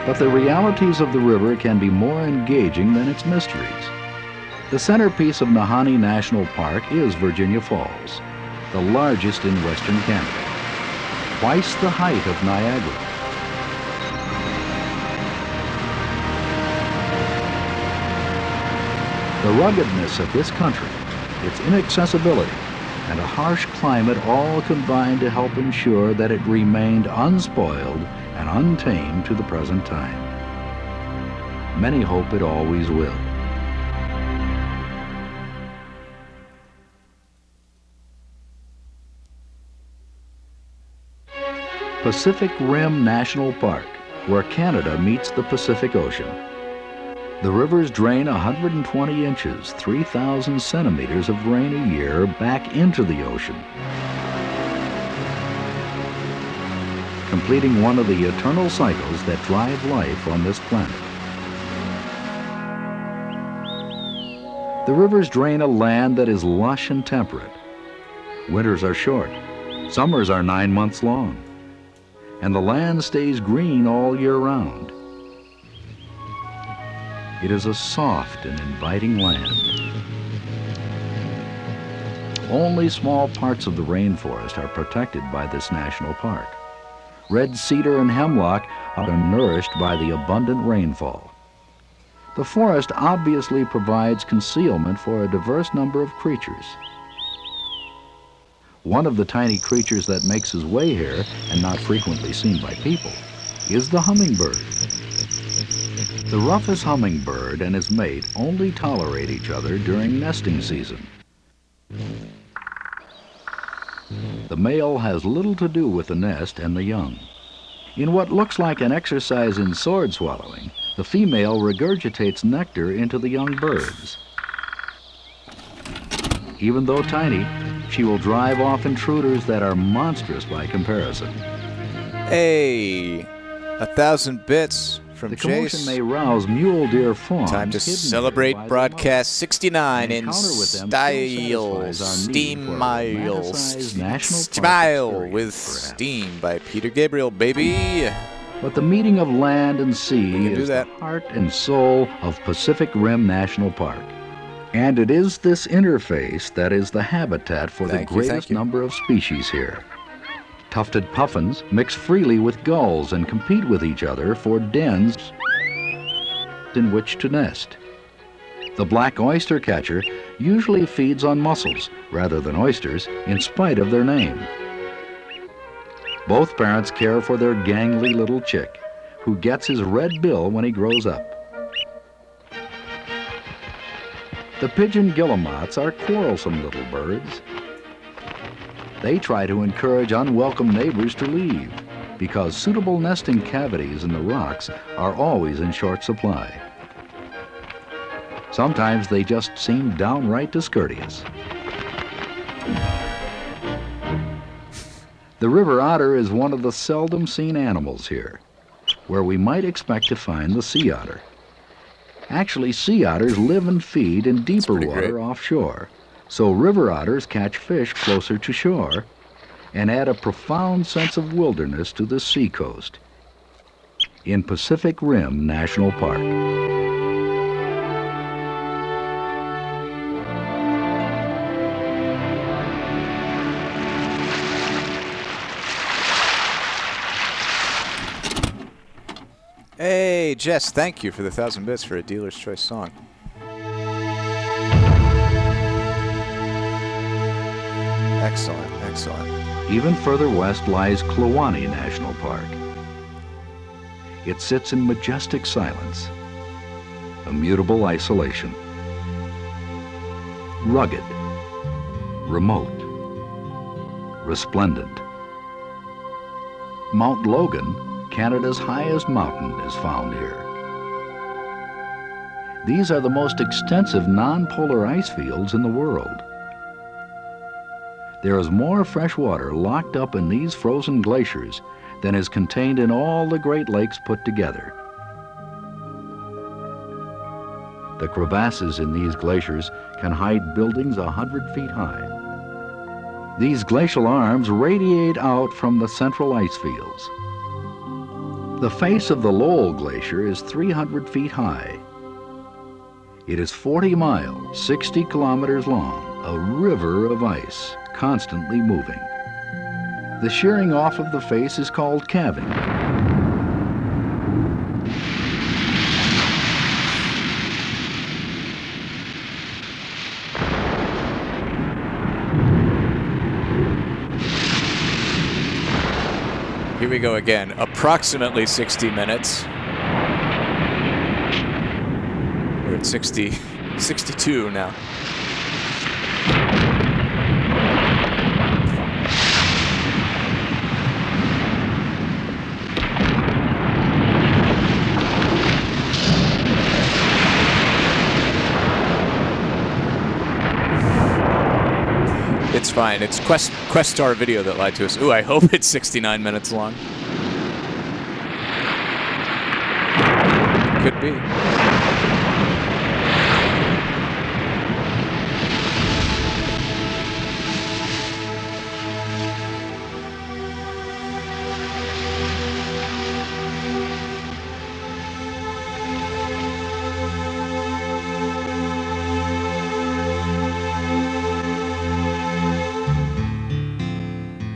But the realities of the river can be more engaging than its mysteries. The centerpiece of Nahanni National Park is Virginia Falls, the largest in western Canada, twice the height of Niagara. The ruggedness of this country, its inaccessibility, and a harsh climate all combine to help ensure that it remained unspoiled and untamed to the present time. Many hope it always will. Pacific Rim National Park, where Canada meets the Pacific Ocean. The rivers drain 120 inches, 3,000 centimeters of rain a year back into the ocean. completing one of the eternal cycles that drive life on this planet. The rivers drain a land that is lush and temperate. Winters are short, summers are 9 months long, and the land stays green all year round. It is a soft and inviting land. Only small parts of the rainforest are protected by this national park. Red cedar and hemlock are nourished by the abundant rainfall. The forest obviously provides concealment for a diverse number of creatures. One of the tiny creatures that makes his way here, and not frequently seen by people, is the hummingbird. The roughest hummingbird and his mate only tolerate each other during nesting season. The male has little to do with the nest and the young. In what looks like an exercise in sword swallowing, the female regurgitates nectar into the young birds. Even though tiny, she will drive off intruders that are monstrous by comparison. Hey, 1,000 bits from The Jace. commotion may rouse mule deer fawns. Time to hidden celebrate here by their broadcast 69 An in encounter with them still style. satisfies our need Steam for a Miles. romanticized national park Smile experience, with perhaps. Steam by Peter Gabriel, baby. But the meeting of land and sea can do is that. the heart and soul of Pacific Rim National Park. And it is this interface that is the habitat for the Thank you, thank greatest you. number of species here. Tufted puffins mix freely with gulls and compete with each other for dens in which to nest. The black oyster catcher usually feeds on mussels rather than oysters, in spite of their name. Both parents care for their gangly little chick, who gets his red bill when he grows up. The pigeon guillemots are quarrelsome little birds. They try to encourage unwelcome neighbors to leave, because suitable nesting cavities in the rocks are always in short supply. Sometimes they just seem downright discourteous. The river otter is one of the seldom seen animals here, where we might expect to find the sea otter. Actually, sea otters live and feed in deeper water offshore, so river otters catch fish closer to shore and add a profound sense of wilderness to the seacoast. In Pacific Rim National Park. Hey, Jess, thank you for the 1,000 bits for a Dealer's Choice song. Excellent, excellent. Even further west lies Kluane National Park. It sits in majestic silence, immutable isolation, rugged, remote, resplendent. Mount Logan, Canada's highest mountain, is found here. These are the most extensive non-polar ice fields in the world. There is more fresh water locked up in these frozen glaciers than is contained in all the Great Lakes put together. The crevasses in these glaciers can hide buildings 100 feet high. These glacial arms radiate out from the central ice fields. The face of the Lowell Glacier is 300 feet high. It is 40 miles, 60 kilometers long, a river of ice, constantly moving. The shearing off of the face is called calving. Here we go again. Approximately 60 minutes. We're at 62 now. It's fine. It's Questar Video that lied to us. Ooh, I hope it's 69 minutes long. Could be.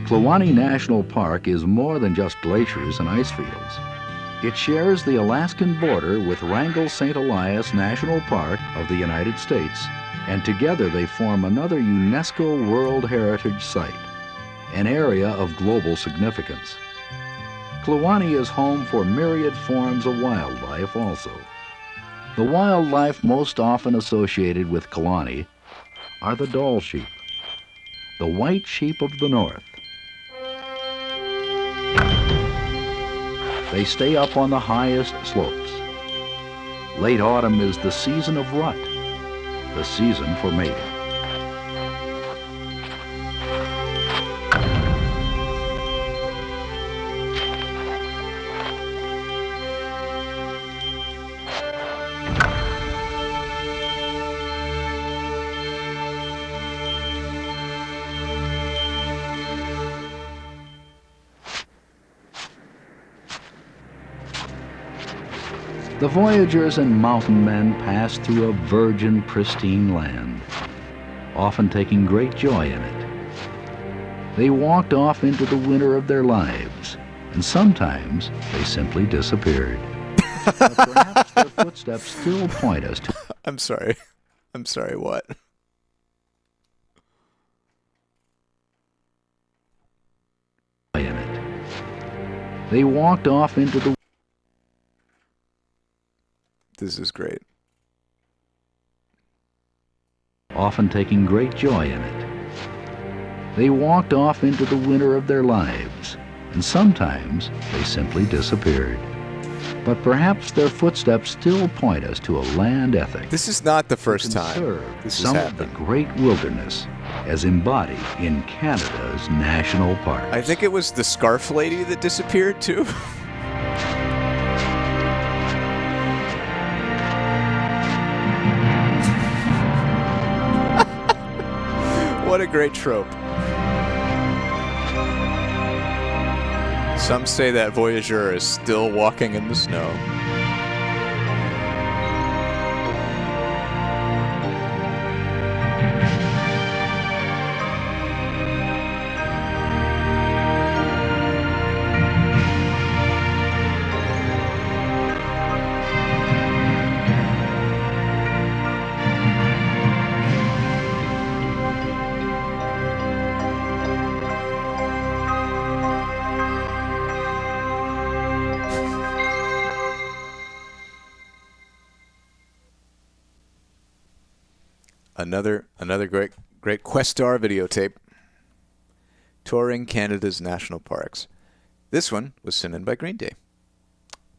Kluane National Park is more than just glaciers and ice fields. It shares the Alaskan border with Wrangell St. Elias National Park of the United States, and together they form another UNESCO World Heritage Site, an area of global significance. Kluane is home for myriad forms of wildlife also. The wildlife most often associated with Kluane are the Dall sheep, the white sheep of the north. They stay up on the highest slopes. Late autumn is the season of rut, the season for mating. The voyagers and mountain men passed through a virgin, pristine land, often taking great joy in it. They walked off into the winter of their lives, and sometimes they simply disappeared. But perhaps their footsteps still point us to... I'm sorry. I'm sorry, what? In it. They walked off into the... This is great. Often taking great joy in it. They walked off into the winter of their lives, and sometimes they simply disappeared. But perhaps their footsteps still point us to a land ethic. This is not the first time this some has of the happened. great wilderness as embodied in Canada's national parks. I think it was the scarf lady that disappeared too. What a great trope. Some say that Voyager is still walking in the snow. Another great Questar videotape touring Canada's national parks. This one was sent in by Green Day.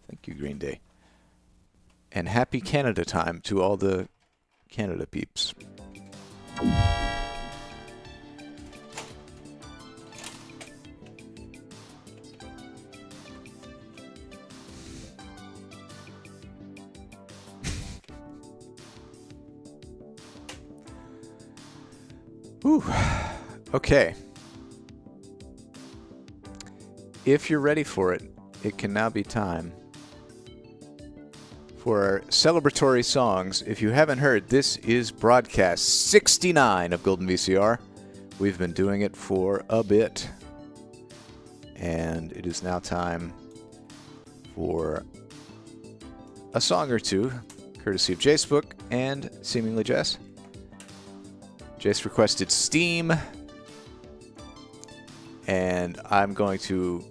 Thank you, Green Day. And happy Canada time to all the Canada peeps. Whew. Okay. If you're ready for it, it can now be time for our celebratory songs. If you haven't heard, this is broadcast 69 of Golden VCR. We've been doing it for a bit. And it is now time for a song or two, courtesy of Jace Book and seemingly Jess. Jace requested Steam, and I'm going to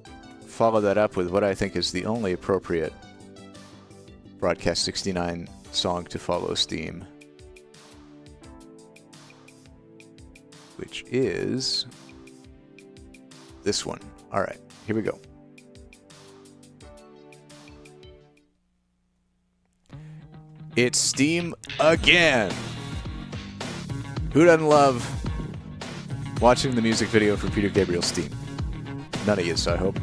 follow that up with what I think is the only appropriate Broadcast 69 song to follow Steam, which is this one. All right, here we go. It's Steam again. Who doesn't love watching the music video for Peter Gabriel's Steam? None of you, I hope.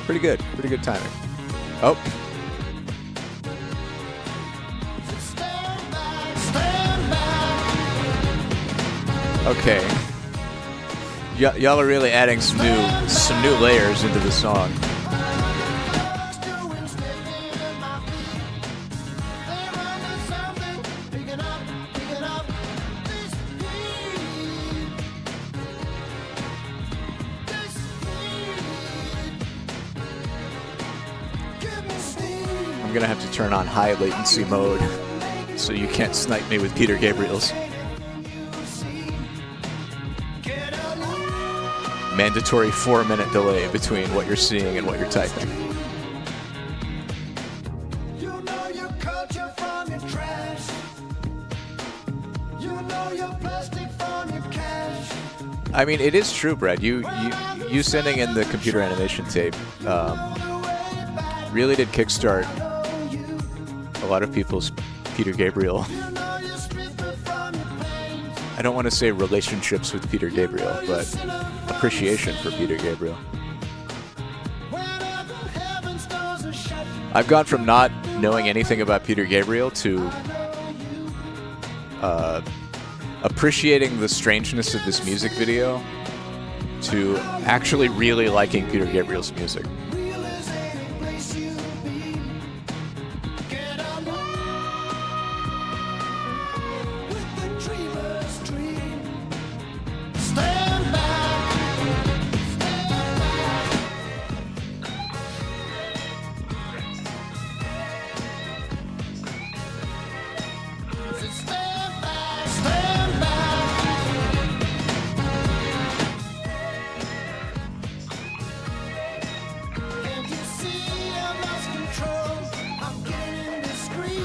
Pretty good timing. Oh. Okay. Y'all are really adding some new layers into the song. I'm gonna have to turn on high latency mode so you can't snipe me with Peter Gabriel's. Mandatory 4-minute delay between what you're seeing and what you're typing. I mean, it is true, Brad. You sending in the computer animation tape really did kickstart a lot of people's Peter Gabriel. I don't want to say relationships with Peter Gabriel, but appreciation for Peter Gabriel. I've gone from not knowing anything about Peter Gabriel to appreciating the strangeness of this music video to actually really liking Peter Gabriel's music.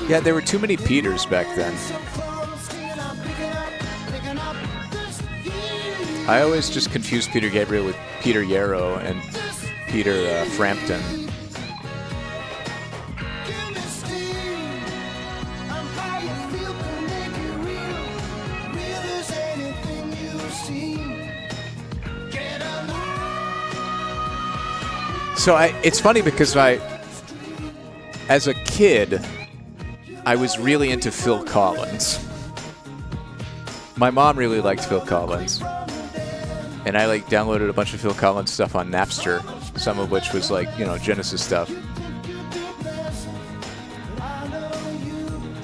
Yeah, there were too many Peters back then. I always just confused Peter Gabriel with Peter Yarrow and Peter Frampton. So it's funny because as a kid, I was really into Phil Collins. My mom really liked Phil Collins. And I downloaded a bunch of Phil Collins stuff on Napster, some of which was Genesis stuff.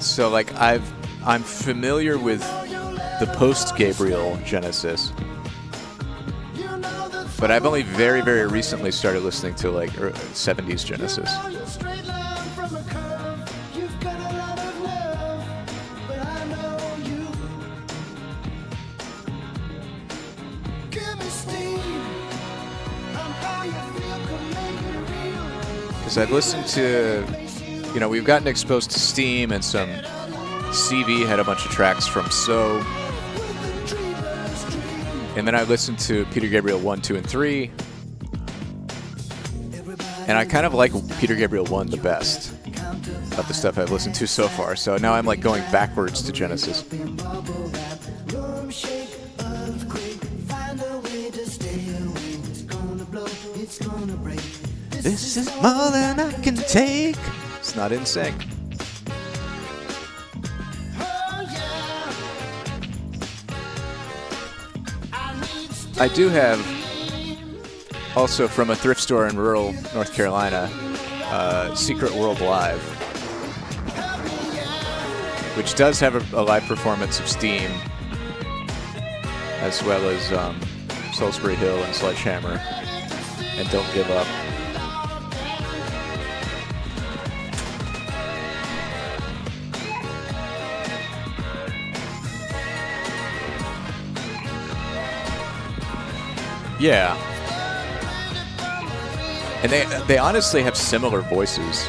So I'm familiar with the post-Gabriel Genesis. But I've only very, very recently started listening to 70s Genesis. Because I've listened to, we've gotten exposed to Steam, and some CV had a bunch of tracks from So. And then I listened to Peter Gabriel 1, 2, and 3. And I kind of like Peter Gabriel 1 the best of the stuff I've listened to so far. So now I'm going backwards to Genesis. This is more than I can take. It's not in sync. I do have, also from a thrift store in rural North Carolina, Secret World Live, which does have a live performance of Steam, as well as Salisbury Hill and Sledgehammer, and Don't Give Up. Yeah. And they honestly have similar voices.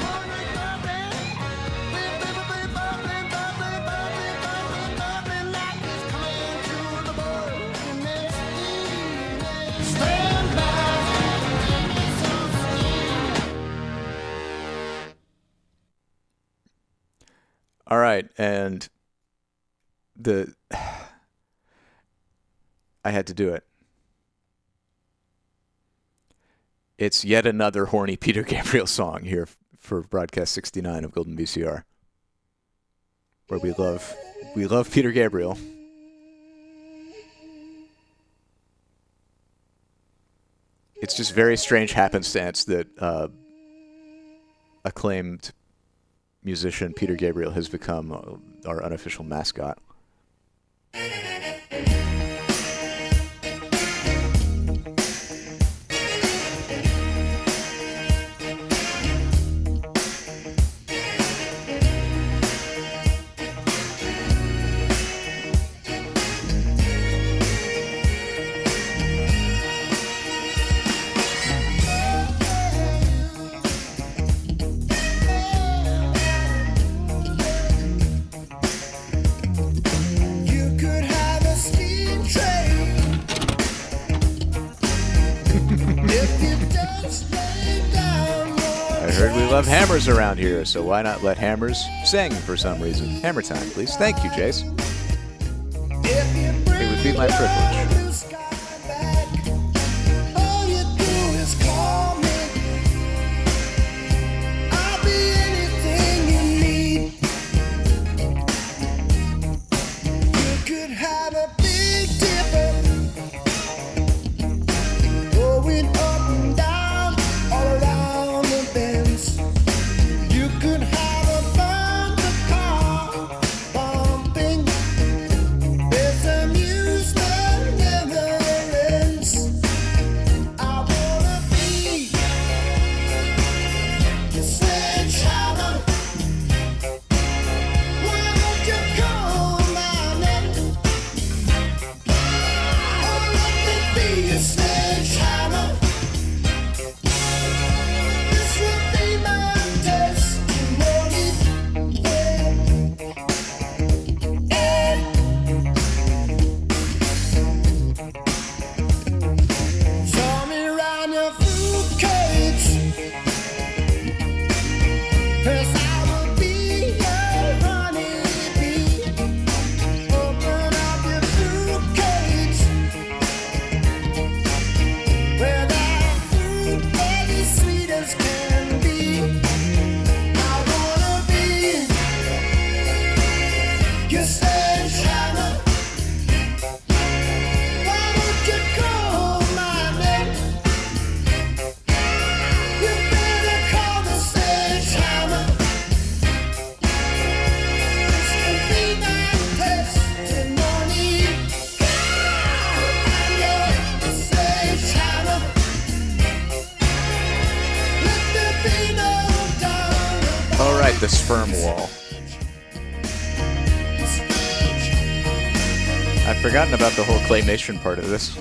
All right, and I had to do it. It's yet another horny Peter Gabriel song here for broadcast 69 of Golden VCR, where we love Peter Gabriel. It's just very strange happenstance that acclaimed musician Peter Gabriel has become our unofficial mascot. I heard we love hammers around here, so why not let hammers sing for some reason? Hammer time, please. Thank you, Jace. It would be my privilege. The sperm wall. I've forgotten about the whole claymation part of this.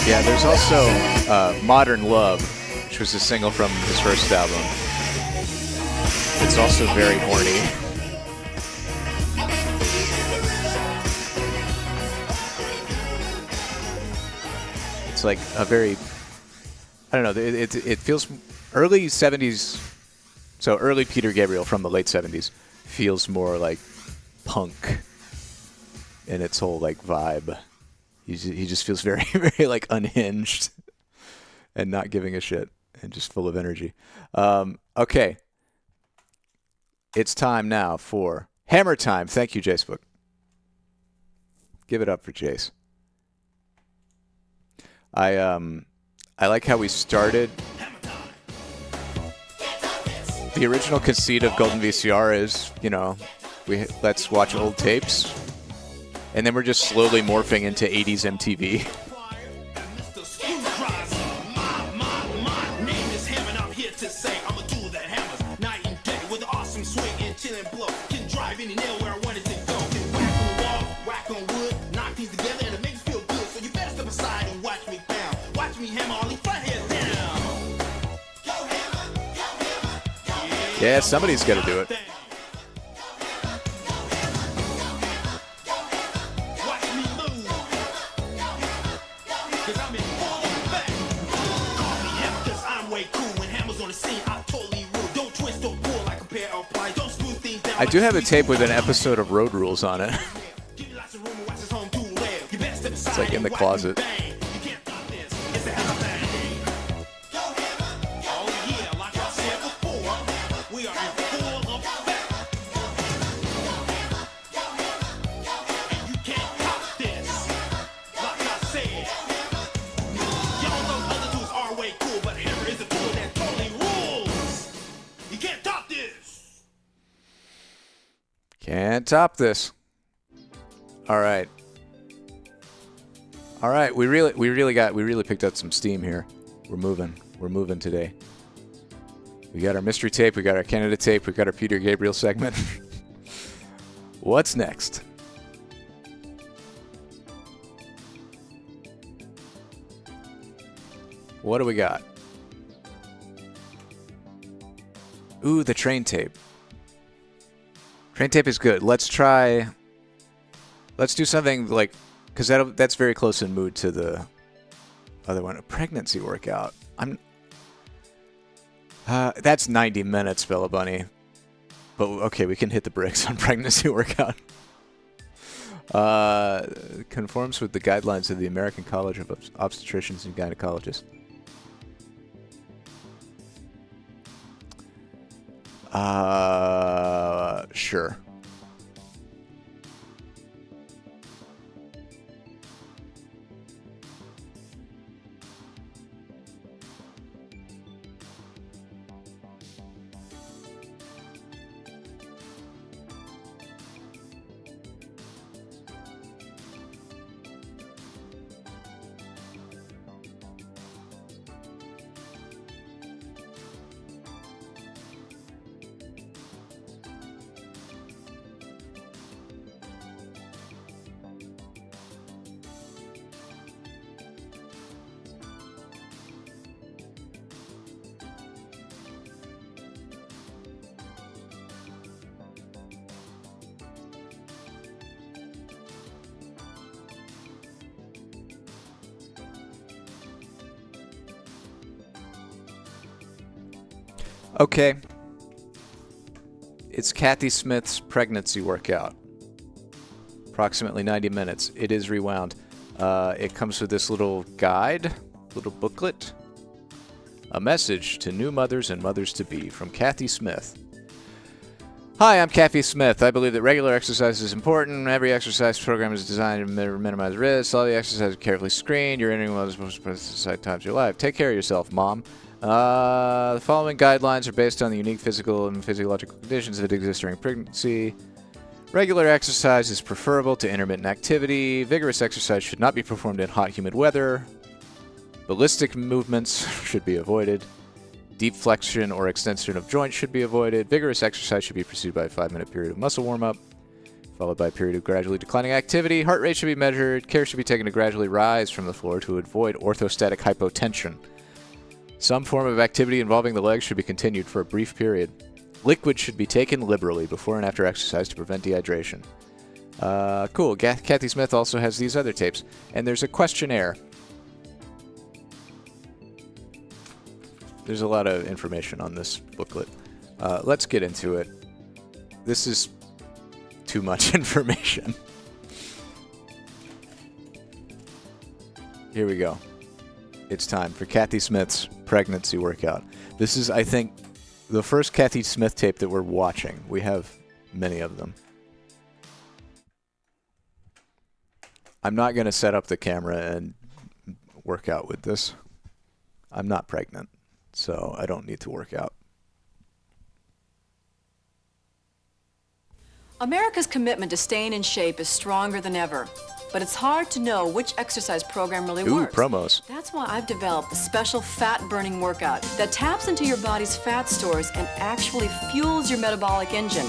Yeah, there's also Modern Love, which was a single from his first album. It's also very horny. It's like a very, I don't know, it feels early 70s, so early Peter Gabriel from the late 70s feels more like punk in its whole like vibe. He just feels very, very like unhinged and not giving a shit and just full of energy. Okay. It's time now for Hammer Time. Thank you, Jacebook. Give it up for Jace. I like how we started. The original conceit of Golden VCR is, let's watch old tapes, and then we're just slowly morphing into 80s MTV. Yeah, somebody's got to do it. I do have a tape with an episode of Road Rules on it. It's like in the closet. Can't top this. All right. We really picked up some steam here. We're moving today. We got our mystery tape. We got our Canada tape. We got our Peter Gabriel segment. What's next? What do we got? Ooh, the train tape. Train tape is good. Let's do something like, because that's very close in mood to the other one, a pregnancy workout. That's 90 minutes, Bella Bunny. But okay, we can hit the bricks on pregnancy workout. Conforms with the guidelines of the American College of Obstetricians and Gynecologists. Sure. Okay. It's Kathy Smith's pregnancy workout. Approximately 90 minutes. It is rewound. It comes with this little guide, little booklet. A message to new mothers and mothers-to-be from Kathy Smith. Hi, I'm Kathy Smith. I believe that regular exercise is important. Every exercise program is designed to minimize risks. All the exercises are carefully screened. You're entering one of the most exciting times of your life. Take care of yourself, Mom. The following guidelines are based on the unique physical and physiological conditions that exist during pregnancy. Regular exercise is preferable to intermittent activity. Vigorous exercise should not be performed in hot, humid weather. Ballistic movements should be avoided. Deep flexion or extension of joints should be avoided. Vigorous exercise should be preceded by a 5-minute period of muscle warm-up, followed by a period of gradually declining activity. Heart rate should be measured. Care should be taken to gradually rise from the floor to avoid orthostatic hypotension. Some form of activity involving the legs should be continued for a brief period. Liquid should be taken liberally before and after exercise to prevent dehydration. Cool. Kathy Smith also has these other tapes. And there's a questionnaire. There's a lot of information on this booklet. Let's get into it. This is too much information. Here we go. it's time for Kathy Smith's pregnancy workout. This is, I think, the first Kathy Smith tape that we're watching. We have many of them. I'm not going to set up the camera and work out with this. I'm not pregnant, so I don't need to work out. America's commitment to staying in shape is stronger than ever, but it's hard to know which exercise program really works. Promos. That's why I've developed a special fat-burning workout that taps into your body's fat stores and actually fuels your metabolic engine.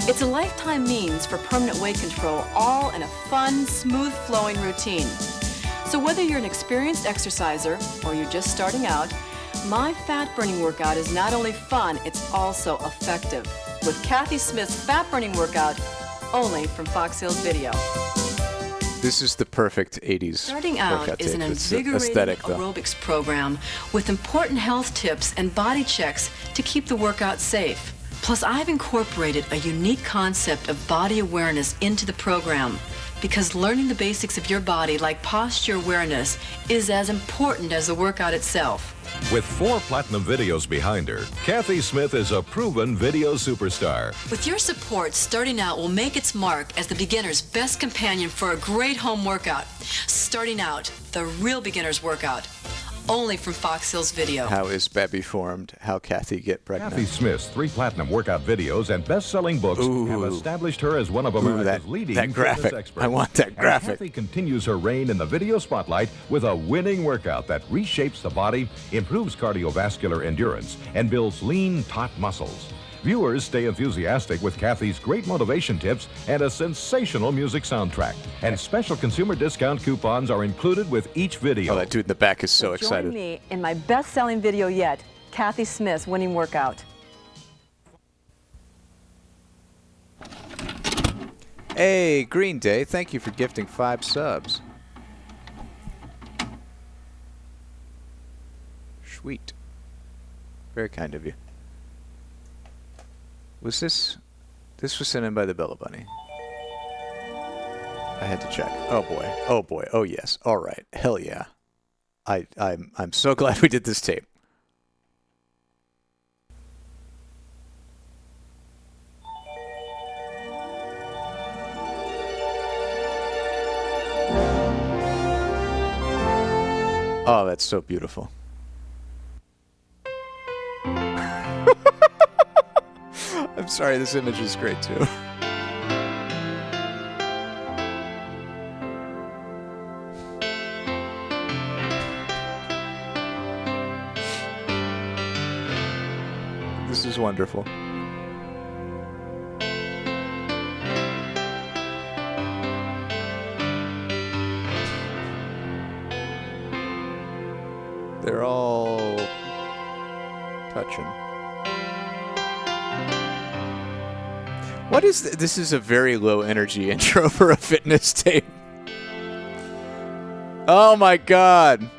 It's a lifetime means for permanent weight control, all in a fun, smooth-flowing routine. So whether you're an experienced exerciser or you're just starting out, my fat-burning workout is not only fun, it's also effective. With Kathy Smith's fat-burning workout, only from Fox Hills Video. This is the perfect 80s Starting Out workout is tape. an It's invigorating aesthetic, though. aerobics program with important health tips and body checks to keep the workout safe. Plus, I've incorporated a unique concept of body awareness into the program because learning the basics of your body, like posture awareness, is as important as the workout itself. With 4 platinum videos behind her, Kathy Smith is a proven video superstar. With your support, Starting Out will make its mark as the beginner's best companion for a great home workout. Starting Out, the real beginner's workout. Only from Fox Hills Video. How is Babby formed? How Kathy get pregnant? Kathy Smith's 3 platinum workout videos and best-selling books have established her as one of America's leading that graphic. fitness experts. I want that graphic. And Kathy continues her reign in the video spotlight with a winning workout that reshapes the body, improves cardiovascular endurance, and builds lean, taut muscles. Viewers stay enthusiastic with Kathy's great motivation tips and a sensational music soundtrack. And special consumer discount coupons are included with each video. Oh, that dude in the back is so Join excited. me in my best-selling video yet, Kathy Smith's winning workout. Hey, Green Day, thank you for gifting 5 subs. Sweet. Very kind of you. Was this was sent in by the Bella Bunny. I had to check. Oh boy. Oh boy. Oh yes. All right. Hell yeah. I'm so glad we did this tape. Oh, that's so beautiful. I'm sorry, this image is great too. This is wonderful. They're all touching. What is this? Is a very low energy intro for a fitness tape. Oh my god.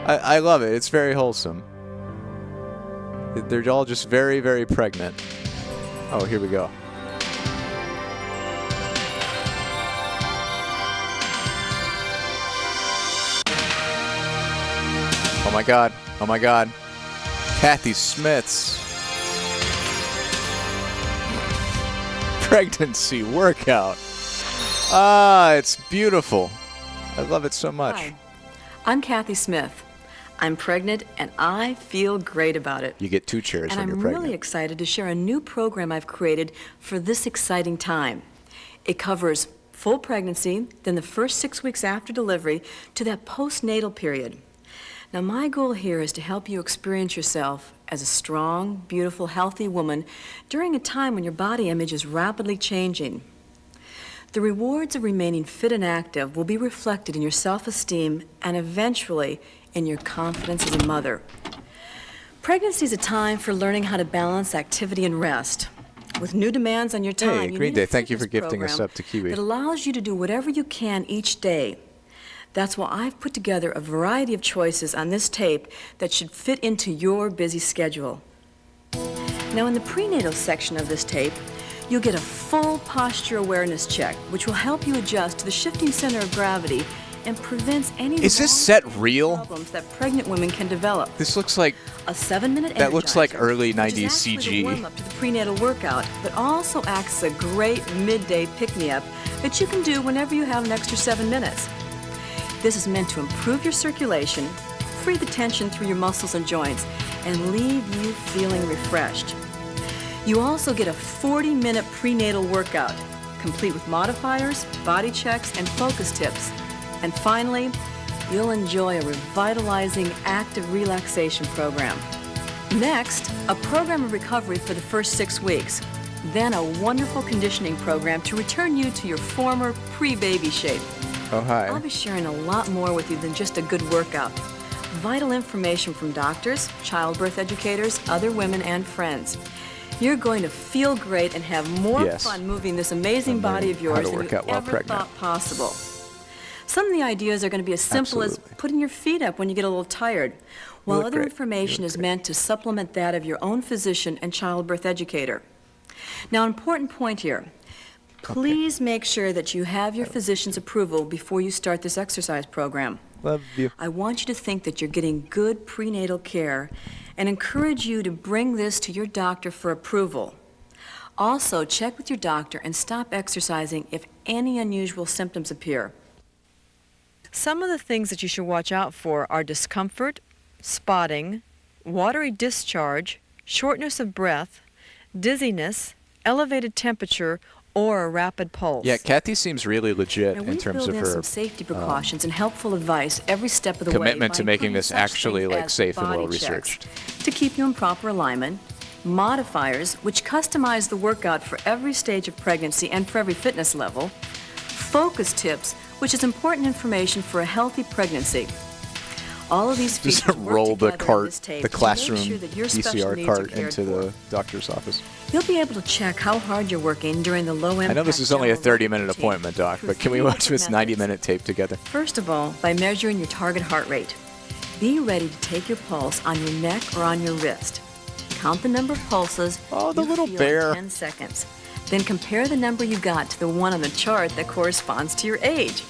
I love it. It's very wholesome. They're all just very, very pregnant. Oh, here we go. Oh my god. Oh my god. Kathy Smith's pregnancy workout. Ah, it's beautiful. I love it so much. Hi, I'm Kathy Smith. I'm pregnant and I feel great about it. You get 2 chairs And when you're I'm pregnant. really excited to share a new program I've created for this exciting time. It covers full pregnancy, then the first 6 weeks after delivery to that postnatal period. Now, my goal here is to help you experience yourself as a strong, beautiful, healthy woman during a time when your body image is rapidly changing. The rewards of remaining fit and active will be reflected in your self-esteem and eventually in your confidence as a mother. Pregnancy is a time for learning how to balance activity and rest. With new demands on your time, Hey, you Green need a Day, thank you for fitness gifting us program up to Kiwi. that allows you to do whatever you can each day. That's why I've put together a variety of choices on this tape that should fit into your busy schedule. Now, in the prenatal section of this tape, You'll get a full posture awareness check, which will help you adjust to the shifting center of gravity and prevents any Is this set real? problems that pregnant women can develop. This looks like A 7-minute that looks like Energizer, early which is 90s actually CG. the warm-up to the prenatal workout, but also acts as a great midday pick-me-up that you can do whenever you have an extra 7 minutes. This is meant to improve your circulation, free the tension through your muscles and joints, and leave you feeling refreshed. You also get a 40-minute prenatal workout, complete with modifiers, body checks, and focus tips. And finally, you'll enjoy a revitalizing active relaxation program. Next, a program of recovery for the first 6 weeks. Then a wonderful conditioning program to return you to your former pre-baby shape. Oh, hi. I'll be sharing a lot more with you than just a good workout. Vital information from doctors, childbirth educators, other women, and friends. You're going to feel great and have more fun moving this amazing body of yours than you ever thought possible. Some of the ideas are going to be as simple as putting your feet up when you get a little tired, while other information is meant to supplement that of your own physician and childbirth educator. Now, an important point here. Please make sure that you have your physician's approval before you start this exercise program. Love you. I want you to think that you're getting good prenatal care and encourage you to bring this to your doctor for approval. Also, check with your doctor and stop exercising if any unusual symptoms appear. Some of the things that you should watch out for are discomfort, spotting, watery discharge, shortness of breath, dizziness, elevated temperature, or a rapid pulse. Yeah, Kathy seems really legit in terms of her some safety precautions and helpful advice every step of the way. commitment to making this such actually things like as safe and body well researched. checks to keep you in proper alignment, modifiers which customize the workout for every stage of pregnancy and for every fitness level, focus tips, which is important information for a healthy pregnancy. All of these features Just roll the together in cart, this tape the to make classroom sure that your special VCR needs are cart cared into for. the doctor's office. You'll be able to check how hard you're working during the low-impact I know this is only a general 30-minute routine appointment, Doc, through but can we 3 watch this different methods. 90-minute tape together? First of all, by measuring your target heart rate. Be ready to take your pulse on your neck or on your wrist. Count the number of pulses the you little feel bear. in 10 seconds. Then compare the number you got to the one on the chart that corresponds to your age.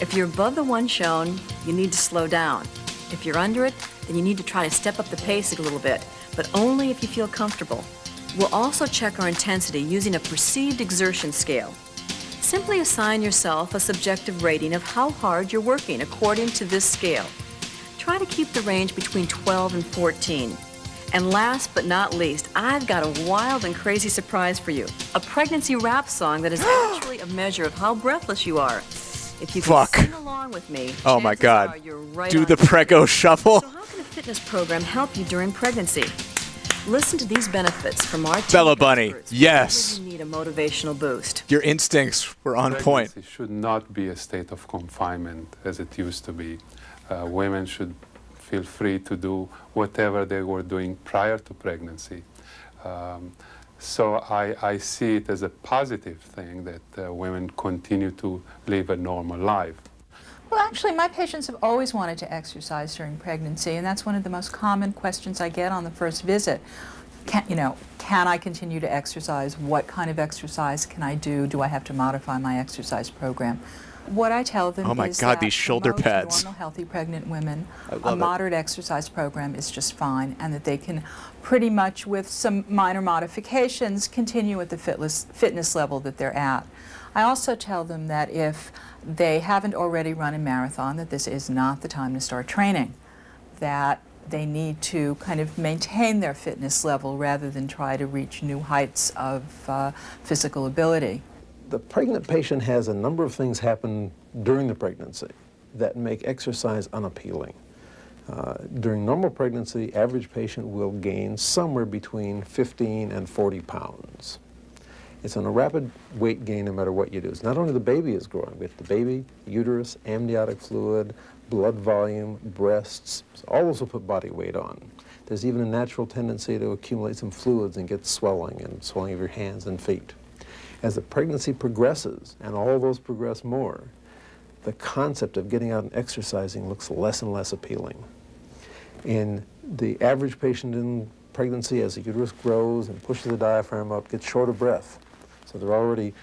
If you're above the one shown, you need to slow down. If you're under it, then you need to try to step up the pace a little bit, but only if you feel comfortable. We'll also check our intensity using a perceived exertion scale. Simply assign yourself a subjective rating of how hard you're working according to this scale. Try to keep the range between 12 and 14. And last but not least, I've got a wild and crazy surprise for you. A pregnancy rap song that is actually a measure of how breathless you are. If you can sing along with me, Oh my chances God. are you're right Do on the target. Prego shuffle. So how can a fitness program help you during pregnancy? Listen to these benefits from our team Bella of Bunny, experts yes. whenever you need a motivational boost. Your instincts were on point. Pregnancy should not be a state of confinement as it used to be. Women should feel free to do whatever they were doing prior to pregnancy. So I see it as a positive thing that women continue to live a normal life. Well, actually, my patients have always wanted to exercise during pregnancy, and that's one of the most common questions I get on the first visit. Can I continue to exercise? What kind of exercise can I do? Do I have to modify my exercise program? What I tell them Oh my is God, that these shoulder for most pads. normal, healthy pregnant women, I a love it. moderate exercise program is just fine, and that they can pretty much, with some minor modifications, continue at the fitness level that they're at. I also tell them that if they haven't already run a marathon, that this is not the time to start training, that they need to kind of maintain their fitness level rather than try to reach new heights of physical ability. The pregnant patient has a number of things happen during the pregnancy that make exercise unappealing. During normal pregnancy, average patient will gain somewhere between 15 and 40 pounds. It's on a rapid weight gain no matter what you do. It's not only the baby is growing, but the baby, uterus, amniotic fluid, blood volume, breasts, so all those will put body weight on. There's even a natural tendency to accumulate some fluids and get swelling of your hands and feet. As the pregnancy progresses, and all those progress more, the concept of getting out and exercising looks less and less appealing. In the average patient in pregnancy, as the uterus grows and pushes the diaphragm up, gets short of breath. So they're already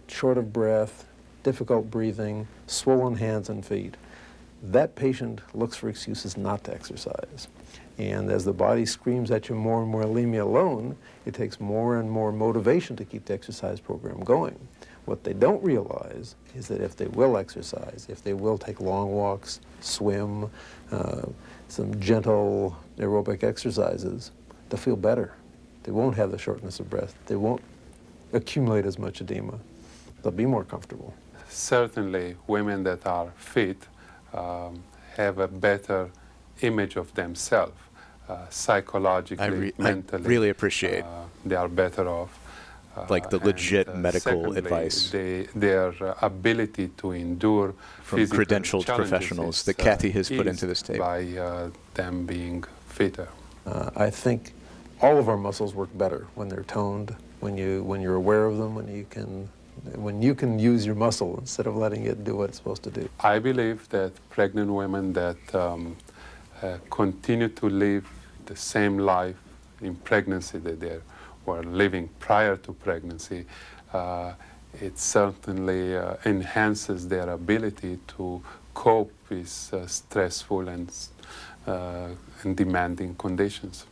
short of breath, difficult breathing, swollen hands and feet. That patient looks for excuses not to exercise. And as the body screams at you more and more, leave me alone, it takes more and more motivation to keep the exercise program going. What they don't realize is that if they will exercise, if they will take long walks, swim, some gentle aerobic exercises, they'll feel better. They won't have the shortness of breath. They won't accumulate as much edema. They'll be more comfortable. Certainly, women that are fit have a better image of themselves, psychologically, mentally. I really appreciate they are better off. Like the legit medical secondly, advice their ability to endure from credentialed professionals that Kathy has put into this tape. By them being fitter. I think all of our muscles work better when they're toned, when you're aware of them, when you can use your muscle instead of letting it do what it's supposed to do. I believe that pregnant women that continue to live the same life in pregnancy that they were living prior to pregnancy, it certainly enhances their ability to cope with stressful and demanding conditions.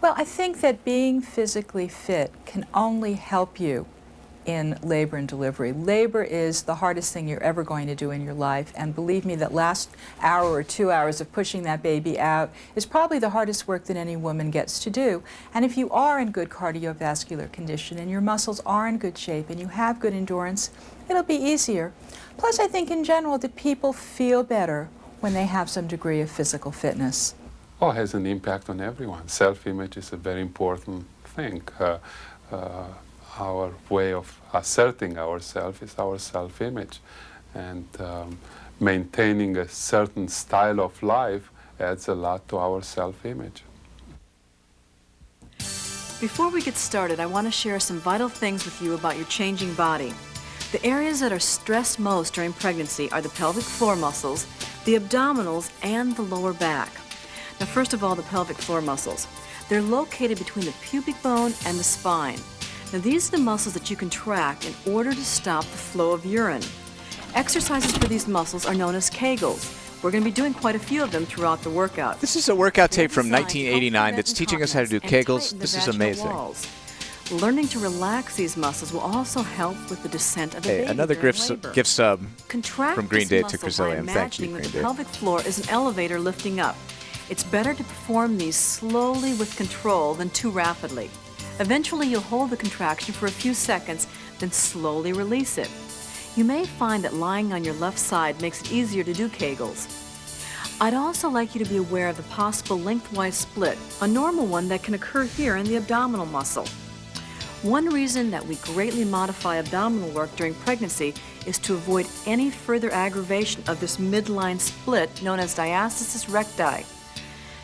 Well, I think that being physically fit can only help you in labor and delivery. Labor is the hardest thing you're ever going to do in your life, and believe me, that last hour or 2 hours of pushing that baby out is probably the hardest work that any woman gets to do. And if you are in good cardiovascular condition and your muscles are in good shape and you have good endurance, it'll be easier. Plus, I think in general that people feel better when they have some degree of physical fitness. Oh, it has an impact on everyone. Self-image is a very important thing. Our way of asserting ourselves is our self-image, and maintaining a certain style of life adds a lot to our self-image. Before we get started, I want to share some vital things with you about your changing body. The areas that are stressed most during pregnancy are the pelvic floor muscles, the abdominals, and the lower back. Now, first of all, the pelvic floor muscles. They're located between the pubic bone and the spine. Now, these are the muscles that you contract in order to stop the flow of urine. Exercises for these muscles are known as Kegels. We're going to be doing quite a few of them throughout the workout. This is a workout tape from 1989 that's teaching us how to do Kegels. This is amazing. Walls. Learning to relax these muscles will also help with the descent of the baby. Another gift sub from Green Day to Crazillion. Thank you, Green Day. The pelvic floor is an elevator lifting up. It's better to perform these slowly with control than too rapidly. Eventually, you'll hold the contraction for a few seconds, then slowly release it. You may find that lying on your left side makes it easier to do Kegels. I'd also like you to be aware of the possible lengthwise split, a normal one that can occur here in the abdominal muscle. One reason that we greatly modify abdominal work during pregnancy is to avoid any further aggravation of this midline split known as diastasis recti.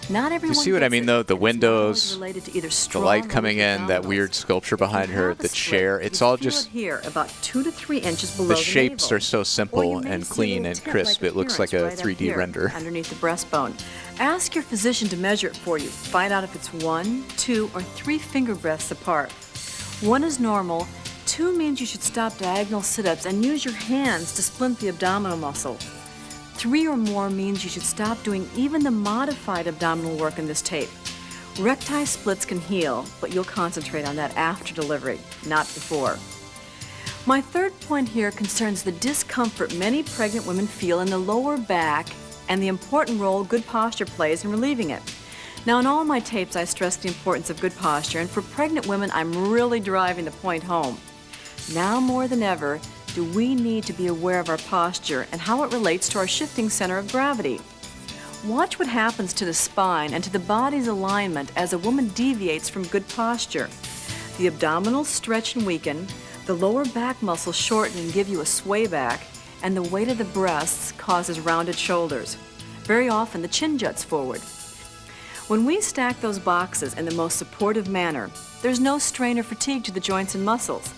Not everyone you see what I mean, though? The windows, the light coming in, that weird sculpture behind her, the chair. It's all just... here, about 2 to 3 inches below the shapes are so simple and clean and crisp. It looks like a 3D render. Underneath the breastbone. Ask your physician to measure it for you. Find out if it's 1, 2, or 3 finger breadths apart. 1 is normal. 2 means you should stop diagonal sit-ups and use your hands to splint the abdominal muscle. 3 or more means you should stop doing even the modified abdominal work in this tape. Recti splits can heal, but you'll concentrate on that after delivery, not before. My third point here concerns the discomfort many pregnant women feel in the lower back and the important role good posture plays in relieving it. Now, in all my tapes, I stress the importance of good posture, and for pregnant women, I'm really driving the point home. Now more than ever, do we need to be aware of our posture and how it relates to our shifting center of gravity. Watch what happens to the spine and to the body's alignment as a woman deviates from good posture. The abdominals stretch and weaken, the lower back muscles shorten and give you a sway back, and the weight of the breasts causes rounded shoulders. Very often, the chin juts forward. When we stack those boxes in the most supportive manner, there's no strain or fatigue to the joints and muscles.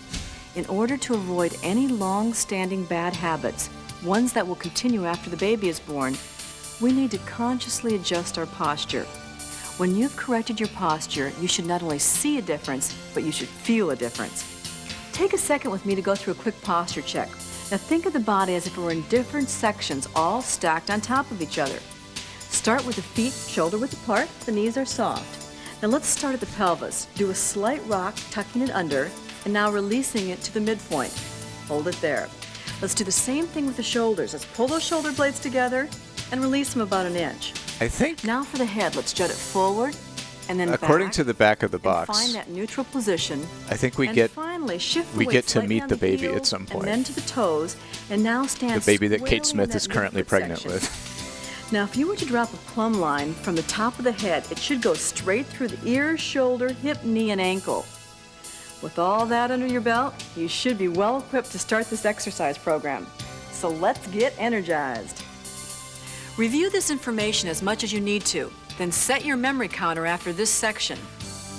In order to avoid any long-standing bad habits, ones that will continue after the baby is born, we need to consciously adjust our posture. When you've corrected your posture, you should not only see a difference, but you should feel a difference. take a second with me to go through a quick posture check. Now think of the body as if it were in different sections, all stacked on top of each other. Start with the feet shoulder-width apart, the knees are soft. Now let's start at the pelvis. Do a slight rock, tucking it under, and now releasing it to the midpoint. Hold it there. Let's do the same thing with the shoulders. Let's pull those shoulder blades together and release them about an inch. I think... Now for the head, let's jut it forward and then according back, to the back of the and box, find that neutral position. I think we and get finally shift the we weight get to slightly meet on the baby heel at some point. And then to the toes, and now stand The baby that squarely Kate in Smith that is currently midfoot pregnant section. with. Now, if you were to drop a plumb line from the top of the head, it should go straight through the ear, shoulder, hip, knee, and ankle. With all that under your belt, you should be well equipped to start this exercise program. So let's get energized. Review this information as much as you need to, then set your memory counter after this section.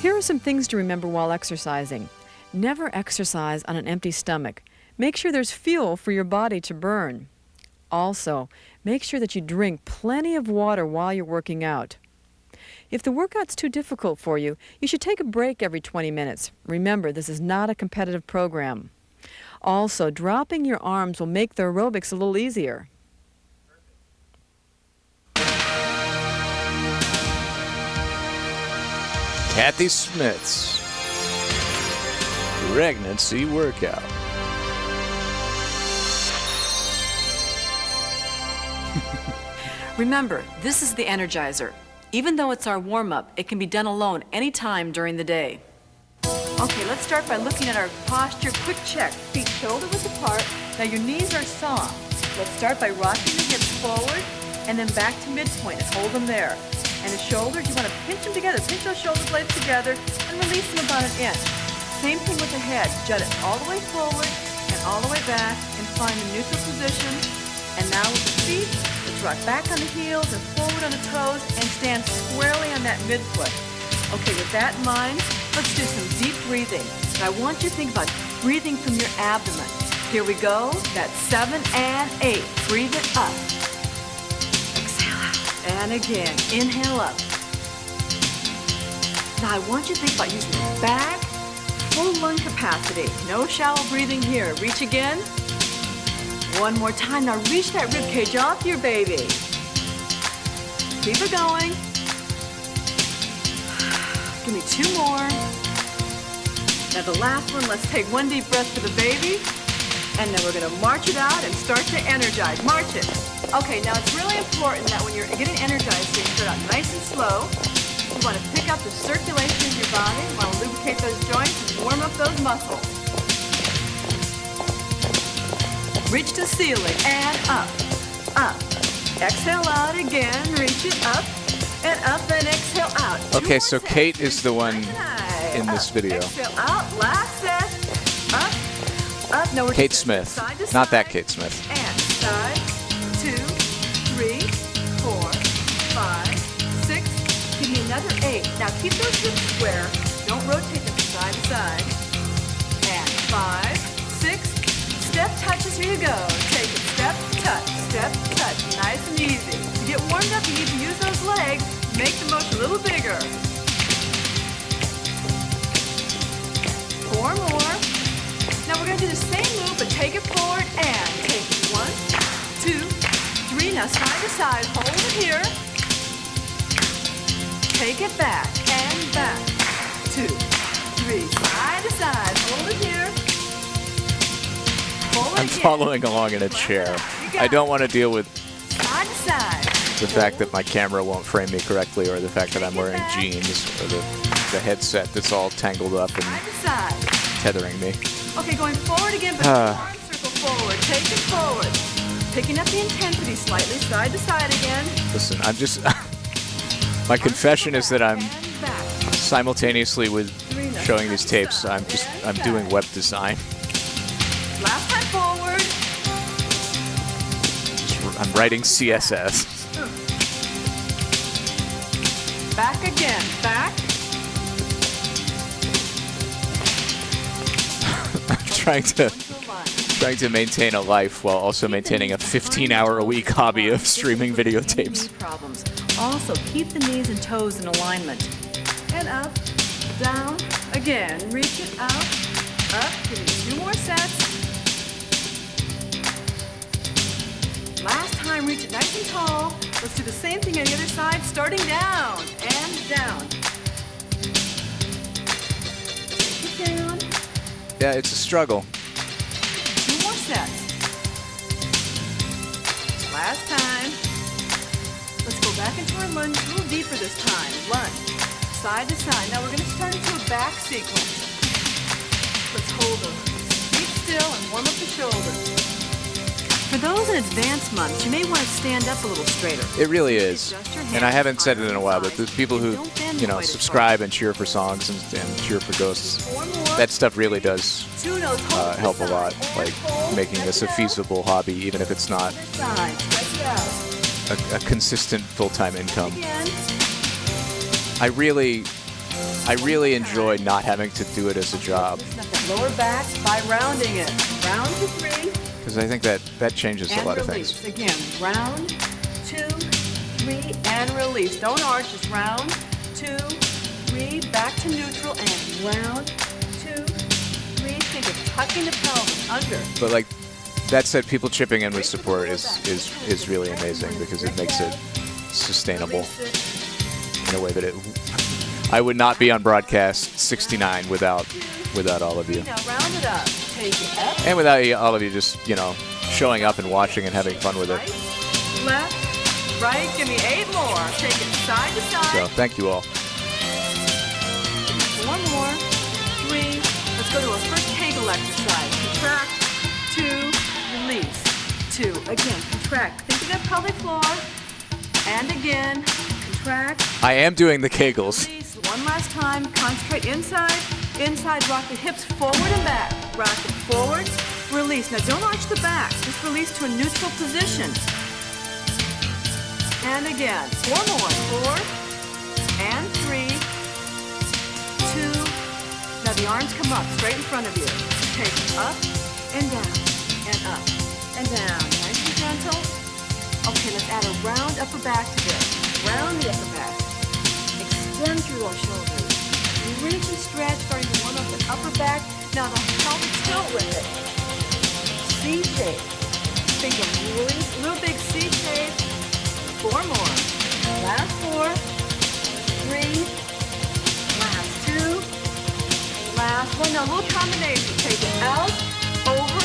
Here are some things to remember while exercising. Never exercise on an empty stomach. Make sure there's fuel for your body to burn. Also, make sure that you drink plenty of water while you're working out. If the workout's too difficult for you, you should take a break every 20 minutes. Remember, this is not a competitive program. Also, dropping your arms will make the aerobics a little easier. Kathy Smith's pregnancy workout. Remember, this is the Energizer. Even though it's our warm-up, it can be done alone anytime during the day. Okay, let's start by looking at our posture. Quick check. Feet shoulder-width apart. Now your knees are soft. Let's start by rocking the hips forward and then back to midpoint and hold them there. And the shoulders, you want to pinch them together. Pinch those shoulder blades together and release them about an inch. Same thing with the head. Jut it all the way forward and all the way back and find a neutral position. And now with the feet, let's rock back on the heels and forward on the toes and stand squarely on that midfoot. Okay, with that in mind, let's do some deep breathing. And I want you to think about breathing from your abdomen. Here we go. That's 7 and 8. Breathe it up. Exhale out. And again, inhale up. Now I want you to think about using your back, full lung capacity. No shallow breathing here. Reach again. One more time. Now reach that rib cage off your baby. Keep it going. Give me 2 more. Now the last one, let's take one deep breath for the baby. And then we're going to march it out and start to energize. March it. Okay, now it's really important that when you're getting energized, so you start out nice and slow. You want to pick up the circulation in your body. You want to lubricate those joints and warm up those muscles. Reach the ceiling and up, up. Exhale out again, reach it up and up and exhale out. Okay, so Kate is the one in this video. Exhale out, last set, up, up. No, we're Kate just Smith, side to not side. that Kate Smith. And side, 2, 3, 4, 5, 6. Give me another 8. Now keep those hips square. Don't rotate them from side to side. And 5, 6. Step touches, here you go. Take it, step, touch, nice and easy. To get warmed up, you need to use those legs. Make the motion a little bigger. 4 more. Now we're going to do the same move, but take it forward and take it. 1, 2, 3. Now side to side, hold it here. Take it back and back. 2, 3, side to side, hold it here. I'm following along in a chair. I don't want to deal with the fact that my camera won't frame me correctly, or the fact that I'm wearing jeans, or the headset that's all tangled up and tethering me. Okay, going forward again, but arm circle forward. Take it forward. Picking up the intensity slightly, side to side again. Listen, I'm just... my confession is that I'm simultaneously with showing these tapes, I'm doing web design. Last time forward. I'm writing CSS. Back again, back. I'm trying to maintain a life while also maintaining a 15-hour-a-week hobby of streaming videotapes. Problems. Also, keep the knees and toes in alignment. And up, down, again. Reach it out, Up. Give me 2 more sets. Last time, reach it nice and tall. Let's do the same thing on the other side, starting down and down. Take it down. Yeah, it's a struggle. 2 more sets. Last time. Let's go back into our lunge, a little deeper this time. Lunge, side to side. Now we're going to start into a back sequence. Let's hold them. Keep still and warm up the shoulders. For those in advanced months, you may want to stand up a little straighter. It really is. And I haven't said it in a while, but the people who, subscribe and cheer for songs and cheer for ghosts, that stuff really does help a lot. Like making this a feasible hobby, even if it's not a consistent full-time income. I really enjoy not having to do it as a job. Lower back by rounding it. Round to 3. Because I think that changes a lot of things. Again, round, 2, 3, and release. Don't arch, just round, 2, 3, back to neutral, and round, 2, 3. Think of tucking the pelvis under. But like that said, people chipping in with support is really amazing because it makes it sustainable in a way that I would not be on broadcast 69 without all of you. Now round it up. Take it up. And without all of you just, showing up and watching and having fun with it. Left, right, give me 8 more. Take it side to side. So, thank you all. 4 more. 3. Let's go to our first Kegel exercise. Contract. 2. Release. 2. Again, contract. Think of that pelvic floor. And again, contract. I am doing the Kegels. Release. One last time. Concentrate inside. Inside, rock the hips forward and back. Rock it forward, release. Now don't arch the back. Just release to a neutral position. And again, 4 more. 4 and 3, 2. Now the arms come up, straight in front of you. Take it up and down, and up and down. Nice and gentle. Okay, let's add a round upper back to this. Round the upper back. Extend through those shoulders. Reach and stretch, starting to warm up the upper back. Now the pelvic tilt with it. C shape. Think of real big C shape. 4 more. Last 4. 3. Last 2. Last 1. Now a little combination. Take it out, over,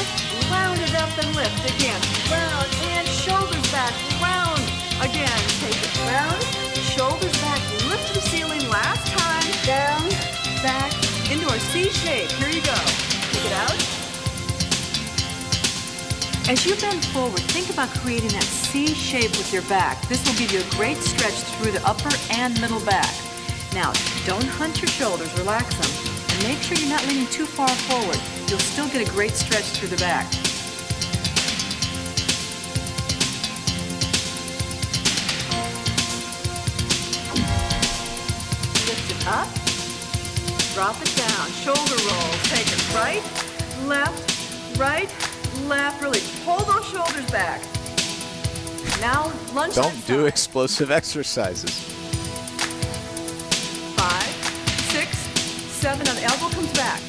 round it up and lift. Again, round and shoulders back. Round. Again, take it round, shoulders back, lift to the ceiling. Last time. Down, back, into our C shape. Here you go. Take it out. As you bend forward, think about creating that C shape with your back. This will give you a great stretch through the upper and middle back. Now, don't hunt your shoulders, relax them, and make sure you're not leaning too far forward. You'll still get a great stretch through the back. Lift it up. Drop it down, shoulder roll, take it right, left, really pull those shoulders back. Now lunge. Don't do explosive exercises. 5, 6, 7, now the elbow comes back.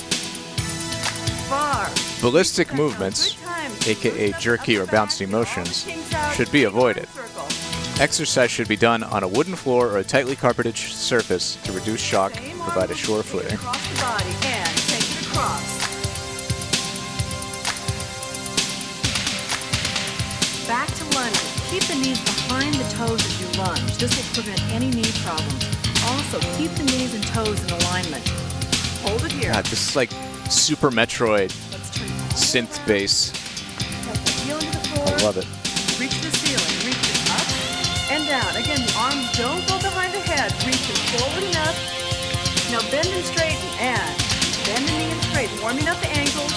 Far. Ballistic movements, aka jerky or bouncy motions, should be avoided. Exercise should be done on a wooden floor or a tightly carpeted surface to reduce shock and provide a sure footing. Across the body and take it across. Back to lunge. Keep the knees behind the toes as you lunge. This will prevent any knee problems. Also, keep the knees and toes in alignment. Hold it here. God, this is like Super Metroid synth bass. I love it. Reach the ceiling. Reach it up and down. Again, the arms don't go behind the head. Reach them forward and up. Now bend and straighten. And bend the knee and straighten. Warming up the ankles.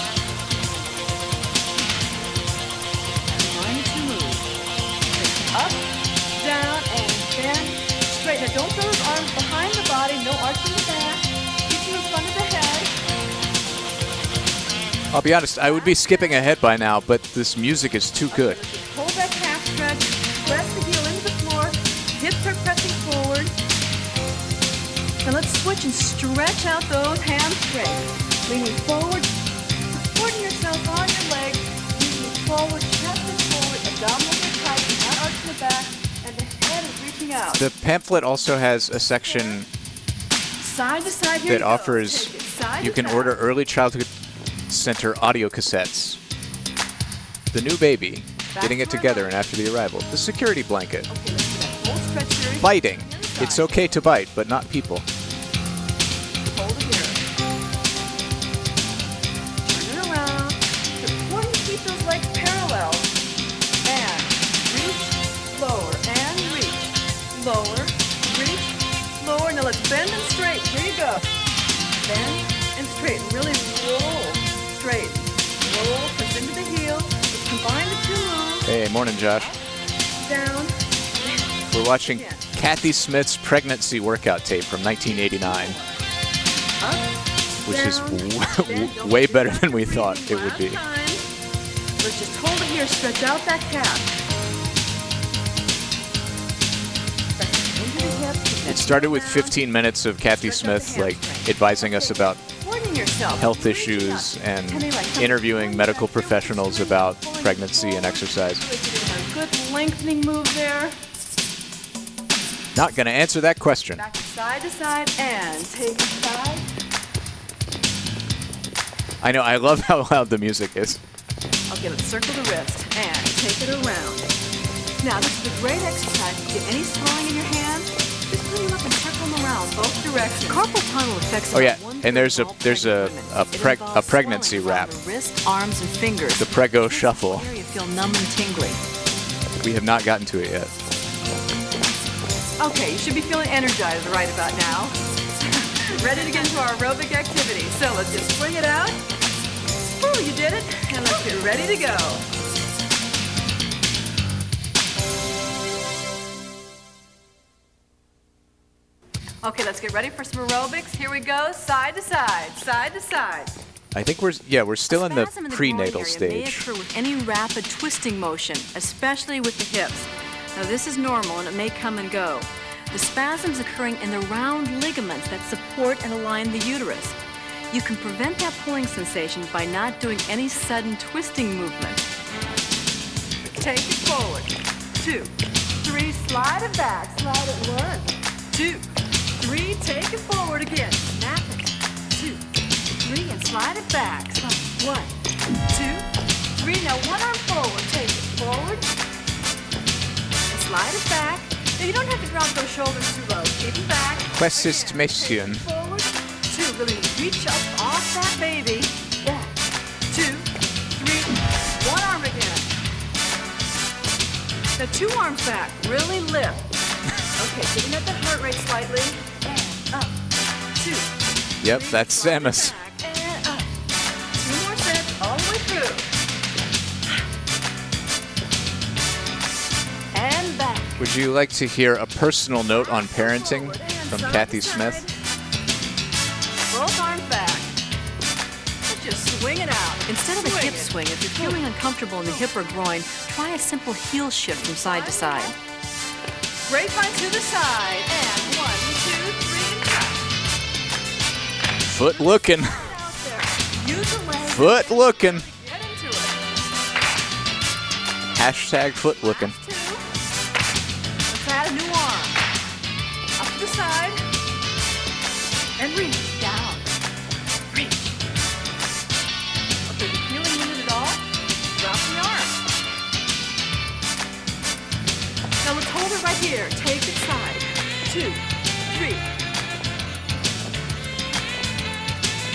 Trying to move. Up, down, and bend. Straight. Now don't throw those arms behind the body. No arch in the back. Keep them in front of the head. I'll be honest, I would be skipping ahead by now, but this music is too good. Hold that calf stretch. Press the heel into the floor. Hips are pressing forward. Now let's switch and stretch out those hamstrings. Leaning forward, out. The pamphlet also has a section Side to side, here that you go. offers, Take it side you to can side. order Early Childhood Center audio cassettes. The new baby, getting it together and after the arrival. The security blanket. Full stretch here. Biting. It's okay to bite, but not people. Hold it here. Turn it around. It's important to keep those legs parallel. And reach, lower, and reach. Lower, reach, lower. Now let's bend and straight. Here you go. Bend and straight. Really roll straight. Roll, press into the heel. Let's combine the two moves. Hey, morning, Josh. Down. We're watching Kathy Smith's pregnancy workout tape from 1989, which is way better than we thought it would be. Let's just hold it here. Stretch out that calf. It started with 15 minutes of Kathy Smith advising us about health issues and interviewing medical professionals about pregnancy and exercise. Good lengthening move there. Not going to answer that question. Back to side and take it side. I know, I love how loud the music is. Okay, let's circle the wrist and take it around. Now, this is a great exercise. If you get any swelling in your hands, just bring them up and circle them around both directions. Carpal tunnel affects Oh yeah, and there's a pregnancy wrap. Wrist, arms, and fingers. The Prego Shuffle. You feel numb and tingly. We have not gotten to it yet. Okay, you should be feeling energized right about now. Ready to get into our aerobic activity. So let's just swing it out. Oh, you did it. And let's get ready to go. Okay, let's get ready for some aerobics. Here we go. Side to side, side to side. I think we're still in the Spasm in the prenatal groin area may stage. occur with any rapid twisting motion, especially with the hips. Now this is normal and it may come and go. The spasm's occurring in the round ligaments that support and align the uterus. You can prevent that pulling sensation by not doing any sudden twisting movement. Take it forward. 2, 3, slide it back. Slide it 1, 2, 3, take it forward again. Snap it. 2, 3, and slide it back. Slide 1, 2, 3. Now one arm forward. Take it forward. And slide it back. Now you don't have to drop those shoulders too low. Keep it back. Quest mission. Forward. 2. Really reach up off that baby. 1, 2, 3. One arm again. Now 2 arms back. Really lift. Okay, giving up the heart rate slightly. And up. 2. Yep, that's Samus. And up. 2 more sets all the way through. And back. Would you like to hear a personal note on parenting from Kathy Smith? Both arms back. Let's just swing it out. Instead of a hip swing, if you're feeling uncomfortable in the hip or groin, try a simple heel shift from side to side. Grapevine to the side. And 1, 2, 3, and cut. Foot looking. Use the leg. Foot looking. Get into it. Hashtag foot looking. Let's add a new arm. Up to the side. And reach. Down. Reach. Okay, if you're feeling limited at all, drop the arm. Now let's hold it right here. Take it side. 2, 3.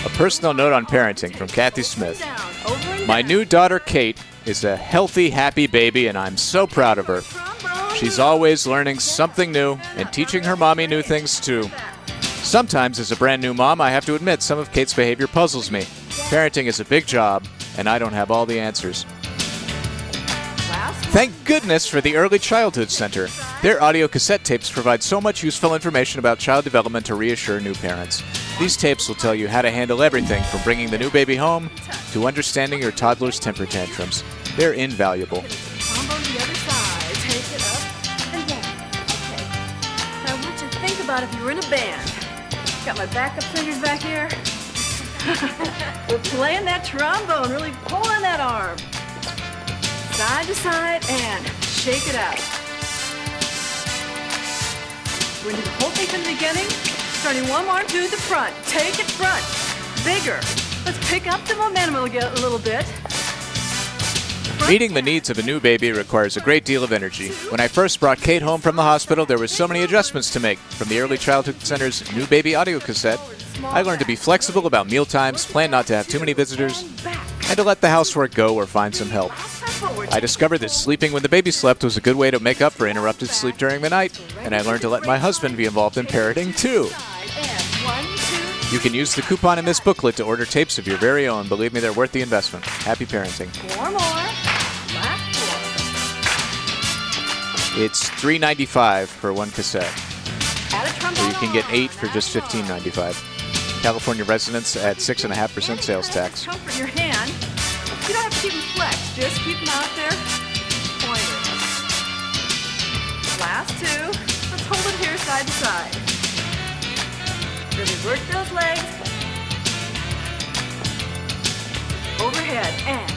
A personal note on parenting from Kathy Smith. My new daughter, Kate, is a healthy, happy baby, and I'm so proud of her. She's always learning something new and teaching her mommy new things, too. Sometimes, as a brand new mom, I have to admit some of Kate's behavior puzzles me. Parenting is a big job, and I don't have all the answers. Thank goodness for the Early Childhood Center. Their audio cassette tapes provide so much useful information about child development to reassure new parents. These tapes will tell you how to handle everything from bringing the new baby home to understanding your toddler's temper tantrums. They're invaluable. Combo the other side. Take it up and down. Okay. Now, what you think about if you were in a band? Got my backup singers back here. We're playing that trombone, really pulling that arm. Side to side and shake it out. We're going to do the whole thing from the beginning, starting one arm to the front. Take it front. Bigger. Let's pick up the momentum a little bit. Meeting the needs of a new baby requires a great deal of energy. When I first brought Kate home from the hospital, there were so many adjustments to make. From the Early Childhood Center's new baby audio cassette, I learned to be flexible about meal times, plan not to have too many visitors, and to let the housework go or find some help. I discovered that sleeping when the baby slept was a good way to make up for interrupted sleep during the night, and I learned to let my husband be involved in parenting too. You can use the coupon in this booklet to order tapes of your very own. Believe me, they're worth the investment. Happy parenting. 4 more. Last 4. It's $3.95 for one cassette. Add a trombone. Or you can get 8 for just $15.95. California residents at 6.5% sales tax. Comfort your hand. You don't have to keep them flexed. Just keep them out there. Pointed. Last 2. Let's hold it here side to side. Really work those legs. Overhead and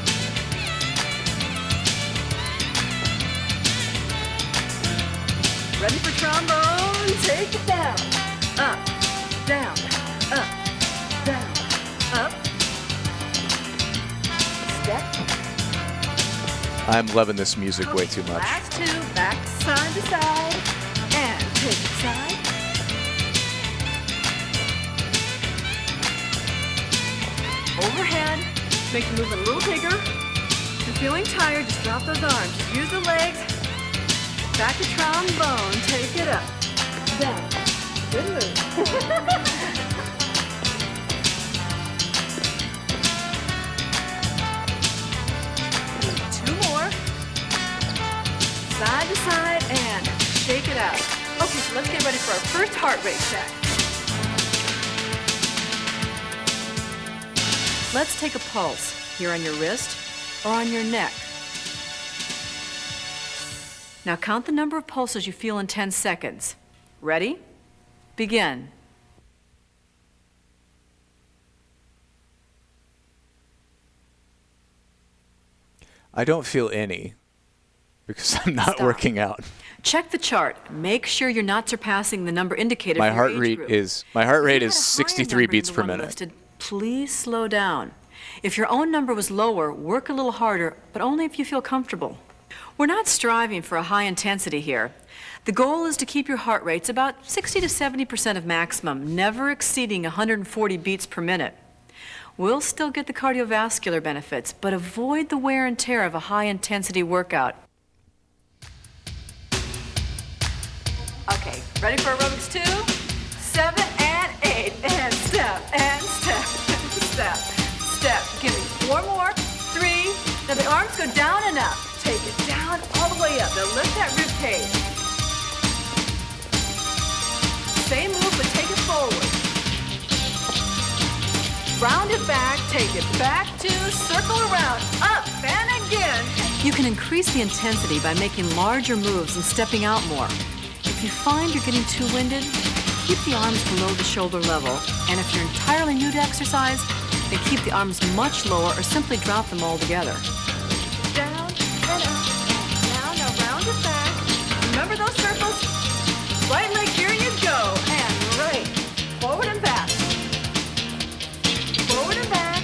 ready for trombone. Take it down. Up, down, up, down, up. Step. I'm loving this music way too much. Last 2, back side to side, and take it side. Overhead, make the movement a little bigger. If you're feeling tired, just drop those arms. Just use the legs. Back to trombone, take it up, down. Good move. 2 more. Side to side and shake it out. Okay, so let's get ready for our first heart rate check. Let's take a pulse here on your wrist or on your neck. Now count the number of pulses you feel in 10 seconds. Ready? Begin. I don't feel any because I'm not working out. Check the chart. Make sure you're not surpassing the number indicated My for heart your rate age group. is If you had a higher 63 number beats than the per one minute. listed, please slow down. If your own number was lower, work a little harder, but only if you feel comfortable. We're not striving for a high intensity here. The goal is to keep your heart rates about 60 to 70% of maximum, never exceeding 140 beats per minute. We'll still get the cardiovascular benefits, but avoid the wear and tear of a high intensity workout. Okay, ready for aerobics 2, 7 and 8, and step, step, step. Give me 4 more, 3. Now the arms go down and up. Take it down all the way up. Now lift that rib cage. Same move, but take it forward. Round it back, take it back to circle around, up and again. You can increase the intensity by making larger moves and stepping out more. If you find you're getting too winded, keep the arms below the shoulder level. And if you're entirely new to exercise, then keep the arms much lower or simply drop them altogether. Down and up, down, now round it back. Remember those circles? Right leg, here you go, and right. Forward and back. Forward and back.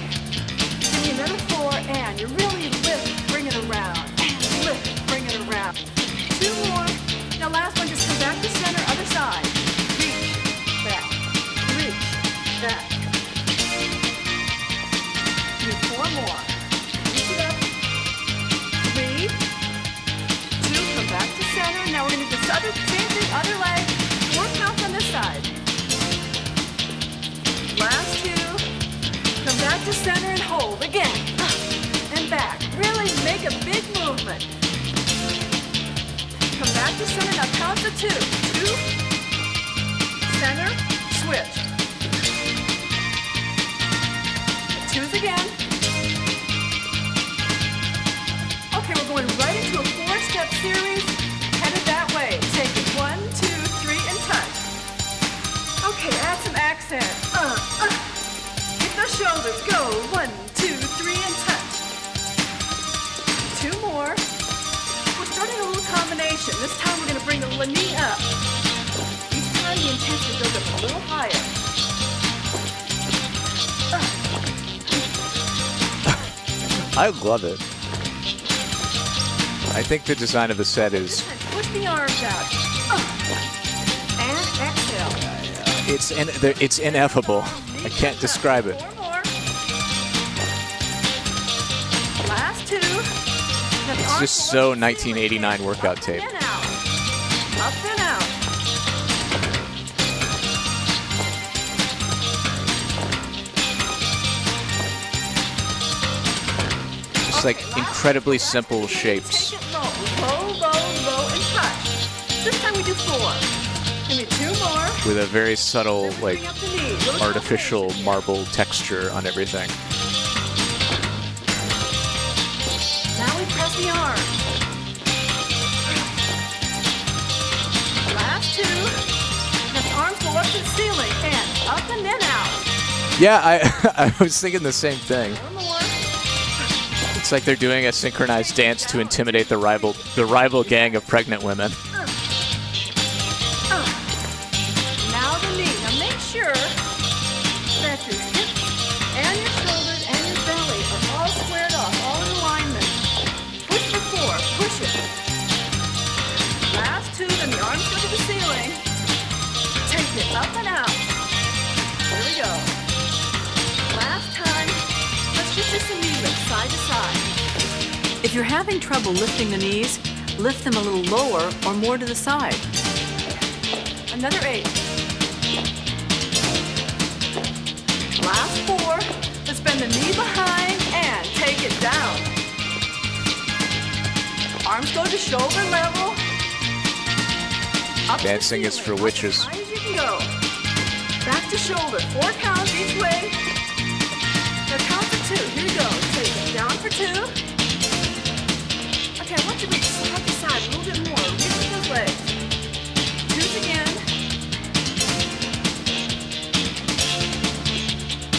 Give me another 4, and you really lift, bring it around. And lift, bring it around. 2 more. Now last one, just come back to center, other side. Reach, back, back. Give me 4 more. Reach it up. 3, 2, come back to center. Now we're going to do this other, same thing, other leg. 4 counts on this side. Last 2, come back to center and hold again. Up and back. Really make a big movement. Come back to center, now count to 2. 2, center, switch. 2s again. Okay, we're going right into a 4-step series, headed that way. Take it 1, 2, 3, and touch. Okay, add some accent. Hit those shoulders, go. 1, 2, 3, and touch. 2 more. We're starting a little combination. This time we're going to bring the knee up. Each time, the intensity goes up a little higher. I love it. I think the design of the set is Push the arms out. And exhale. it's ineffable. I can't describe it. Four more. Last two. It's just so 1989 workout tape. Up and out. Up and out. Just like incredibly simple shapes. Low, low, low, and touch. This time we do 4. Give me 2 more. With a very subtle, like, artificial marble texture on everything. Now we press the arm. Last 2. Now the arms go up to the ceiling and up and then out. Yeah, I was thinking the same thing. It's like they're doing a synchronized dance to intimidate the rival gang of pregnant women. Now the knee. Now make sure that your hips and your shoulders and your belly are all squared off, all in alignment. Push for 4. Push it. Last 2. Then the arms go to the ceiling. Take it up and out. Here we go. Last time. Let's just do some knee lifts side to side. If you're having trouble lifting the knees, lift them a little lower or more to the side. Another 8. Last 4. Let's bend the knee behind and take it down. Arms go to shoulder level. Up Dancing is for witches. as high as you can go. Back to shoulder. 4 counts each way. Now count for 2. Here we go. Take it down for 2. Okay, I want you to reach side to side a little bit more. Reach with those legs. 2s again.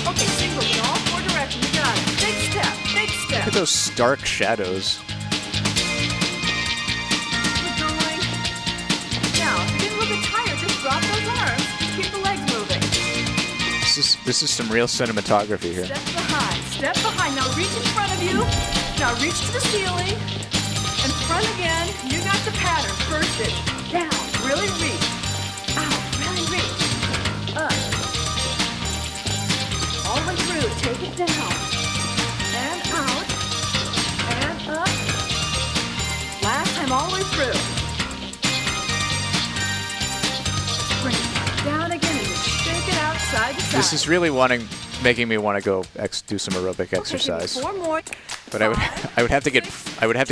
Okay, singles in all 4 directions. You got it. Big step. Big Look step. at those stark shadows. Keep going. Now, if you're getting a little bit tired, just drop those arms. Just keep the legs moving. This is some real cinematography here. Step behind. Step behind. Now reach in front of you. Now reach to the ceiling. And front again. You got the pattern. First it. Down. Really reach. Out. Really reach. Up. All the way through. Take it down. And out. And up. Last time all the way through. Bring it back down again and just shake it out side to side. This is really making me want to go do some aerobic exercise. 4 more. But I would have to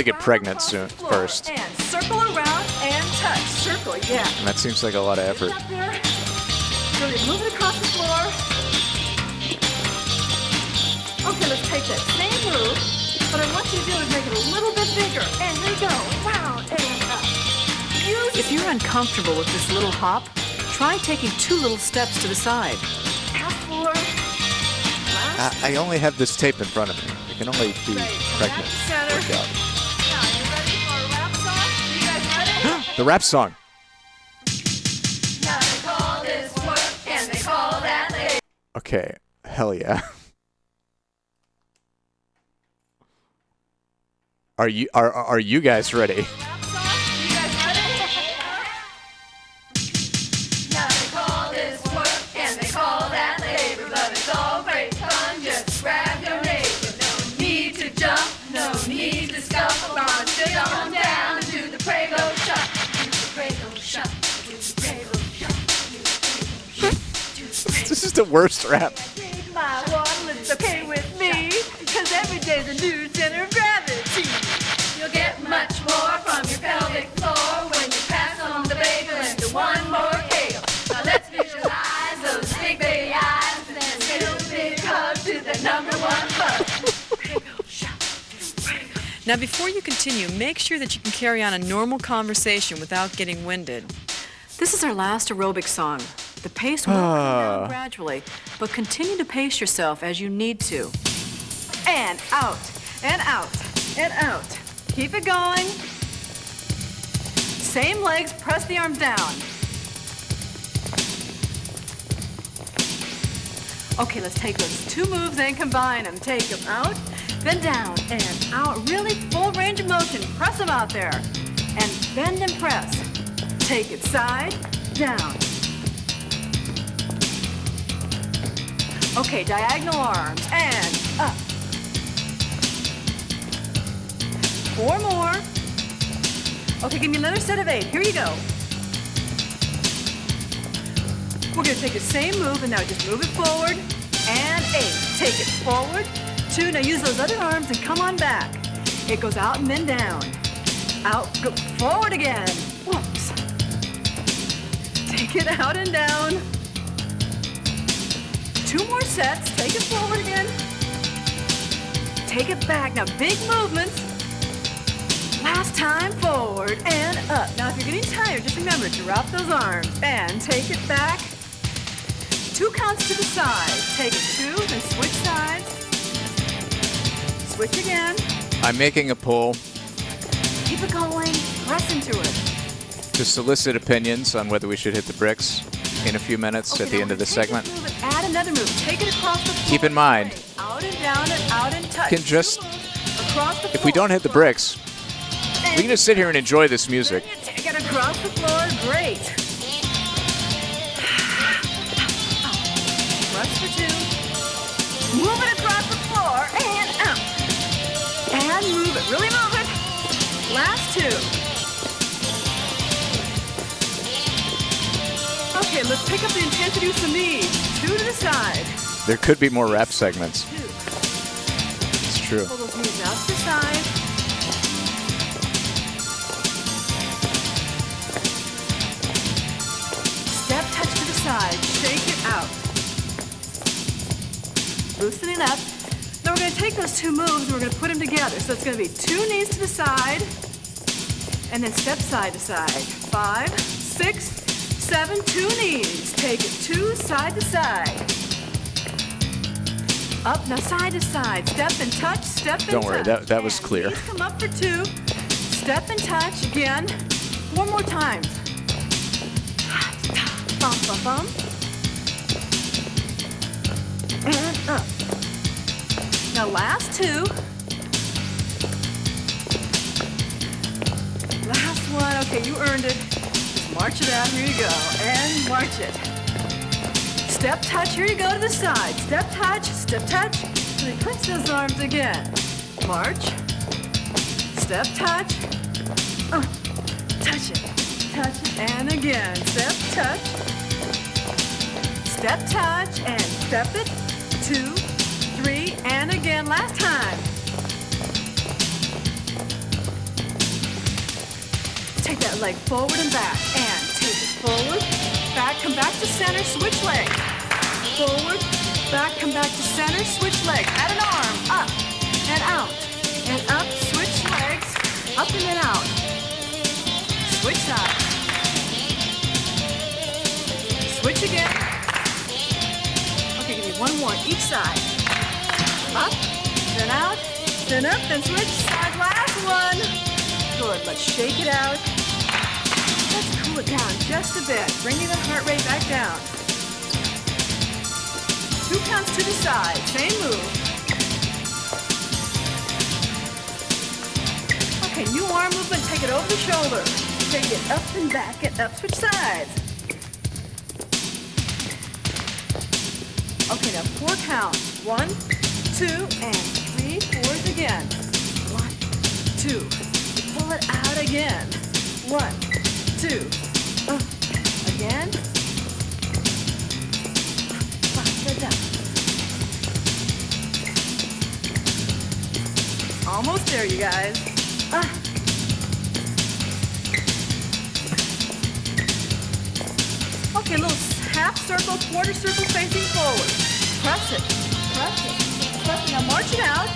get pregnant soon first. And circle around and touch. Circle, yeah. And that seems like a lot of effort. Up there. Really move it across the floor. Okay, let's take that same move. What I want you to do is make it a little bit bigger. And here we go. Round and up. If you're uncomfortable with this little hop, try taking 2 little steps to the side. Half 4. I only have this tape in front of me. I can only do pregnant workout. Now, you ready for a rap song? You guys ready? The rap song. Now they call this work and they call that labor. Okay, hell yeah. Are you guys ready? Now they call this work and they call that labor, but it's all great fun. Just grab your neighbor. No need to jump, no need to scuffle. On, sit on down and do the Prego shot. Do the Prego shot. Do the Prego shot. This is the worst rap. Take my waddle, it's okay with me, 'cause every day's a new center of gravity. You'll get much more from your pelvic floor when you pass on the bagel into one more kale. Now let's visualize those big baby eyes and then give a big hug to the #1 bug. Now, before you continue, make sure that you can carry on a normal conversation without getting winded. This is our last aerobic song. The pace will come down gradually, but continue to pace yourself as you need to. And out, and out, and out. Keep it going. Same legs, press the arm down. Okay, let's take those two moves and combine them. Take them out, then down and out. Really full range of motion. Press them out there. And bend and press. Take it side, down. Okay, diagonal arms and up. 4 more. Okay, give me another set of 8. Here you go. We're gonna take the same move and now just move it forward and 8. Take it forward, 2. Now use those other arms and come on back. It goes out and then down. Out, go forward again. Whoops. Take it out and down. 2 more sets. Take it forward again. Take it back. Now big movements. Last time, forward and up. Now if you're getting tired, just remember, drop those arms and take it back. 2 counts to the side. Take it 2, then switch sides. Switch again. I'm making a poll Keep it going. Press into it. to solicit opinions on whether we should hit the bricks in a few minutes at the end of the segment. Move it. Add another move. Take it across the floor. Keep in mind, Out and down and out and touch. you can just, Across the if we don't hit the bricks, we can just sit here and enjoy this music. Take it across the floor. Great. Press for 2. Move it across the floor and out. And move it. Really move it. Last 2. Okay, let's pick up the intensity with some knees. 2 to the side. There could be more rap segments. It's true. Pull those knees out to the side. Step touch to the side. Shake it out. Loosen it up. Now we're going to take those 2 moves and we're going to put them together. So it's going to be 2 knees to the side and then step side to side. 5, 6, 7, 2 knees. Take it 2 side to side. Up, now side to side. Step and touch, step and touch. Don't worry, that was clear. Knees come up for 2. Step and touch again. 4 more times. Bump, bump, bump. And up. Now last 2. Last one. Okay, you earned it. Just march it out. Here you go. And march it. Step touch. Here you go to the side. Step touch. Step touch. And then touch those arms again. March. Step touch. Touch it. Touch it. And again. Step touch. Step touch. And step it. 2, 3, and again. Last time. Take that leg forward and back. And take it forward. Back. Come back to center. Switch leg. Forward. Back. Come back to center. Switch leg. Add an arm. Up. And out. And up. Switch legs. Up and then out. Switch sides. Switch again. Okay, give me 1 more each side. Up, then out, then up, then switch side. Last one. Good, let's shake it out. Let's cool it down just a bit. Bringing the heart rate back down. 2 counts to the side. Same move. Okay, new arm movement. Take it over the shoulder. Take it up and back and up. Switch sides. Okay, now 4 counts. 1, 2, and 3, 4s again. 1, 2. Pull it out again. 1, 2. Again. Almost there, you guys. Okay, a little half circle, quarter circle facing forward. Press it, press it, press it. Now march it out.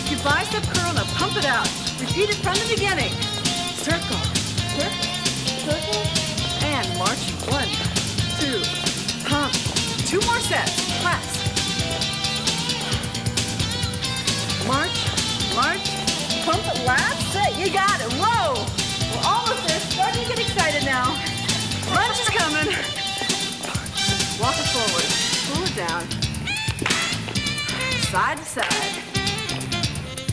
Your bicep curl, now pump it out. Repeat it from the beginning. Circle, circle, circle, and march. 1, 2, pump. 2 more sets. Press. March, march, pump it. Last set. You got it. Whoa! We're almost there. Starting to get excited now. Lunch is coming. Walk it forward. Pull it down. side to side.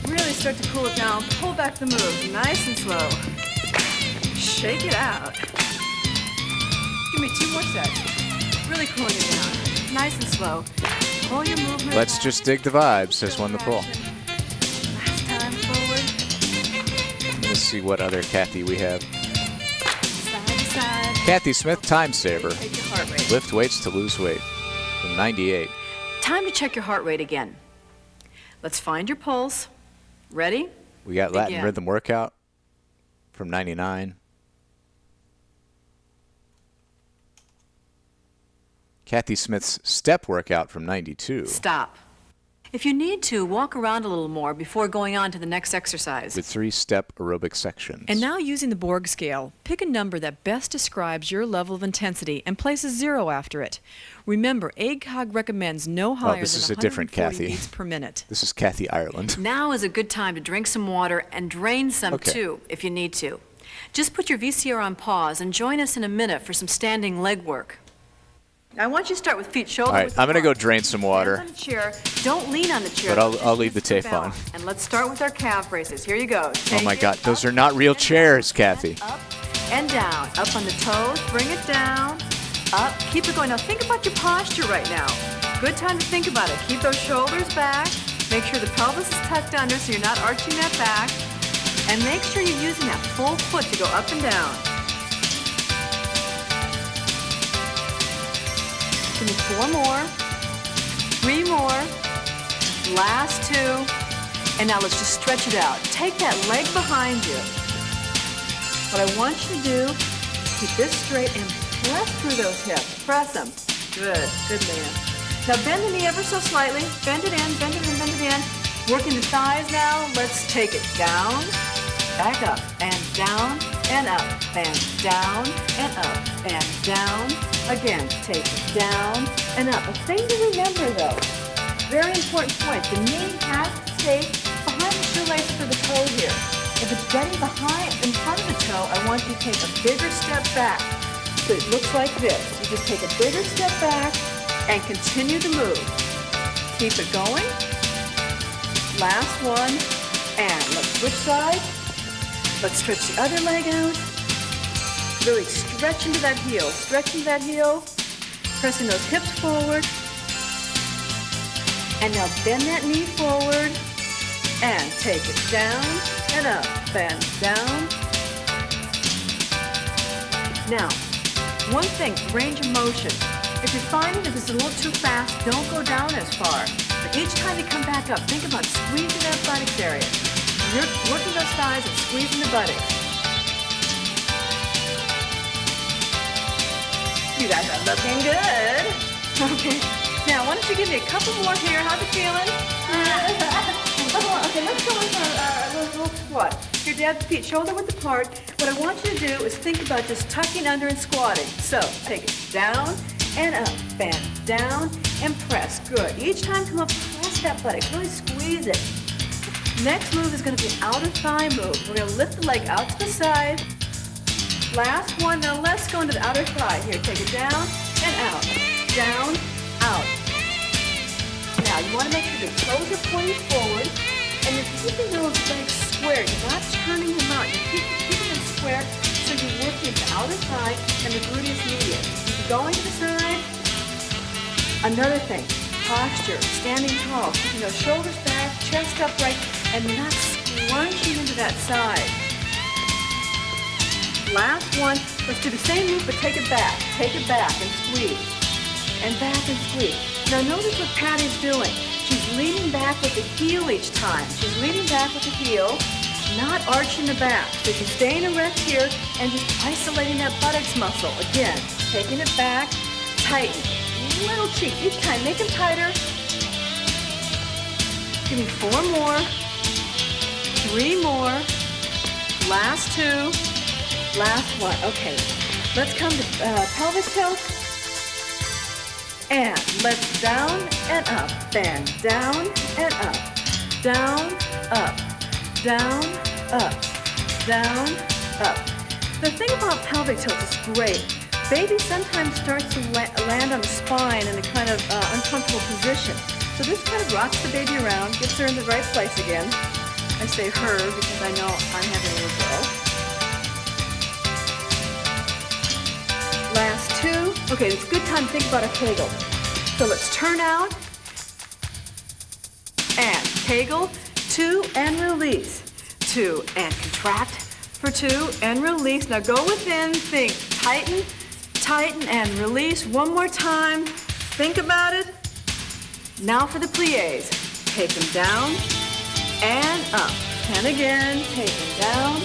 Really start to cool it down. Pull back the move, nice and slow. Shake it out. Give me 2 more sets. Really cooling it down, nice and slow. Pull your movement. Let's just dig the vibes, says one the pull. Last time forward. Let's see what other Kathy we have. Side to side. Kathy Smith, Time Saver. Take your heart rate. Lift weights to lose weight from 98. Time to check your heart rate again. Let's find your pulse. Ready? We got Latin Again. Rhythm Workout from 99. Kathy Smith's Step Workout from 92. Stop. If you need to, walk around a little more before going on to the next exercise. With 3-step aerobic sections. And now using the Borg scale, pick a number that best describes your level of intensity and place a 0 after it. Remember, ACOG recommends no higher this than is a different 140 Kathy. beats per minute. This is Kathy Ireland. Now is a good time to drink some water and drain some Okay. too, if you need to. Just put your VCR on pause and join us in a minute for some standing leg work. I want you to start with feet shoulder All right, width I'm going to go apart. drain some water. Hands on the chair. Don't lean on the chair. But I'll Just leave the tape on. balance. And let's start with our calf raises. Here you go. Oh my God, those are not real chairs, Kathy. And down. Up on the toes. Bring it down. Up. Keep it going. Now think about your posture right now. Good time to think about it. Keep those shoulders back. Make sure the pelvis is tucked under so you're not arching that back. And make sure you're using that full foot to go up and down. Give me 4 more. 3 more. Last 2. And now let's just stretch it out. Take that leg behind you. What I want you to do, keep this straight and press through those hips. Press them. Good. Good man. Now bend the knee ever so slightly. Bend it in, bend it in, bend it in. Working the thighs now. Let's take it down, back up, and down, and up, and down, and up, and down. Again, take it down and up. A thing to remember though, very important point, the knee has to stay behind the shoelace for the toe here. If it's getting behind, in front of the toe, I want you to take a bigger step back. So it looks like this. You just take a bigger step back and continue to move. Keep it going. Last one. And let's switch sides. Let's stretch the other leg out. Really stretch into that heel. Stretch into that heel. Pressing those hips forward. And now bend that knee forward. And take it down and up and down. Now, one thing, range of motion. If you're finding that this is a little too fast, don't go down as far. But each time you come back up, think about squeezing that buttocks area. You're working those thighs and squeezing the buttocks. You guys are looking good. Okay. Now, why don't you give me a couple more here? How's it feeling? Okay, let's go into a little squat. Your dad's feet shoulder width apart. What I want you to do is think about just tucking under and squatting. So, take it down and up, and down and press. Good. Each time come up, press that buttock. Really squeeze it. Next move is going to be an outer thigh move. We're going to lift the leg out to the side. Last one. Now let's go into the outer thigh. Here, take it down and out. Down, out. Now you want to make sure the toes are pointing forward and you're keeping those legs square. You're not turning them out. You're keeping them square so you're working the outer thigh and the gluteus medius. Going to the side. Another thing, posture, standing tall, keeping those shoulders back, chest upright, and not scrunching into that side. Last one, let's do the same move, but take it back and squeeze. And back and squeeze. Now notice what Patty's doing. She's leaning back with the heel each time. She's leaning back with the heel, not arching the back. So she's staying erect here and just isolating that buttocks muscle. Again, taking it back, tighten. Little cheek. Each time, make them tighter. Give me 4 more. 3 more. Last 2. Last one. Okay. Let's come to pelvic tilt. And let's down and up. Then down and up. Down, up. Down, up. Down, up. The thing about pelvic tilt is great. Baby sometimes starts to land on the spine in a kind of uncomfortable position. So this kind of rocks the baby around, gets her in the right place again. I say her because I know I'm having a little girl. Last two. Okay, it's a good time to think about a Kegel. So let's turn out and Kegel, 2 and release. 2 and contract for 2 and release. Now go within, think, tighten, tighten and release. One more time. Think about it. Now for the pliés. Take them down and up. And again, take them down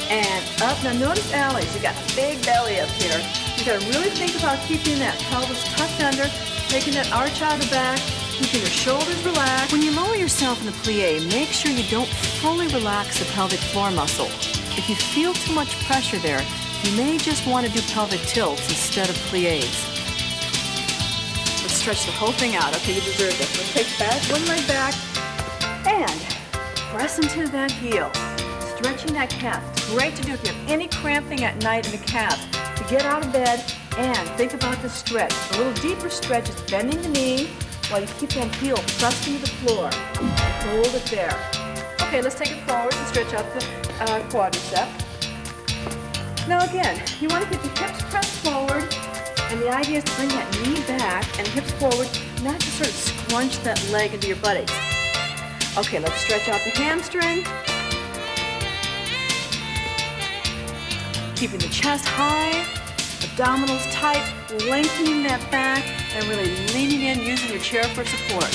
and up. Now notice Allie's, you got a big belly up here. You gotta really think about keeping that pelvis tucked under, taking that arch out of the back, keeping your shoulders relaxed. When you lower yourself in the plie, make sure you don't fully relax the pelvic floor muscle. If you feel too much pressure there, you may just want to do pelvic tilts instead of pliés. Let's stretch the whole thing out. Okay, you deserve this. Let's take back, one leg back, and press into that heel. Stretching that calf. It's great to do if you have any cramping at night in the calf. To get out of bed and think about the stretch. A little deeper stretch is bending the knee while you keep that heel pressed into the floor. Hold it there. Okay, let's take it forward and stretch out the quadricep. Now again, you want to keep the hips pressed forward, and the idea is to bring that knee back and hips forward, not to sort of scrunch that leg into your buttocks. Okay, let's stretch out the hamstring. Keeping the chest high, abdominals tight, lengthening that back, and really leaning in, using your chair for support.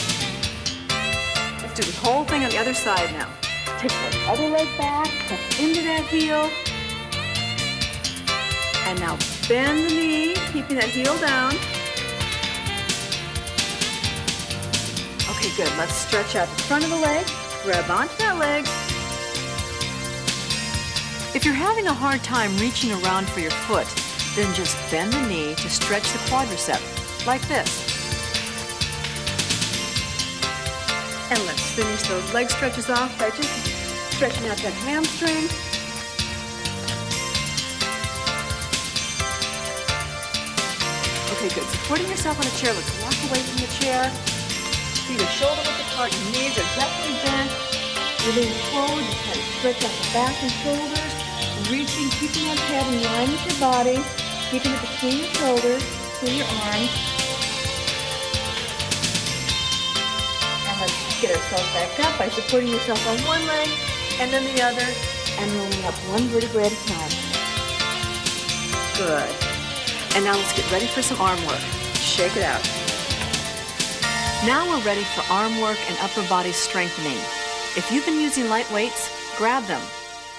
Let's do the whole thing on the other side now. Take that other leg back, press into that heel, and now bend the knee, keeping that heel down. Okay, good. Let's stretch out the front of the leg, grab onto that leg. If you're having a hard time reaching around for your foot, then just bend the knee to stretch the quadricep, like this. And let's finish those leg stretches off by just stretching out that hamstring. Okay, good. Supporting yourself on a chair, let's walk away from the chair. Feet are shoulder width apart, your knees are definitely bent. You're leaning forward, you kind of stretch out the back and shoulders. Reaching, keeping that head in line with your body, keeping it between your shoulders, between your arms. And let's get ourselves back up by supporting yourself on one leg and then the other, and rolling up one vertebrae at a time. Good. And now let's get ready for some arm work. Shake it out. Now we're ready for arm work and upper body strengthening. If you've been using light weights, grab them.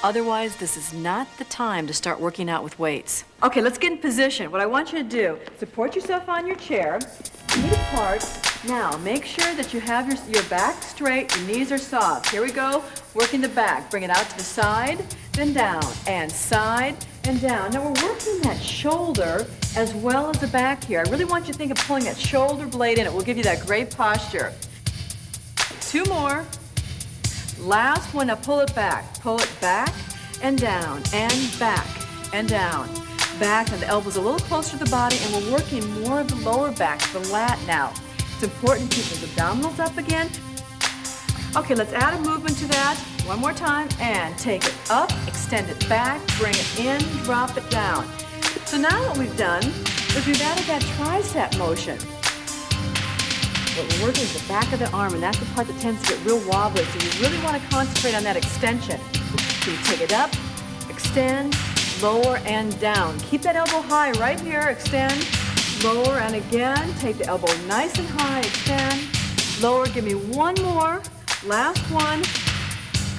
Otherwise, this is not the time to start working out with weights. Okay, let's get in position. What I want you to do, support yourself on your chair, feet apart. Now, make sure that you have your back straight, your knees are soft. Here we go, working the back. Bring it out to the side, then down, and side, and down. Now, we're working that shoulder as well as the back here. I really want you to think of pulling that shoulder blade in. It will give you that great posture. 2 more. Last one, now pull it back and down, and back and down. Back, and the elbows a little closer to the body, and we're working more of the lower back, the lat now. It's important to keep those abdominals up again. Okay, let's add a movement to that. One more time, and take it up, extend it back, bring it in, drop it down. So now what we've done is we've added that tricep motion. What we're working is the back of the arm, and that's the part that tends to get real wobbly, so you really want to concentrate on that extension. So you take it up, extend, lower, and down. Keep that elbow high right here, extend, lower, and again, take the elbow nice and high, extend, lower, give me one more, last one,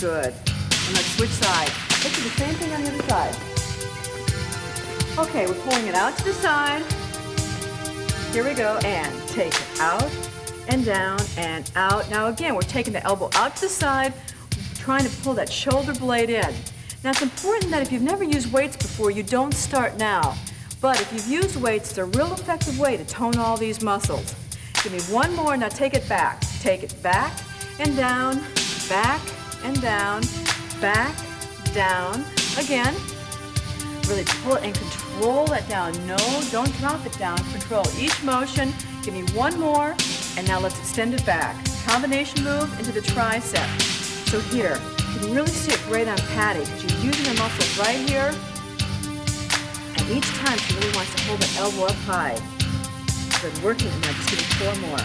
good. And let's switch sides. Let's do the same thing on the other side. Okay, we're pulling it out to the side. Here we go, and take it out, and down, and out. Now again, we're taking the elbow out to the side, trying to pull that shoulder blade in. Now it's important that if you've never used weights before, you don't start now. But if you've used weights, it's a real effective way to tone all these muscles. Give me one more, now take it back. Take it back and down, back and down, back, down. Again, really pull it and control that down. No, don't drop it down, control each motion. Give me one more. And now let's extend it back. Combination move into the tricep. So here, you can really see it great on Patty because she's using her muscles right here. And each time she really wants to hold that elbow up high. Good, working now, just give me 4 more.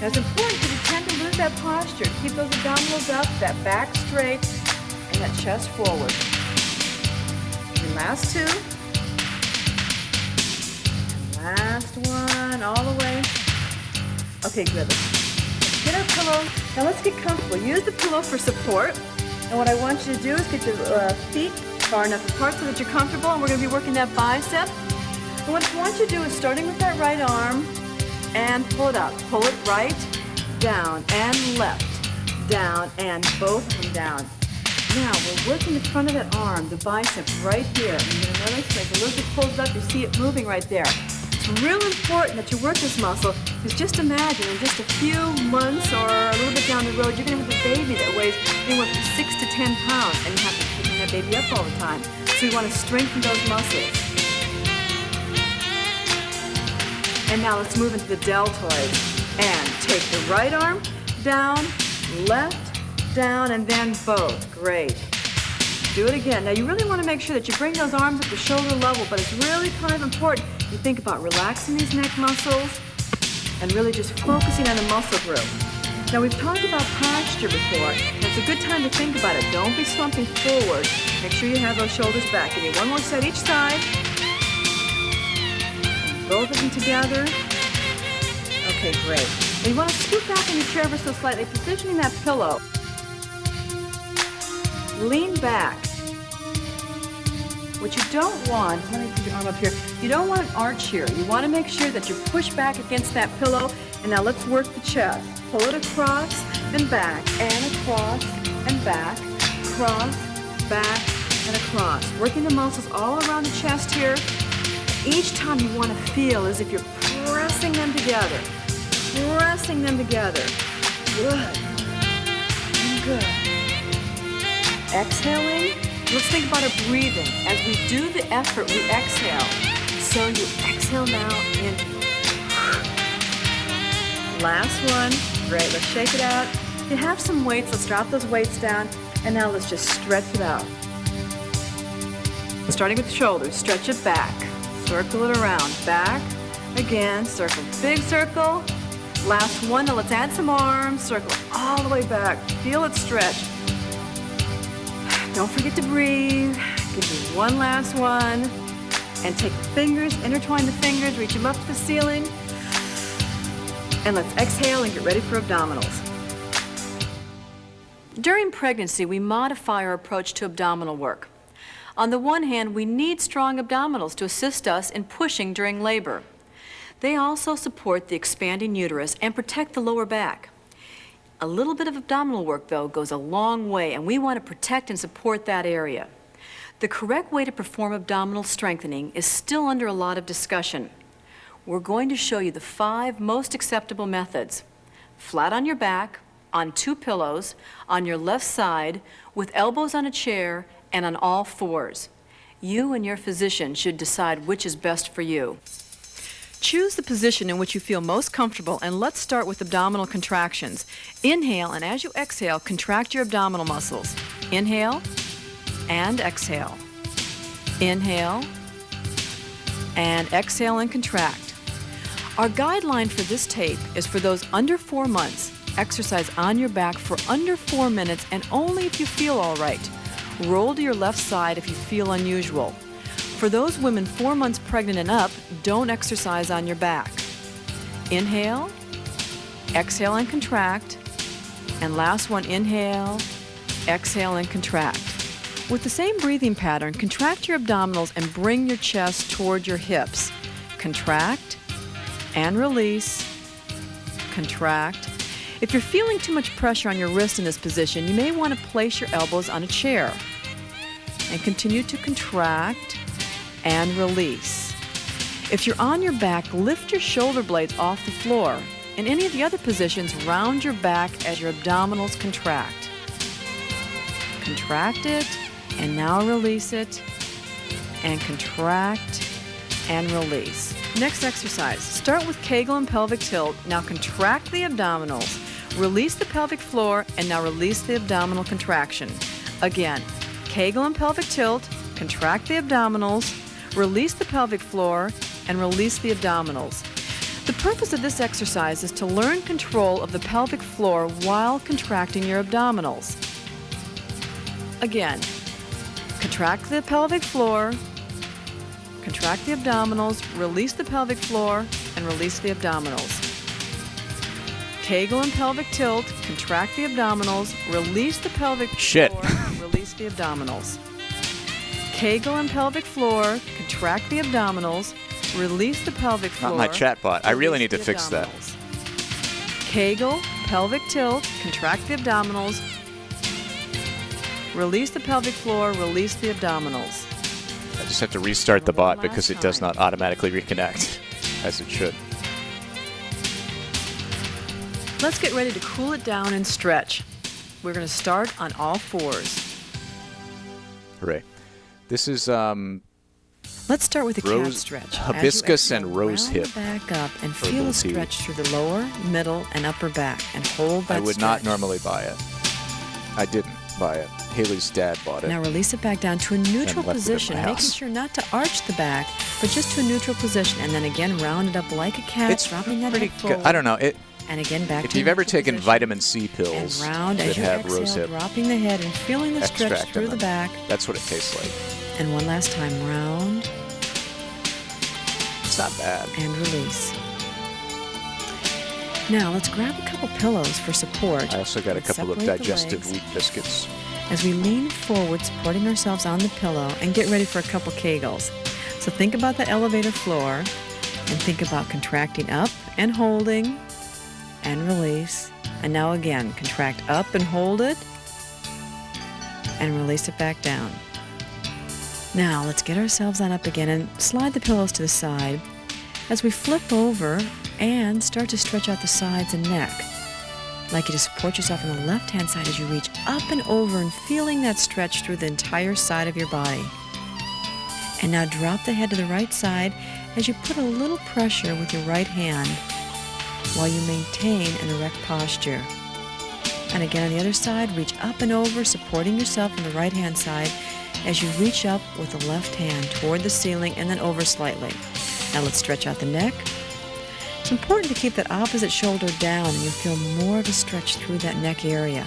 Now it's important because you tend to lose that posture. Keep those abdominals up, that back straight, and that chest forward. And last 2. And last one, all the way. Okay, good. Let's get our pillow. Now let's get comfortable. Use the pillow for support. And what I want you to do is get your feet far enough apart so that you're comfortable, and we're going to be working that bicep. And what I want you to do is starting with that right arm and pull it up. Pull it right, down, and left, down, and both of them down. Now we're working the front of that arm, the bicep right here. And you're going to notice as the little bit pulls up, you see it moving right there. It's real important that you work this muscle because just imagine in just a few months or a little bit down the road, you're going to have a baby that weighs anywhere from 6 to 10 pounds, and you have to keep that baby up all the time. So you want to strengthen those muscles. And now let's move into the deltoid. And take the right arm down, left, down, and then both. Great. Do it again. Now you really want to make sure that you bring those arms up to shoulder level, but it's really kind of important you think about relaxing these neck muscles and really just focusing on the muscle group. Now we've talked about posture before, and it's a good time to think about it. Don't be slumping forward. Make sure you have those shoulders back. Give me 1 more set each side. Both of them together. Okay, great. Now you want to scoot back in your chair ever so slightly, positioning that pillow. Lean back. What you don't want, let me put your arm up here, you don't want an arch here. You want to make sure that you push back against that pillow. And now let's work the chest. Pull it across and back, and across and back, cross, back, and across. Working the muscles all around the chest here. Each time you want to feel as if you're pressing them together. Pressing them together. Good. And good. Exhaling. Let's think about our breathing. As we do the effort, we exhale. So you exhale now in. Last one. Great. Let's shake it out. If you have some weights, let's drop those weights down. And now let's just stretch it out. Starting with the shoulders, stretch it back. Circle it around. Back. Again. Circle. Big circle. Last one. Now let's add some arms. Circle all the way back. Feel it stretch. Don't forget to breathe. Give me one last one. And take the fingers, intertwine the fingers, reach them up to the ceiling. And let's exhale and get ready for abdominals. During pregnancy, we modify our approach to abdominal work. On the one hand, we need strong abdominals to assist us in pushing during labor. They also support the expanding uterus and protect the lower back. A little bit of abdominal work, though, goes a long way, and we want to protect and support that area. The correct way to perform abdominal strengthening is still under a lot of discussion. We're going to show you the 5 most acceptable methods. Flat on your back, on 2 pillows, on your left side, with elbows on a chair, and on all 4s. You and your physician should decide which is best for you. Choose the position in which you feel most comfortable, and let's start with abdominal contractions. Inhale, and as you exhale, contract your abdominal muscles. Inhale and exhale. Inhale and exhale and contract. Our guideline for this tape is for those under 4 months. Exercise on your back for under 4 minutes and only if you feel all right. Roll to your left side if you feel unusual. For those women 4 months pregnant and up, don't exercise on your back. Inhale, exhale and contract. And last one, inhale, exhale and contract. With the same breathing pattern, contract your abdominals and bring your chest toward your hips. Contract and release, contract. If you're feeling too much pressure on your wrist in this position, you may want to place your elbows on a chair. And continue to contract and release. If you're on your back, lift your shoulder blades off the floor. In any of the other positions, round your back as your abdominals contract. Contract it, and now release it, and contract, and release. Next exercise. Start with Kegel and pelvic tilt. Now contract the abdominals. Release the pelvic floor, and now release the abdominal contraction. Again, Kegel and pelvic tilt, contract the abdominals, release the pelvic floor, and release the abdominals. The purpose of this exercise is to learn control of the pelvic floor while contracting your abdominals. Again, contract the pelvic floor, contract the abdominals, release the pelvic floor, and release the abdominals. Kegel and pelvic tilt, contract the abdominals, release the pelvic floor, release the abdominals. Kegel and pelvic floor, contract the abdominals, release the pelvic floor. Not my chatbot. I really need to fix that. Kegel, pelvic tilt, contract the abdominals, release the pelvic floor, release the abdominals. I just have to restart the bot because it does not automatically reconnect, as it should. Let's get ready to cool it down and stretch. We're going to start on all fours. Hooray. This is Let's start with the cat stretch. Hibiscus and rose hip. Back up and feel a stretch through the lower, middle, and upper back, and hold that I would stretch. not normally buy it. I didn't buy it. Haley's dad bought it. Now release it back down to a neutral position, making sure not to arch the back, but just to a neutral position, and then again round it up like a cat, It's dropping that pretty head good. forward. I don't know. And again back If to you've ever neutral taken position. vitamin C pills And round that as you have exhale, rose hip, dropping the head and feeling the stretch extract through in the them. back. That's what it tastes like. And one last time, round It's not bad. and release. Now let's grab a couple pillows for support. I also got a and couple of separate the digestive legs wheat biscuits. as we lean forward, supporting ourselves on the pillow, and get ready for a couple Kegels. So think about the elevator floor, and think about contracting up and holding, and release. And now again, contract up and hold it, and release it back down. Now let's get ourselves on up again and slide the pillows to the side as we flip over and start to stretch out the sides and neck. I'd like you to support yourself on the left-hand side as you reach up and over and feeling that stretch through the entire side of your body. And now drop the head to the right side as you put a little pressure with your right hand while you maintain an erect posture. And again on the other side, reach up and over, supporting yourself on the right-hand side as you reach up with the left hand toward the ceiling and then over slightly. Now let's stretch out the neck. It's important to keep that opposite shoulder down and you'll feel more of a stretch through that neck area.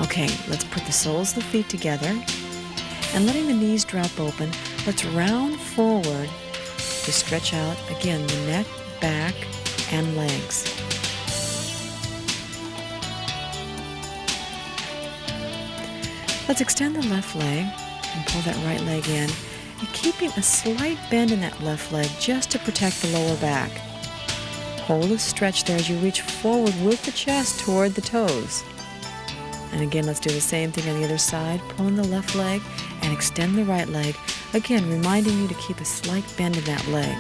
Okay, let's put the soles of the feet together and letting the knees drop open, let's round forward to stretch out, again, the neck, back, and legs. Let's extend the left leg and pull that right leg in, and keeping a slight bend in that left leg just to protect the lower back. Hold a stretch there as you reach forward with the chest toward the toes. And again, let's do the same thing on the other side, pulling the left leg and extend the right leg, again reminding you to keep a slight bend in that leg.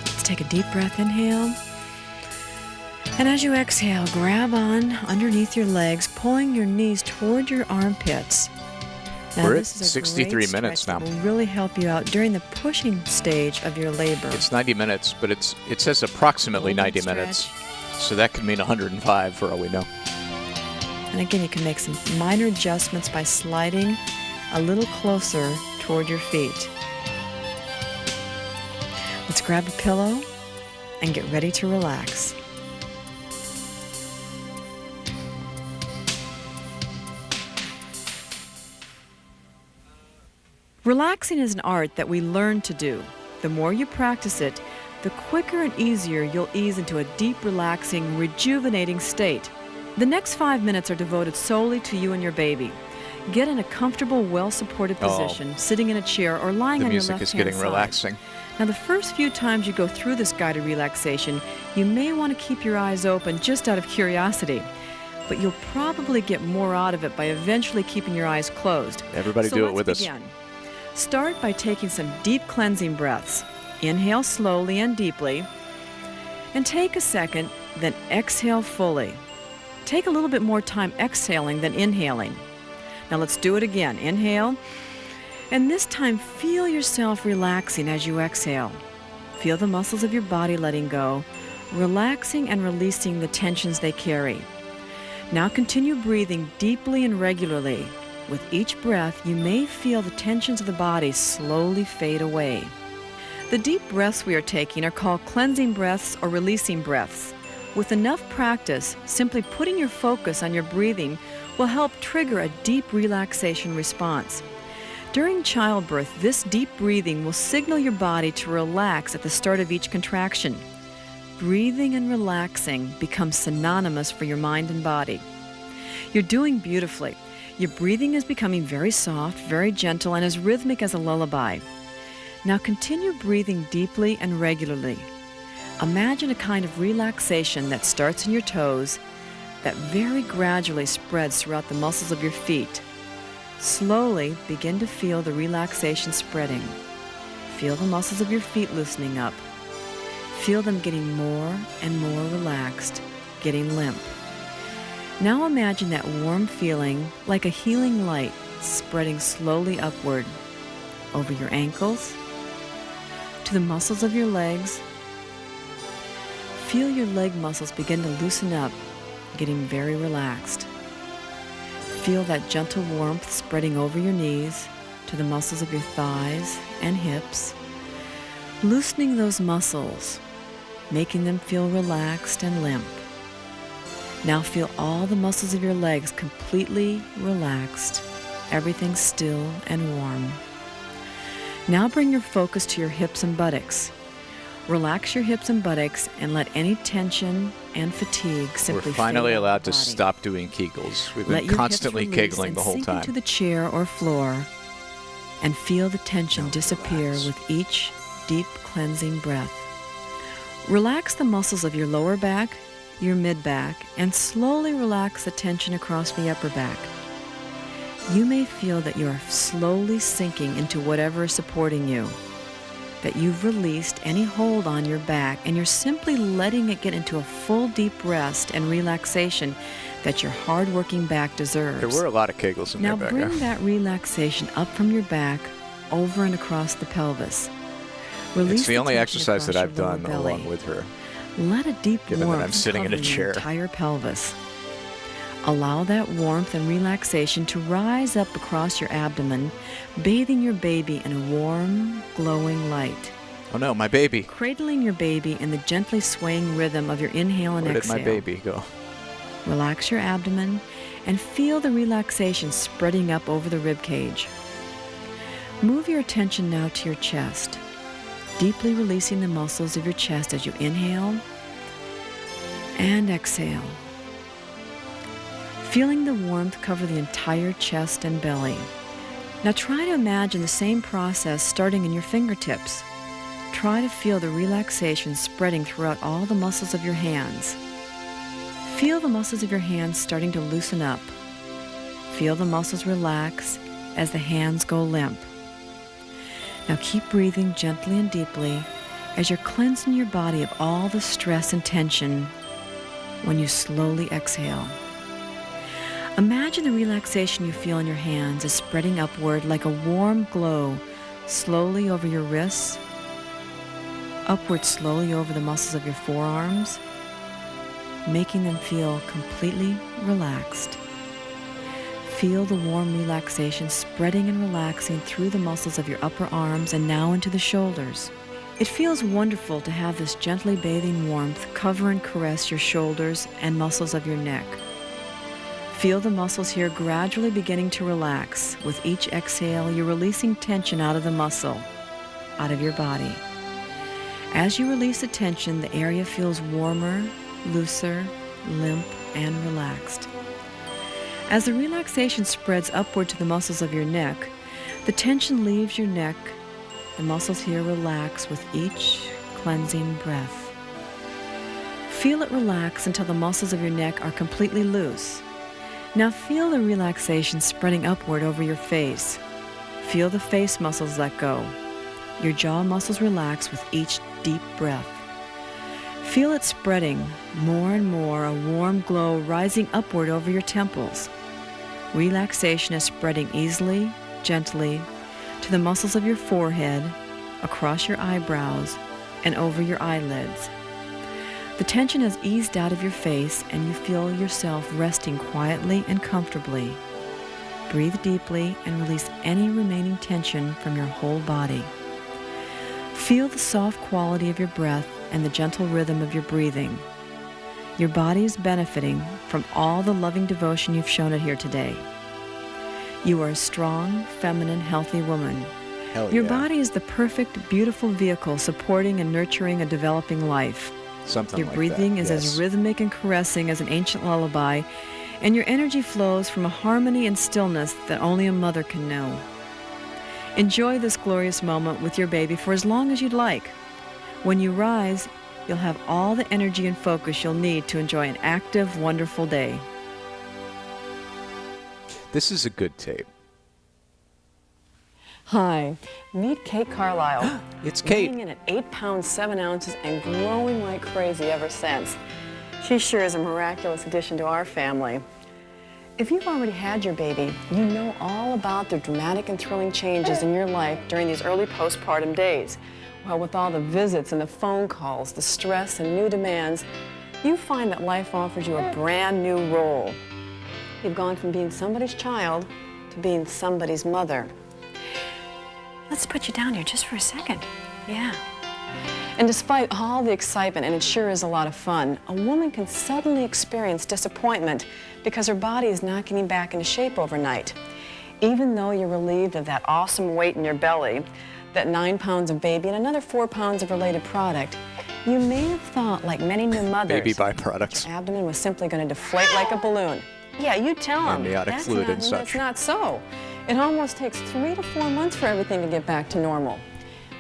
Let's take a deep breath, inhale. And as you exhale, grab on underneath your legs, pulling your knees toward your armpits. Now, We're at this is a 63 great minutes stretch now. that will really help you out during the pushing stage of your labor. It's 90 minutes, but it says approximately Hold 90 that minutes. So that could mean 105 for all we know. And again, you can make some minor adjustments by sliding a little closer toward your feet. Let's grab a pillow and get ready to relax. Relaxing is an art that we learn to do. The more you practice it, the quicker and easier you'll ease into a deep, relaxing, rejuvenating state. The next 5 minutes are devoted solely to you and your baby. Get in a comfortable, well-supported position, sitting in a chair or lying The on your music left-hand is getting side. relaxing. Now, the first few times you go through this guided relaxation, you may want to keep your eyes open just out of curiosity, but you'll probably get more out of it by eventually keeping your eyes closed. Everybody So do it let's with us. begin. Start by taking some deep cleansing breaths. Inhale slowly and deeply, and take a second, then exhale fully. take a little bit more time exhaling than inhaling. Now let's do it again. Inhale, and this time feel yourself relaxing as you exhale. Feel the muscles of your body letting go, relaxing and releasing the tensions they carry. Now continue breathing deeply and regularly. With each breath, you may feel the tensions of the body slowly fade away. The deep breaths we are taking are called cleansing breaths or releasing breaths. With enough practice, simply putting your focus on your breathing will help trigger a deep relaxation response. During childbirth, this deep breathing will signal your body to relax at the start of each contraction. Breathing and relaxing become synonymous for your mind and body. You're doing beautifully. Your breathing is becoming very soft, very gentle, and as rhythmic as a lullaby. Now continue breathing deeply and regularly. Imagine a kind of relaxation that starts in your toes, that very gradually spreads throughout the muscles of your feet. Slowly begin to feel the relaxation spreading. Feel the muscles of your feet loosening up. Feel them getting more and more relaxed, getting limp. Now imagine that warm feeling like a healing light spreading slowly upward over your ankles, to the muscles of your legs. Feel your leg muscles begin to loosen up, getting very relaxed. Feel that gentle warmth spreading over your knees, to the muscles of your thighs and hips, loosening those muscles, making them feel relaxed and limp. Now feel all the muscles of your legs completely relaxed, everything still and warm. Now bring your focus to your hips and buttocks. Relax your hips and buttocks and let any tension and fatigue simply We're finally fade out allowed of the to body. stop doing Kegels. We've Let been your constantly hips release kegling and the whole sink time. into the chair or floor and feel the tension disappear with each deep cleansing breath. Relax the muscles of your lower back, your mid-back, and slowly relax the tension across the upper back. You may feel that you are slowly sinking into whatever is supporting you, that you've released any hold on your back, and you're simply letting it get into a full deep rest and relaxation that your hard-working back deserves. There were a lot of Kegels in Now there, bring Becca. that relaxation up from your back, over and across the pelvis. Release It's the only tension exercise that across I've your lower done belly. along with her. Let a deep Given that warmth I'm sitting in a cover your chair. entire pelvis. Allow that warmth and relaxation to rise up across your abdomen, bathing your baby in a warm, glowing light. Oh no, my baby. Cradling your baby in the gently swaying rhythm of your inhale and Where did exhale. my baby go? Relax your abdomen and feel the relaxation spreading up over the rib cage. Move your attention now to your chest, deeply releasing the muscles of your chest as you inhale and exhale. Feeling the warmth cover the entire chest and belly. Now try to imagine the same process starting in your fingertips. Try to feel the relaxation spreading throughout all the muscles of your hands. Feel the muscles of your hands starting to loosen up. Feel the muscles relax as the hands go limp. Now keep breathing gently and deeply as you're cleansing your body of all the stress and tension when you slowly exhale. Imagine the relaxation you feel in your hands is spreading upward like a warm glow slowly over your wrists, upward slowly over the muscles of your forearms, making them feel completely relaxed. Feel the warm relaxation spreading and relaxing through the muscles of your upper arms and now into the shoulders. It feels wonderful to have this gently bathing warmth cover and caress your shoulders and muscles of your neck. Feel the muscles here gradually beginning to relax. With each exhale, you're releasing tension out of the muscle, out of your body. As you release the tension, the area feels warmer, looser, limp, and relaxed. As the relaxation spreads upward to the muscles of your neck, the tension leaves your neck. The muscles here relax with each cleansing breath. Feel it relax until the muscles of your neck are completely loose. Now feel the relaxation spreading upward over your face. Feel the face muscles let go. Your jaw muscles relax with each deep breath. Feel it spreading more and more, a warm glow rising upward over your temples. Relaxation is spreading easily, gently, to the muscles of your forehead, across your eyebrows, and over your eyelids. The tension has eased out of your face, and you feel yourself resting quietly and comfortably. Breathe deeply and release any remaining tension from your whole body. Feel the soft quality of your breath and the gentle rhythm of your breathing. Your body is benefiting from all the loving devotion you've shown it here today. You are a strong, feminine, healthy woman. Your body is the perfect, beautiful vehicle supporting and nurturing a developing life. Something your like breathing that, is yes. as rhythmic and caressing as an ancient lullaby, and your energy flows from a harmony and stillness that only a mother can know. Enjoy this glorious moment with your baby for as long as you'd like. When you rise, you'll have all the energy and focus you'll need to enjoy an active, wonderful day. This is a good tape. Hi, meet Kate Carlisle. It's Kate. Weighing in at 8 pounds 7 ounces and growing like crazy ever since. She sure is a miraculous addition to our family. If you've already had your baby, you know all about the dramatic and thrilling changes in your life during these early postpartum days. Well, with all the visits and the phone calls, the stress and new demands, you find that life offers you a brand new role. You've gone from being somebody's child to being somebody's mother. Let's put you down here just for a second. Yeah. And despite all the excitement, and it sure is a lot of fun, a woman can suddenly experience disappointment because her body is not getting back into shape overnight. Even though you're relieved of that awesome weight in your belly, that 9 pounds of baby and another 4 pounds of related product, you may have thought, like many new mothers, Baby byproducts. your abdomen was simply going to deflate like a balloon. Yeah, you tell them. Amniotic fluid and such. That's not so. It almost takes 3 to 4 months for everything to get back to normal.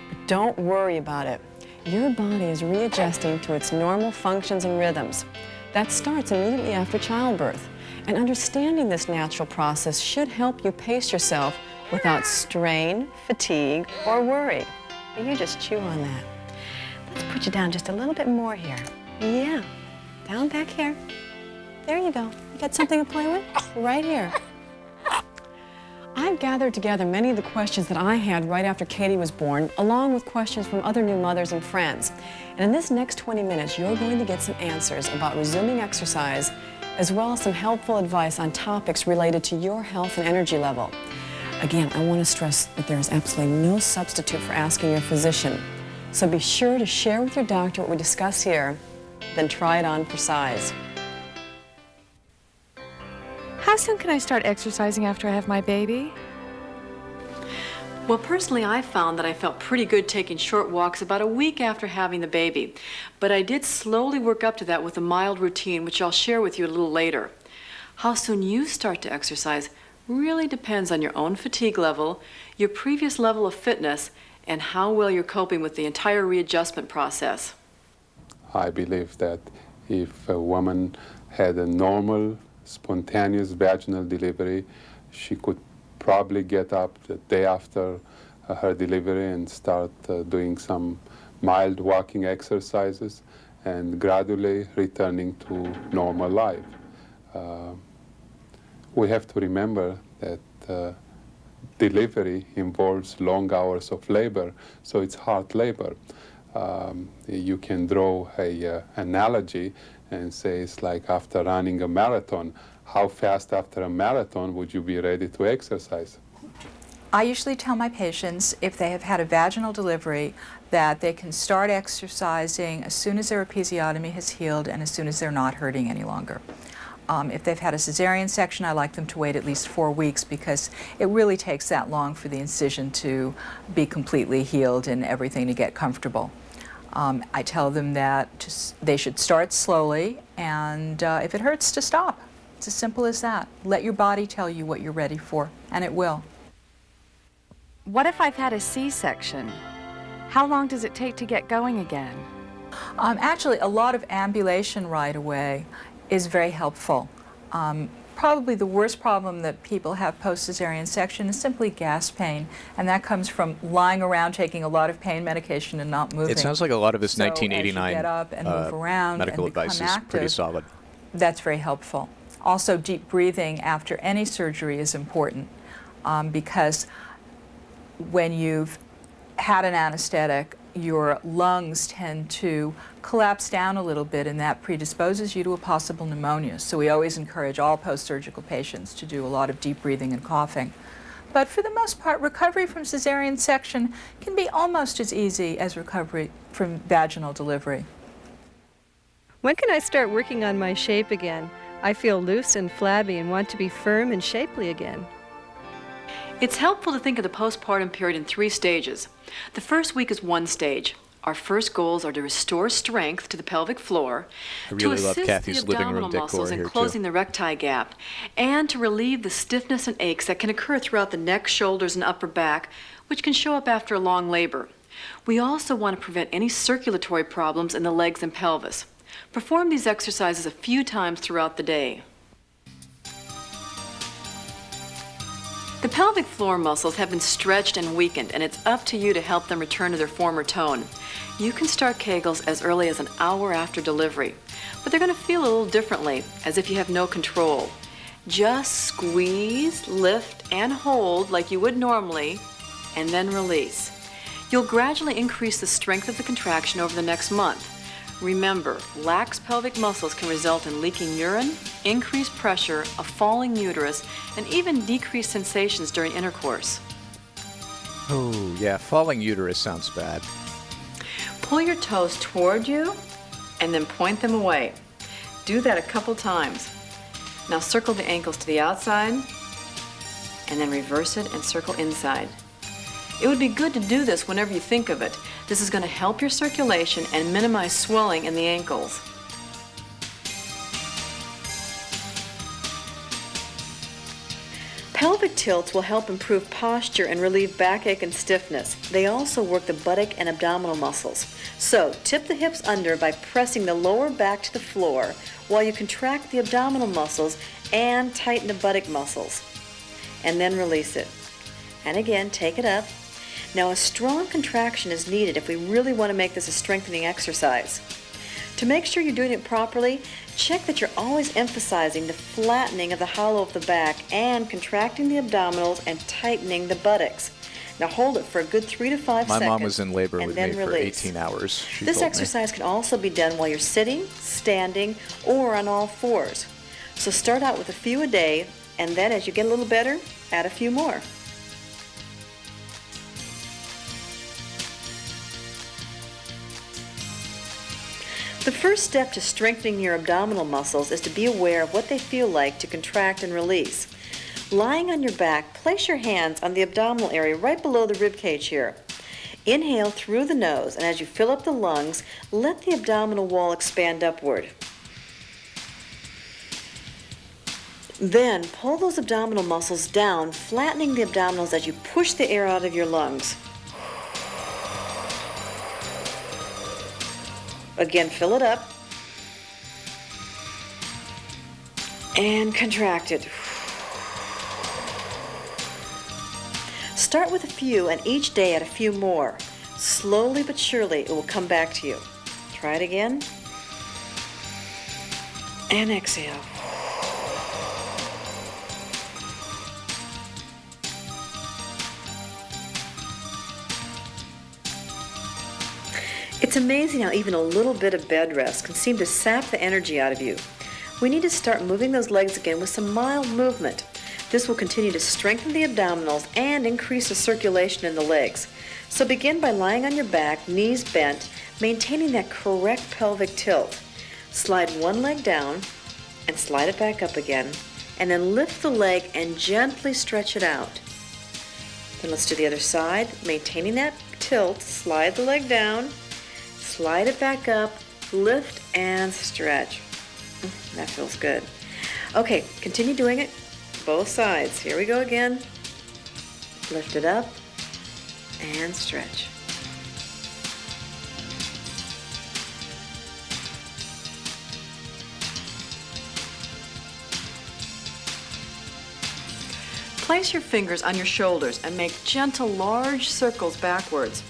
But don't worry about it. Your body is readjusting to its normal functions and rhythms. That starts immediately after childbirth. And understanding this natural process should help you pace yourself without strain, fatigue, or worry. You just chew on that. Let's put you down just a little bit more here. Yeah, down back here. There you go. You got something to play with? Right here. I've gathered together many of the questions that I had right after Katie was born, along with questions from other new mothers and friends. And in this next 20 minutes, you're going to get some answers about resuming exercise, as well as some helpful advice on topics related to your health and energy level. Again, I want to stress that there is absolutely no substitute for asking your physician. So be sure to share with your doctor what we discuss here, then try it on for size. How soon can I start exercising after I have my baby? Well, personally, I found that I felt pretty good taking short walks about a week after having the baby. But I did slowly work up to that with a mild routine, which I'll share with you a little later. How soon you start to exercise really depends on your own fatigue level, your previous level of fitness, and how well you're coping with the entire readjustment process. I believe that if a woman had a normal, spontaneous vaginal delivery, she could probably get up the day after her delivery and start doing some mild walking exercises and gradually returning to normal life. We have to remember that delivery involves long hours of labor, so it's hard labor. You can draw an analogy and say it's like after running a marathon. How fast after a marathon would you be ready to exercise? I usually tell my patients, if they have had a vaginal delivery, that they can start exercising as soon as their episiotomy has healed and as soon as they're not hurting any longer. If they've had a cesarean section, I like them to wait at least 4 weeks because it really takes that long for the incision to be completely healed and everything to get comfortable. I tell them that they should start slowly, and if it hurts, to stop. It's as simple as that. Let your body tell you what you're ready for, and it will. What if I've had a C-section? How long does it take to get going again? Actually, a lot of ambulation right away is very helpful. probably the worst problem that people have post-cesarean section is simply gas pain, and that comes from lying around taking a lot of pain medication and not moving. It sounds like a lot of his So 1989 as you get up and move around medical and become advice is pretty active, solid. that's very helpful. Also, deep breathing after any surgery is important because when you've had an anesthetic, your lungs tend to collapse down a little bit, and that predisposes you to a possible pneumonia. So we always encourage all post-surgical patients to do a lot of deep breathing and coughing. But for the most part, recovery from cesarean section can be almost as easy as recovery from vaginal delivery. When can I start working on my shape again? I feel loose and flabby and want to be firm and shapely again. It's helpful to think of the postpartum period in 3 stages. The first week is one stage. Our first goals are to restore strength to the pelvic floor, I really to love assist Kathy's the living room abdominal decor muscles in here, closing too. the recti gap, and to relieve the stiffness and aches that can occur throughout the neck, shoulders, and upper back, which can show up after a long labor. We also want to prevent any circulatory problems in the legs and pelvis. Perform these exercises a few times throughout the day. The pelvic floor muscles have been stretched and weakened, and it's up to you to help them return to their former tone. You can start Kegels as early as an hour after delivery, but they're going to feel a little differently, as if you have no control. Just squeeze, lift, and hold like you would normally, and then release. You'll gradually increase the strength of the contraction over the next month. Remember, lax pelvic muscles can result in leaking urine, increased pressure, a falling uterus, and even decreased sensations during intercourse. Oh, yeah, falling uterus sounds bad. Pull your toes toward you and then point them away. Do that a couple times. Now circle the ankles to the outside and then reverse it and circle inside. It would be good to do this whenever you think of it. This is going to help your circulation and minimize swelling in the ankles. Pelvic tilts will help improve posture and relieve backache and stiffness. They also work the buttock and abdominal muscles. So, tip the hips under by pressing the lower back to the floor while you contract the abdominal muscles and tighten the buttock muscles. And then release it. And again, take it up. Now, a strong contraction is needed if we really want to make this a strengthening exercise. To make sure you're doing it properly, check that you're always emphasizing the flattening of the hollow of the back and contracting the abdominals and tightening the buttocks. Now hold it for a good 3 to 5 seconds. My mom was in labor with me for release. 18 hours. This exercise can also be done while you're sitting, standing, or on all fours. So start out with a few a day, and then as you get a little better, add a few more. The first step to strengthening your abdominal muscles is to be aware of what they feel like to contract and release. Lying on your back, place your hands on the abdominal area right below the rib cage here. Inhale through the nose, and as you fill up the lungs, let the abdominal wall expand upward. Then pull those abdominal muscles down, flattening the abdominals as you push the air out of your lungs. Again, fill it up. And contract it. Start with a few, and each day add a few more. Slowly but surely, it will come back to you. Try it again. And exhale. It's amazing how even a little bit of bed rest can seem to sap the energy out of you. We need to start moving those legs again with some mild movement. This will continue to strengthen the abdominals and increase the circulation in the legs. So begin by lying on your back, knees bent, maintaining that correct pelvic tilt. Slide one leg down and slide it back up again, and then lift the leg and gently stretch it out. Then let's do the other side, maintaining that tilt. Slide the leg down, slide it back up, lift and stretch. That feels good. Okay, continue doing it. Both sides. Here we go again. Lift it up and stretch. Place your fingers on your shoulders and make gentle, large circles backwards.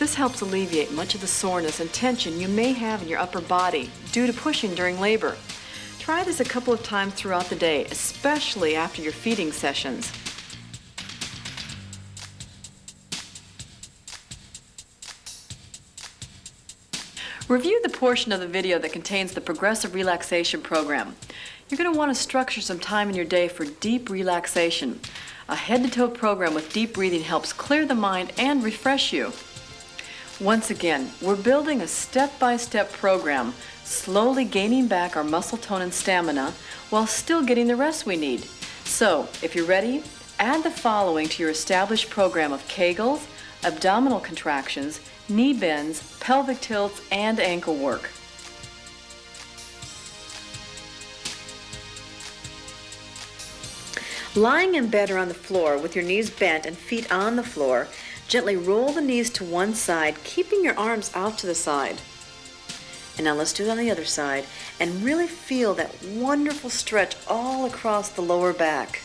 This helps alleviate much of the soreness and tension you may have in your upper body due to pushing during labor. Try this a couple of times throughout the day, especially after your feeding sessions. Review the portion of the video that contains the progressive relaxation program. You're going to want to structure some time in your day for deep relaxation. A head-to-toe program with deep breathing helps clear the mind and refresh you. Once again, we're building a step-by-step program, slowly gaining back our muscle tone and stamina while still getting the rest we need. So, if you're ready, add the following to your established program of Kegels, abdominal contractions, knee bends, pelvic tilts, and ankle work. Lying in bed or on the floor with your knees bent and feet on the floor, gently roll the knees to one side, keeping your arms out to the side. And now let's do it on the other side and really feel that wonderful stretch all across the lower back.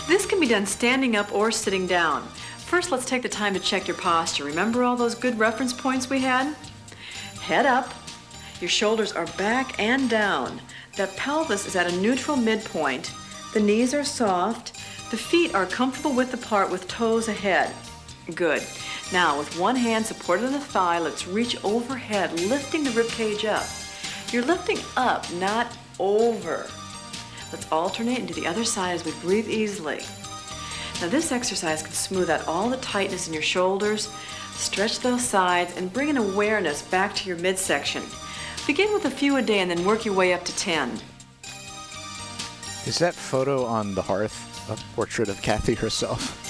This can be done standing up or sitting down. First, let's take the time to check your posture. Remember all those good reference points we had? Head up. Your shoulders are back and down. The pelvis is at a neutral midpoint. The knees are soft. The feet are comfortable width apart with toes ahead. Good. Now, with one hand supported on the thigh, let's reach overhead, lifting the rib cage up. You're lifting up, not over. Let's alternate into the other side as we breathe easily. Now this exercise can smooth out all the tightness in your shoulders, stretch those sides, and bring an awareness back to your midsection. Begin with a few a day and then work your way up to 10. Is that photo on the hearth a portrait of Kathy herself?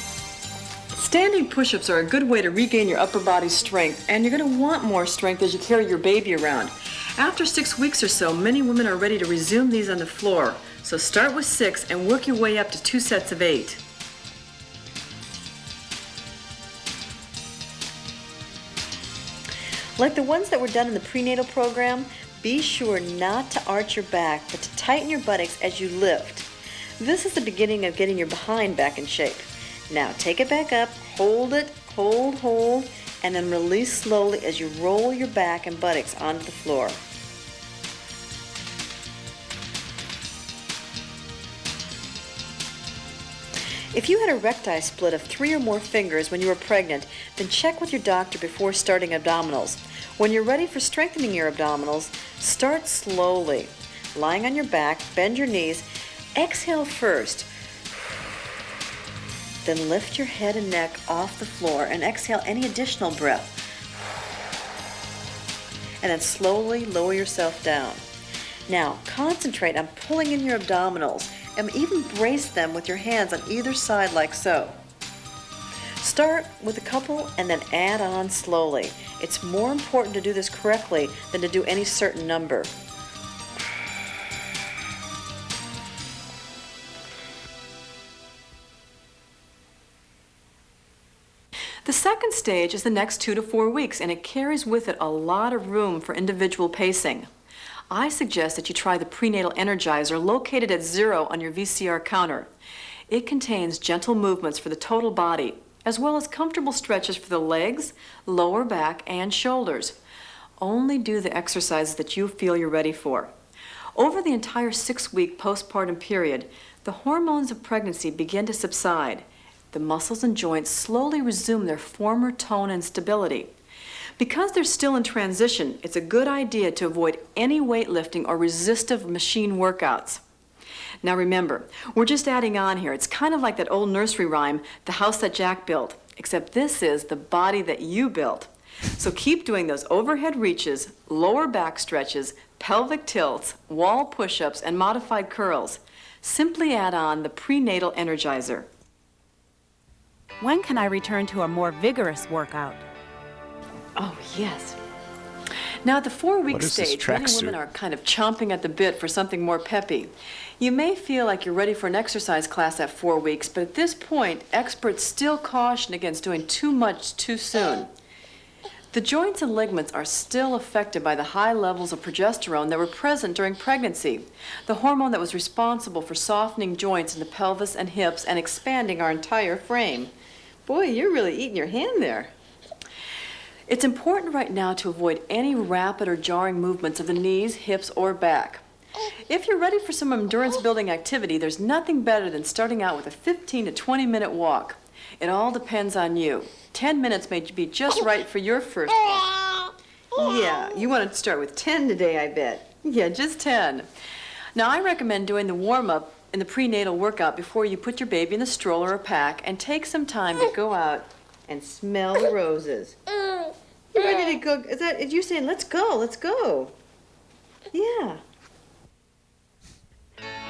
Standing push-ups are a good way to regain your upper body strength, and you're going to want more strength as you carry your baby around. After 6 weeks or so, many women are ready to resume these on the floor. So start with 6 and work your way up to 2 sets of 8. Like the ones that were done in the prenatal program, be sure not to arch your back, but to tighten your buttocks as you lift. This is the beginning of getting your behind back in shape. Now take it back up, hold it, hold, and then release slowly as you roll your back and buttocks onto the floor. If you had a recti split of 3 or more fingers when you were pregnant, then check with your doctor before starting abdominals. When you're ready for strengthening your abdominals, start slowly. Lying on your back, bend your knees, exhale first. Then lift your head and neck off the floor and exhale any additional breath. And then slowly lower yourself down. Now concentrate on pulling in your abdominals and even brace them with your hands on either side like so. Start with a couple and then add on slowly. It's more important to do this correctly than to do any certain number. The second stage is the next 2 to 4 weeks, and it carries with it a lot of room for individual pacing. I suggest that you try the prenatal energizer located at 0 on your VCR counter. It contains gentle movements for the total body, as well as comfortable stretches for the legs, lower back, and shoulders. Only do the exercises that you feel you're ready for. Over the entire 6-week postpartum period, the hormones of pregnancy begin to subside. The muscles and joints slowly resume their former tone and stability. Because they're still in transition, it's a good idea to avoid any weightlifting or resistive machine workouts. Now remember, we're just adding on here. It's kind of like that old nursery rhyme, the house that Jack built, except this is the body that you built. So keep doing those overhead reaches, lower back stretches, pelvic tilts, wall push-ups, and modified curls. Simply add on the prenatal energizer. When can I return to a more vigorous workout? Oh, yes. Now, at the 4-week stage, many women are kind of chomping at the bit for something more peppy. You may feel like you're ready for an exercise class at 4 weeks, but at this point, experts still caution against doing too much too soon. The joints and ligaments are still affected by the high levels of progesterone that were present during pregnancy, the hormone that was responsible for softening joints in the pelvis and hips and expanding our entire frame. Boy, you're really eating your hand there. It's important right now to avoid any rapid or jarring movements of the knees, hips, or back. If you're ready for some endurance-building activity, there's nothing better than starting out with a 15 to 20-minute walk. It all depends on you. 10 minutes may be just right for your first walk. Yeah, you want to start with 10 today, I bet. Yeah, just 10. Now, I recommend doing the warm-up in the prenatal workout before you put your baby in the stroller or pack, and take some time to go out and smell the roses. You ready to go? Is you saying, let's go, let's go? Yeah.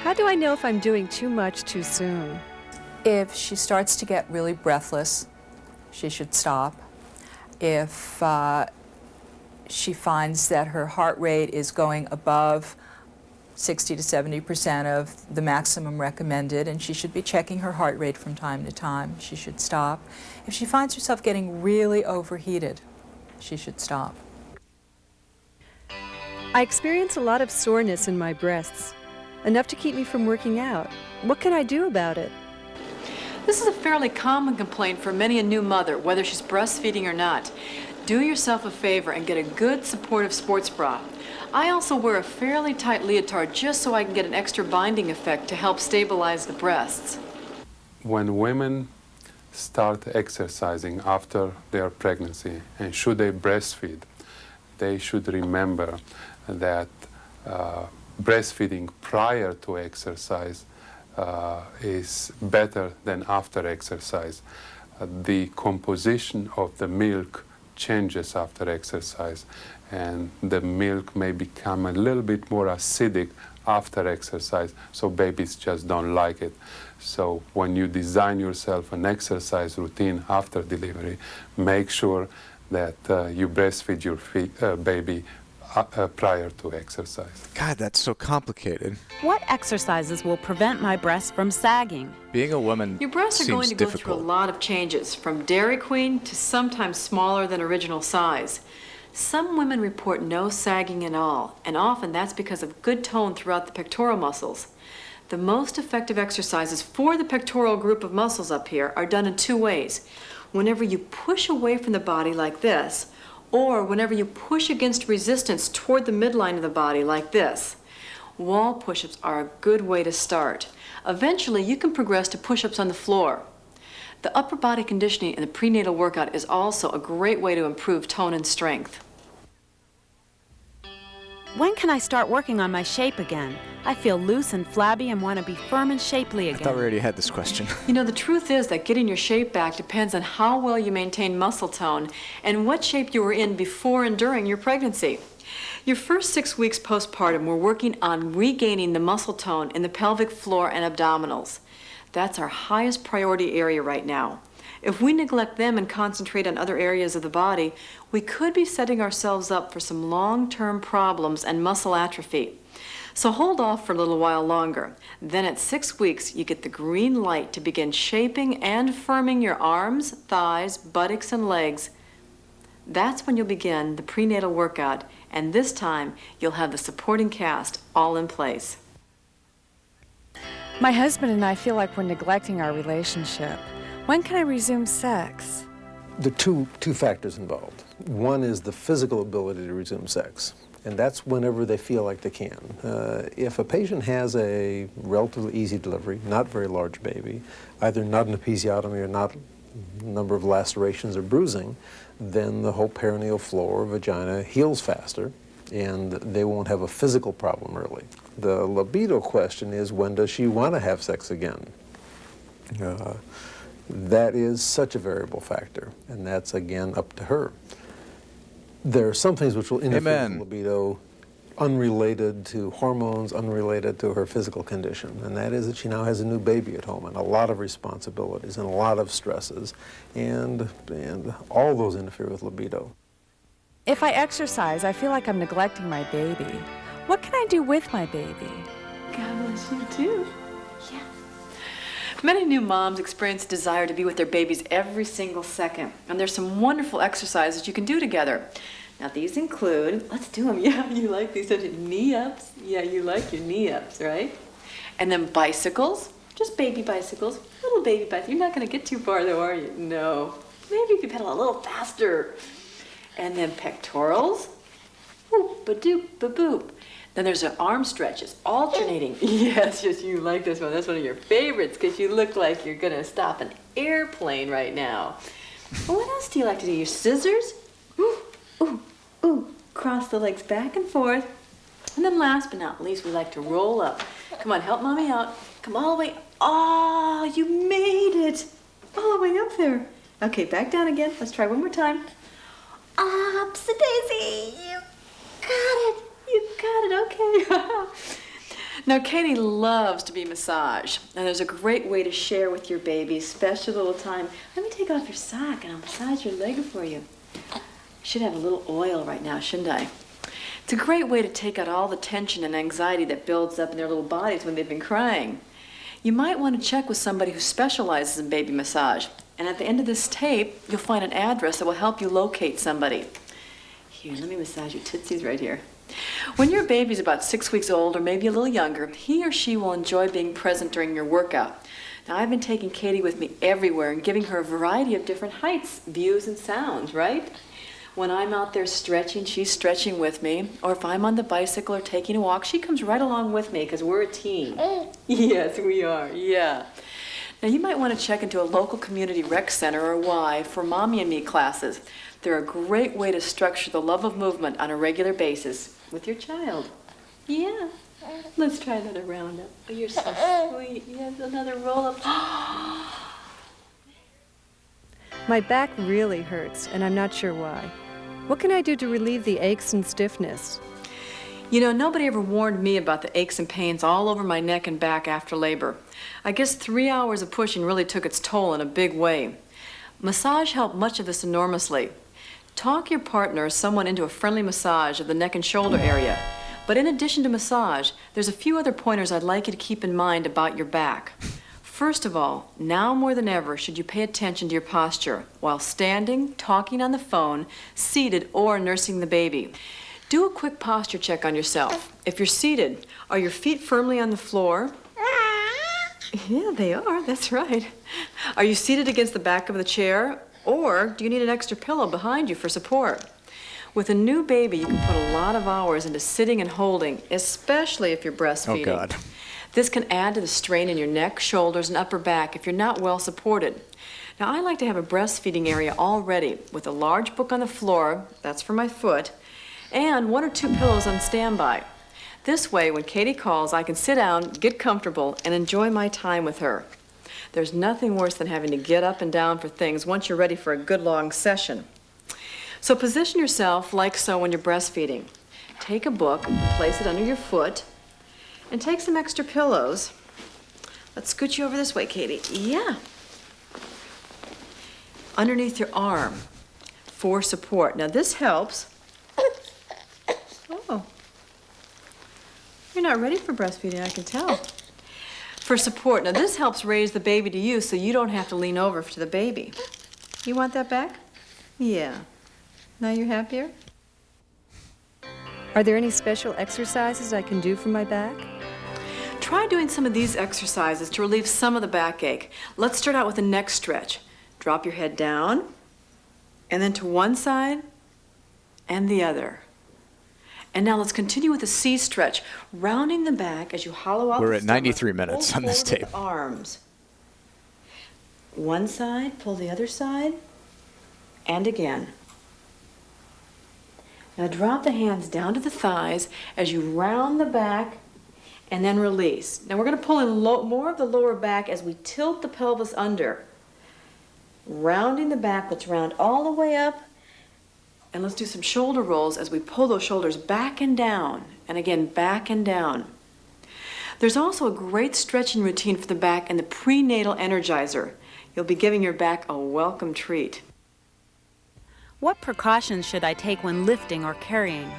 How do I know if I'm doing too much too soon? If she starts to get really breathless, she should stop. If she finds that her heart rate is going above 60 to 70% of the maximum recommended, and she should be checking her heart rate from time to time, she should stop. If she finds herself getting really overheated, she should stop. I experience a lot of soreness in my breasts, enough to keep me from working out. What can I do about it? This is a fairly common complaint for many a new mother, whether she's breastfeeding or not. Do yourself a favor and get a good supportive sports bra. I also wear a fairly tight leotard just so I can get an extra binding effect to help stabilize the breasts. When women start exercising after their pregnancy, and should they breastfeed, they should remember that breastfeeding prior to exercise is better than after exercise. The composition of the milk changes after exercise, and the milk may become a little bit more acidic after exercise, so babies just don't like it. So when you design yourself an exercise routine after delivery, make sure that you breastfeed your baby prior to exercise. God, that's so complicated. What exercises will prevent my breasts from sagging? Being a woman Your breasts are going to go through a lot of changes, from Dairy Queen to sometimes smaller than original size. Some women report no sagging at all, and often that's because of good tone throughout the pectoral muscles. The most effective exercises for the pectoral group of muscles up here are done in two ways. Whenever you push away from the body like this, or whenever you push against resistance toward the midline of the body like this. Wall push-ups are a good way to start. Eventually, you can progress to push-ups on the floor. The upper body conditioning in the prenatal workout is also a great way to improve tone and strength. When can I start working on my shape again? I feel loose and flabby and want to be firm and shapely again. I thought we already had this question. You know, the truth is that getting your shape back depends on how well you maintain muscle tone and what shape you were in before and during your pregnancy. Your first 6 weeks postpartum, we're working on regaining the muscle tone in the pelvic floor and abdominals. That's our highest priority area right now. If we neglect them and concentrate on other areas of the body, we could be setting ourselves up for some long-term problems and muscle atrophy. So hold off for a little while longer. Then at 6 weeks, you get the green light to begin shaping and firming your arms, thighs, buttocks, and legs. That's when you'll begin the prenatal workout, and this time you'll have the supporting cast all in place. My husband and I feel like we're neglecting our relationship. When can I resume sex? There are two factors involved. One is the physical ability to resume sex, and that's whenever they feel like they can. If a patient has a relatively easy delivery, not very large baby, either not an episiotomy or not a number of lacerations or bruising, then the whole perineal floor or vagina heals faster, and they won't have a physical problem early. The libido question is, when does she want to have sex again? That is such a variable factor, and that's, again, up to her. There are some things which will interfere with libido unrelated to hormones, unrelated to her physical condition, and that is that she now has a new baby at home and a lot of responsibilities and a lot of stresses, and all those interfere with libido. If I exercise, I feel like I'm neglecting my baby. What can I do with my baby? God bless you too. Many new moms experience a desire to be with their babies every single second, and there's some wonderful exercises you can do together. Now these include, let's do them. Yeah, you like these, don't you? Knee-ups. Yeah, you like your knee-ups, right? And then bicycles, just baby bicycles, little baby bicycles. You're not going to get too far though, are you? No. Maybe if you pedal a little faster. And then pectorals. Boop, ba-doop, ba-boop. Then there's an arm stretches, alternating. Yes, you like this one. That's one of your favorites because you look like you're going to stop an airplane right now. Well, what else do you like to do? Your scissors? Ooh, ooh, ooh. Cross the legs back and forth. And then last but not least, we like to roll up. Come on, help Mommy out. Come all the way. Oh, you made it. All the way up there. Okay, back down again. Let's try one more time. Upsy-daisy. You got it. You got it, okay. Now, Katie loves to be massaged, and there's a great way to share with your baby, special little time. Let me take off your sock, and I'll massage your leg for you. I should have a little oil right now, shouldn't I? It's a great way to take out all the tension and anxiety that builds up in their little bodies when they've been crying. You might want to check with somebody who specializes in baby massage, and at the end of this tape, you'll find an address that will help you locate somebody. Here, let me massage your tootsies right here. When your baby's about 6 weeks old or maybe a little younger, he or she will enjoy being present during your workout. Now, I've been taking Katie with me everywhere and giving her a variety of different heights, views, and sounds, right? When I'm out there stretching, she's stretching with me. Or if I'm on the bicycle or taking a walk, she comes right along with me because we're a team. Yes, we are, yeah. Now, you might want to check into a local community rec center or Y for Mommy and Me classes. They're a great way to structure the love of movement on a regular basis with your child. Yeah. Let's try another round up. Oh, you're so sweet. Yes, another roll up. My back really hurts, and I'm not sure why. What can I do to relieve the aches and stiffness? You know, nobody ever warned me about the aches and pains all over my neck and back after labor. I guess 3 hours of pushing really took its toll in a big way. Massage helped much of this enormously. Talk your partner or someone into a friendly massage of the neck and shoulder area. But in addition to massage, there's a few other pointers I'd like you to keep in mind about your back. First of all, now more than ever should you pay attention to your posture while standing, talking on the phone, seated, or nursing the baby. Do a quick posture check on yourself. If you're seated, are your feet firmly on the floor? Yeah, they are. That's right. Are you seated against the back of the chair? Or do you need an extra pillow behind you for support? With a new baby, you can put a lot of hours into sitting and holding, especially if you're breastfeeding. Oh, God. This can add to the strain in your neck, shoulders, and upper back if you're not well supported. Now, I like to have a breastfeeding area all ready with a large book on the floor, that's for my foot, and 1 or 2 pillows on standby. This way, when Katie calls, I can sit down, get comfortable, and enjoy my time with her. There's nothing worse than having to get up and down for things once you're ready for a good long session. So position yourself like so when you're breastfeeding. Take a book, place it under your foot, and take some extra pillows. Let's scoot you over this way, Katie. Yeah. Underneath your arm for support. Now this helps. Oh. You're not ready for breastfeeding, I can tell. For support. Now this helps raise the baby to you so you don't have to lean over to the baby. You want that back? Yeah. Now you're happier? Are there any special exercises I can do for my back? Try doing some of these exercises to relieve some of the backache. Let's start out with a neck stretch. Drop your head down, and then to one side and the other. And now let's continue with a C stretch, rounding the back as you hollow out the stomach. We're at 93 minutes on this tape. Arms. One side, pull the other side, and again. Now drop the hands down to the thighs as you round the back and then release. Now we're going to pull in more of the lower back as we tilt the pelvis under. Rounding the back, let's round all the way up. And let's do some shoulder rolls as we pull those shoulders back and down. And again, back and down. There's also a great stretching routine for the back and the prenatal energizer. You'll be giving your back a welcome treat. What precautions should I take when lifting or carrying?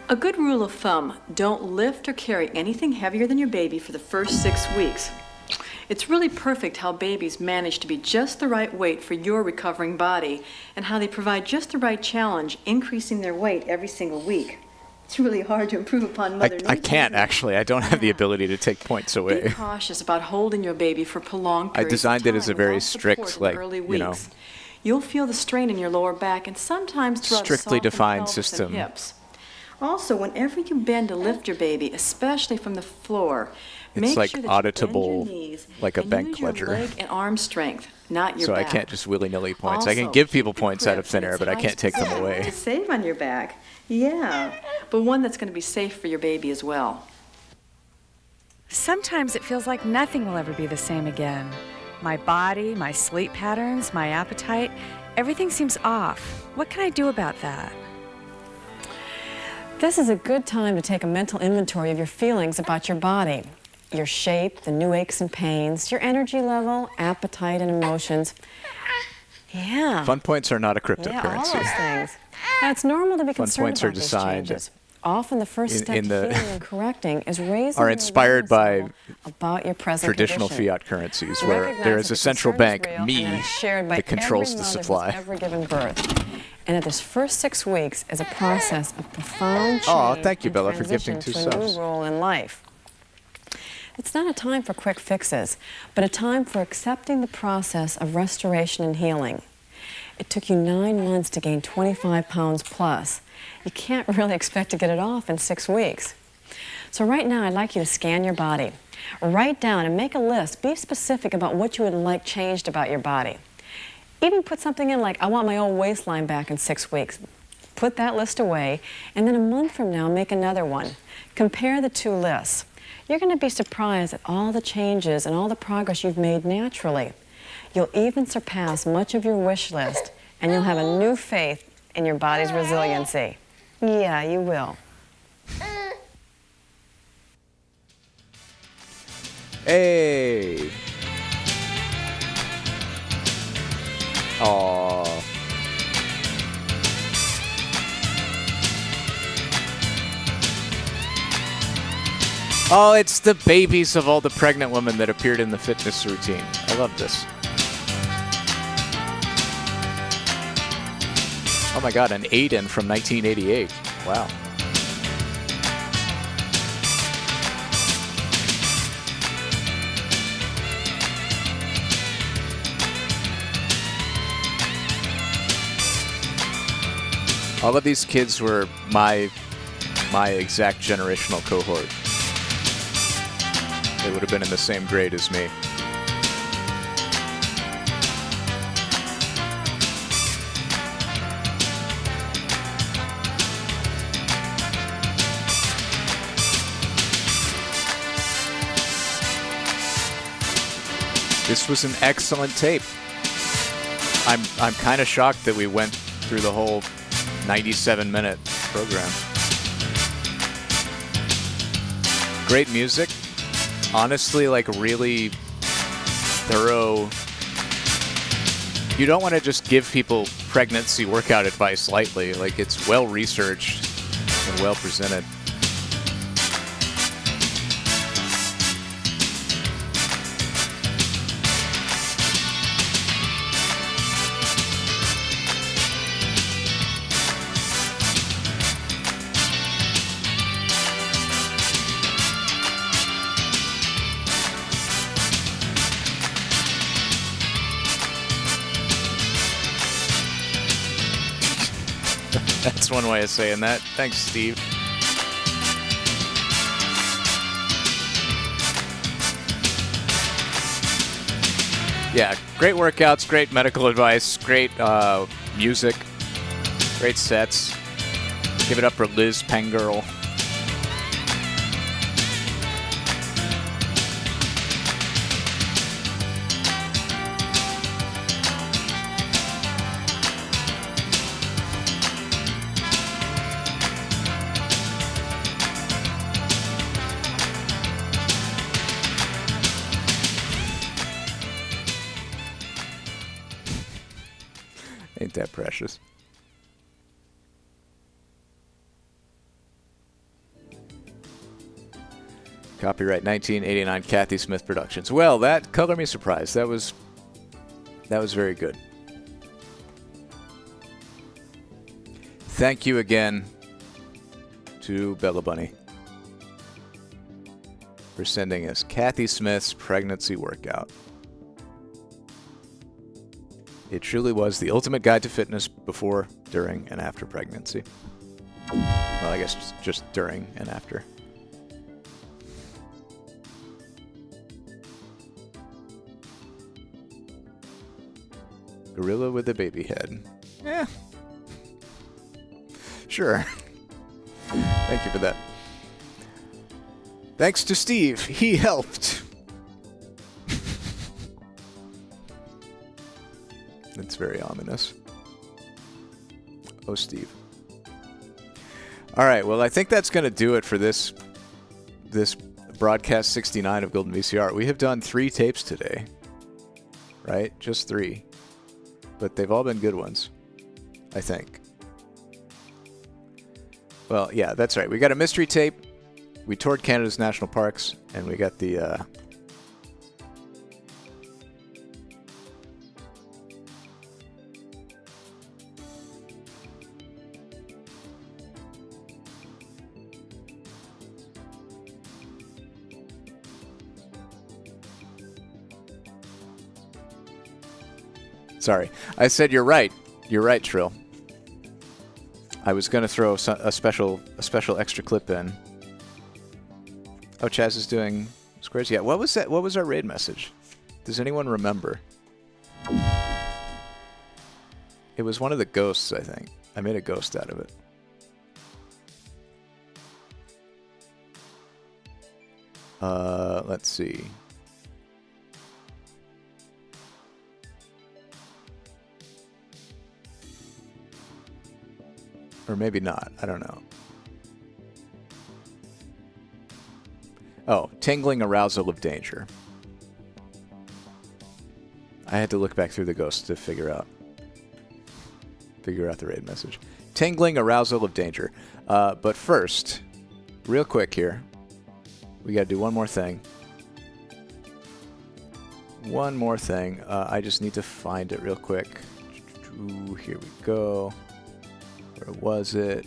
A good rule of thumb, don't lift or carry anything heavier than your baby for the first 6 weeks. It's really perfect how babies manage to be just the right weight for your recovering body and how they provide just the right challenge, increasing their weight every single week. It's really hard to improve upon Mother Nature. I can't, actually. I don't have the ability to take points away. Be cautious about holding your baby for prolonged I periods designed of it as a time very without support strict, in the early weeks. You'll feel the strain in your lower back and sometimes throughout strictly the defined pelvis system. and hips. Also, whenever you bend to lift your baby, especially from the floor, It's make like sure that auditable, you bend your knees like a and bank use your ledger. leg and arm strength, not your So back. I can't just willy-nilly points. I can Also, give people keep the points out of grip thin in air, its but I can't highest take them position away. to save on your back. Yeah, but one that's going to be safe for your baby as well. Sometimes it feels like nothing will ever be the same again. My body, my sleep patterns, my appetite, everything seems off. What can I do about that? This is a good time to take a mental inventory of your feelings about your body, your shape, the new aches and pains, your energy level, appetite, and emotions. Yeah. Fun points are not a cryptocurrency. Yeah, all those things. Now, it's normal to be Fun concerned points about are these designed changes. Often the first step in to the- healing and correcting is raising are your inspired awareness by level about your present traditional condition. fiat currencies, where Recognize there that is the a central concern is bank, real, me, and that it's shared by that controls every the mother who's supply. ever given birth. And that this first 6 weeks is a process of profound change Aw, thank you, and Bella, for gifting transition 2 to a subs. new role in life. It's not a time for quick fixes, but a time for accepting the process of restoration and healing. It took you 9 months to gain 25 pounds plus. You can't really expect to get it off in 6 weeks. So right now, I'd like you to scan your body. Write down and make a list. Be specific about what you would like changed about your body. Even put something in like, I want my old waistline back in 6 weeks. Put that list away, and then a month from now, make another one. Compare the 2 lists. You're going to be surprised at all the changes and all the progress you've made naturally. You'll even surpass much of your wish list, and you'll have a new faith in your body's resiliency. Yeah, you will. Hey! Aww. Oh, it's the babies of all the pregnant women that appeared in the fitness routine. I love this. Oh my god, an Aiden from 1988. Wow. All of these kids were my exact generational cohort. They would have been in the same grade as me. This was an excellent tape. I'm kind of shocked that we went through the whole 97-minute program. Great music. Honestly, like really thorough. You don't want to just give people pregnancy workout advice lightly. Like, it's well researched and well presented. That's one way of saying that. Thanks, Steve. Yeah, great workouts, great medical advice, great music, great sets. Give it up for Liz Pengirl. Ain't that precious? Copyright 1989 Kathy Smith Productions. Well, that Color Me Surprised. That was very good. Thank you again to Bella Bunny for sending us Kathy Smith's pregnancy workout. It truly was the ultimate guide to fitness before, during, and after pregnancy. Well, I guess just during and after. Gorilla with a baby head. Yeah. Sure. Thank you for that. Thanks to Steve. He helped. That's very ominous. Oh, Steve. All right, well, I think that's going to do it for this broadcast 69 of Golden VCR. We have done 3 tapes today, right? Just 3. But they've all been good ones, I think. Well, yeah, that's right. We got a mystery tape. We toured Canada's national parks, and we got the... Sorry. I said you're right. You're right, Trill. I was going to throw a special extra clip in. Oh, Chaz is doing squares. Yeah, what was that? What was our raid message? Does anyone remember? It was one of the ghosts, I think. I made a ghost out of it. Let's see. Or maybe not. I don't know. Oh, tingling arousal of danger. I had to look back through the ghosts to figure out the raid message. Tingling arousal of danger. But first, real quick here, we got to do one more thing. One more thing. I just need to find it real quick. Here we go. Where was it?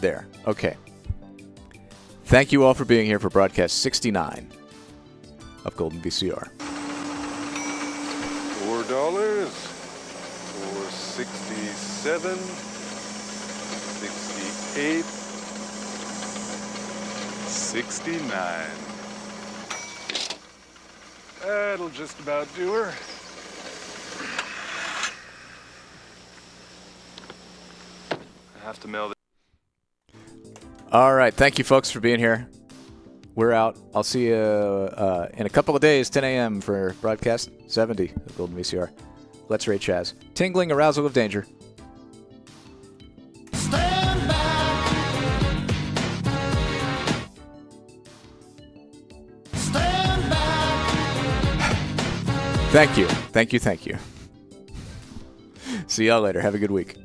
There. Okay. Thank you all for being here for broadcast 69 of Golden VCR. $4 for 67, 68, 69. That'll just about do her. I have to mail this. All right. Thank you, folks, for being here. We're out. I'll see you in a couple of days, 10 a.m. for broadcast 70 of Golden VCR. Let's rate Chaz. Tingling arousal of danger. Thank you. Thank you. Thank you. See y'all later. Have a good week.